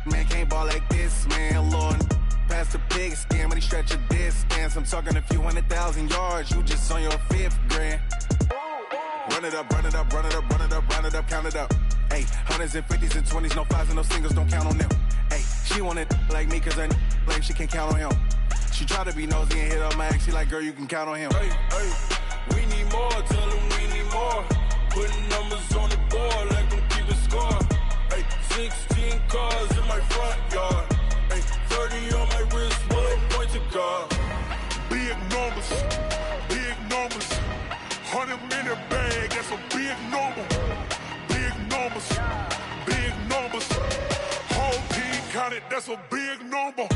man, can't ball like this, man, Lord. Past the pig skin when he stretch a distance. I'm talking a few 100,000 yards, you just on your 5th grand. Run it up, run it up, run it up, run it up, run it up, count it up. Ay, hundreds and 50s and 20s, no 5s and no singles, don't count on them. Ay, she want it like me cause her blame, she can't count on him. She try to be nosy and hit up my ex, she like, girl, you can count on him. Hey, we need more, tell them we need more. Putting numbers on the board, let them keep the score. Hey, 16 cars in my front yard. Hey, 30 on my wrist, bullet points of God. Big numbers, big numbers. 100 minute bag, that's a big number. Big numbers, big numbers. Whole team counted, that's a big number.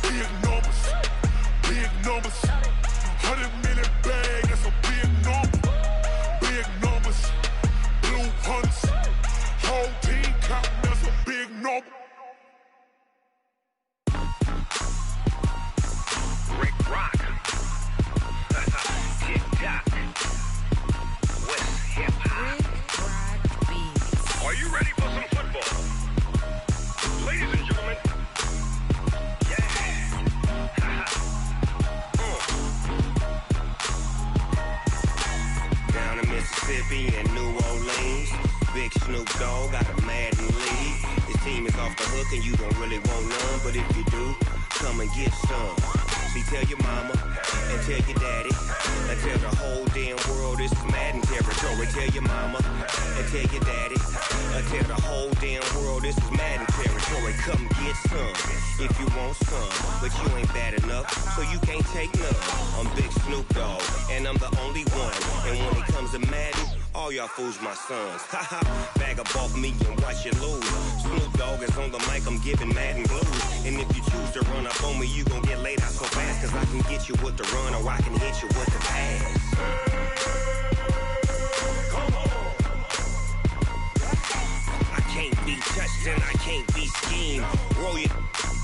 Big numbers, big numbers. 100 minute bag, that's a big number. Big numbers, blue hunts. Whole team counting, that's a big number. Rick Rock. TikTok. West Hip Hop. Are you ready for some football? Ladies and gentlemen. Down in Mississippi and New Orleans, Big Snoop Dogg got a Madden lead. His team is off the hook and you don't really want none, but if you do, come and get some. See, tell your mama and tell your daddy and tell the whole damn world this is Madden territory. Tell your mama and tell your daddy and tell the whole damn world this is Madden territory. Come get some if you want some, but you ain't bad enough, so you can't take none. I'm Big Snoop Dogg and I'm the only one. And when it comes to Madden, all y'all fools my sons. Haha, bag up off me and watch you lose. Snoop Dogg is on the mic, I'm giving Madden blues. And if you choose to run up on me, you gon' get laid out so fast. Cause I can get you with the run or I can hit you with the pass. I can't be touched and I can't be schemed. Roll you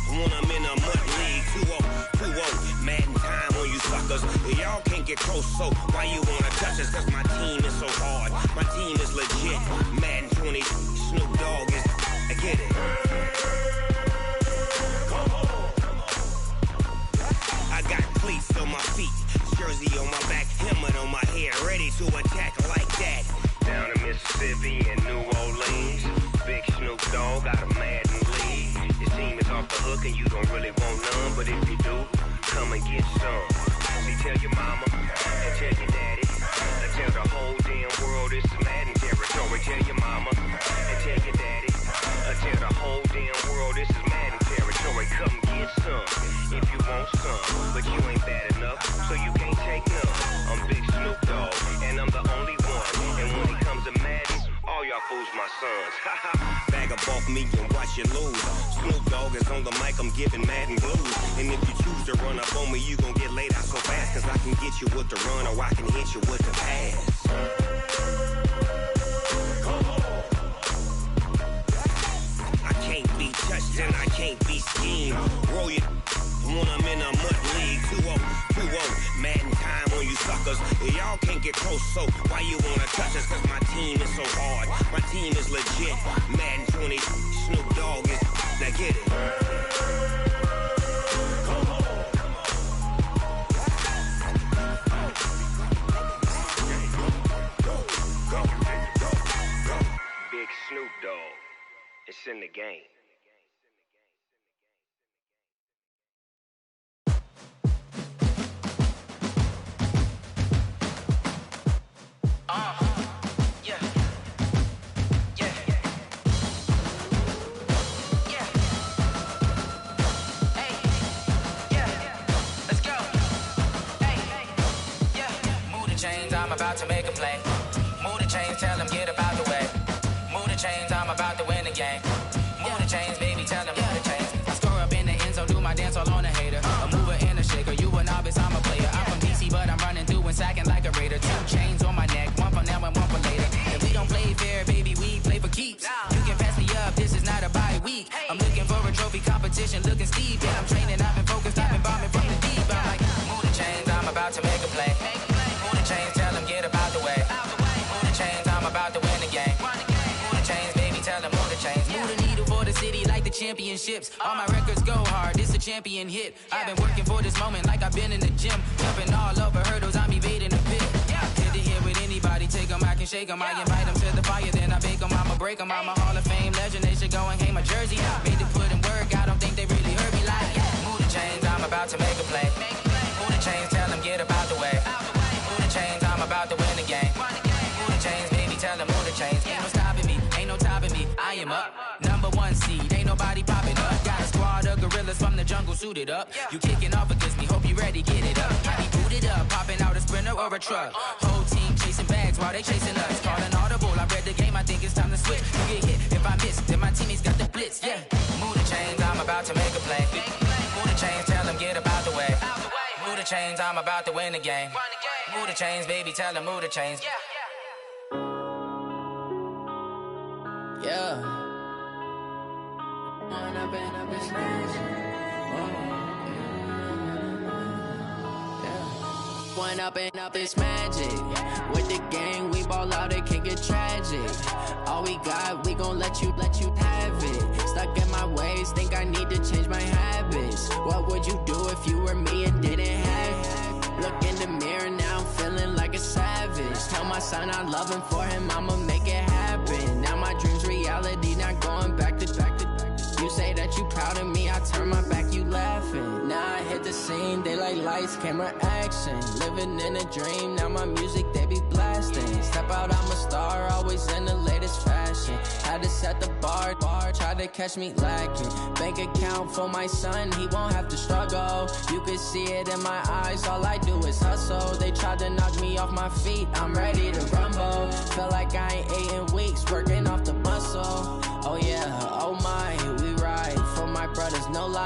when I'm in a mud league. 2-0, Madden time on you suckers. Y'all can't get close, so why you wanna touch us? Cause my team is so hard, my team is legit. Madden 20, Snoop Dogg is, I get it. I got cleats on my feet, jersey on my back, helmet on my head, ready to attack like that. Down in Mississippi and New Orleans, Big Snoop Dogg got a Madden lead. His team is off the hook and you don't really want none, but if you do, come and get some. See, tell your mama and tell your daddy and tell the whole damn world this is Madden territory. Tell your mama and tell your daddy and tell the whole damn world this is Madden territory. Come get some if you want some, but you ain't bad enough, so you can't take none. I'm Big Snoop Dogg and I'm the only one. And when it comes to Madden, all y'all fools my sons. Bag up off me and watch you lose. Snoop Dogg is on the mic, I'm giving Madden blues. And if you choose to run up on me, you gon' get laid out so fast. Cause I can get you with the run or I can hit you with the pass. I can't be touched and I can't be schemed. Roll you when I'm in a mud league. 2-0, Madden time on you suckers. Y'all can't get close, so why you wanna touch us? Cause my team is so hard, my team is legit. Madden 20, Snoop Dogg is, now get it. Big Snoop Dogg, it's in the game. I'm about to make a play. Move the chains, tell them get about the way. Move the chains, I'm about to win the game. Move the chains, baby, tell them move the chains. I score up in the end zone, do my dance all on a hater. A mover and a shaker, you a novice, I'm a player. I'm from DC, but I'm running through and sacking like a raider. 2 chains on my neck, one for now and one for later. If we don't play fair, baby, we play for keeps. You can pass me up, this is not a bye week. I'm looking for a trophy competition, looking steep. Yeah, I'm training, I've been focused, I've been bombing from the deep. I'm like, move the chains, I'm about to make a play. Move the chains, tell them get about the way. Move the chains, I'm about to win the game. Move the chains, baby, tell them move the chains. Move the needle for the city like the championships. All my records go hard, this a champion hit. I've been working for this moment like I've been in the gym. Jumping all over hurdles, I'm evading the pit. Hit to hit with anybody, take them, I can shake them. I invite them to the fire, then I bake them, I'ma break them. I'm a Hall of Fame legend, they should go and hang my jersey. Made to put in work, I don't think they really heard me like, move the chains, I'm about to make a play. Move the chains, tell them get about the way. Move the chains, I'm about to win the game. Move the chains, baby, tell them move the chains. Ain't no stopping me, ain't no topping me, I am up. #1 seed, ain't nobody popping up. Got a squad of gorillas from the jungle suited up. You kicking off against me, hope you ready, get it up. I be booted up, popping out a Sprinter or a truck. Whole team chasing bags while they chasing us. Calling audible, I read the game, I think it's time to switch. You get hit, if I miss, then my teammates got the blitz, yeah. Move the chains, I'm about to make a play. Move the chains, tell them get about the way. Move the chains, I'm about to win the game. Move the chains, baby, tell them move the chains. Yeah. One up and up, it's magic. With the gang, we ball out, it can get tragic. All we got, we gon' let you have it. Stuck in my ways, think I need to change my habits. What would you do if you were me and didn't have it? Look in the mirror, now I'm feeling like a savage. Tell my son I love him, for him I'ma make it happen. Now my dream's reality, not going back to. You say that you proud of me, I turn my back, you laughing. Now I hit the scene, they like lights, camera, action. Living in a dream, now my music, they be blasting. Step out, I'm a star, always in the latest fashion. Had to set the bar, try to catch me lacking. Bank account for my son, he won't have to struggle. You can see it in my eyes, all I do is hustle. They tried to knock me off my feet, I'm ready to rumble. Feel like I ain't ate in weeks, working off the muscle. Oh yeah, oh my, we ride for my brothers, no lie.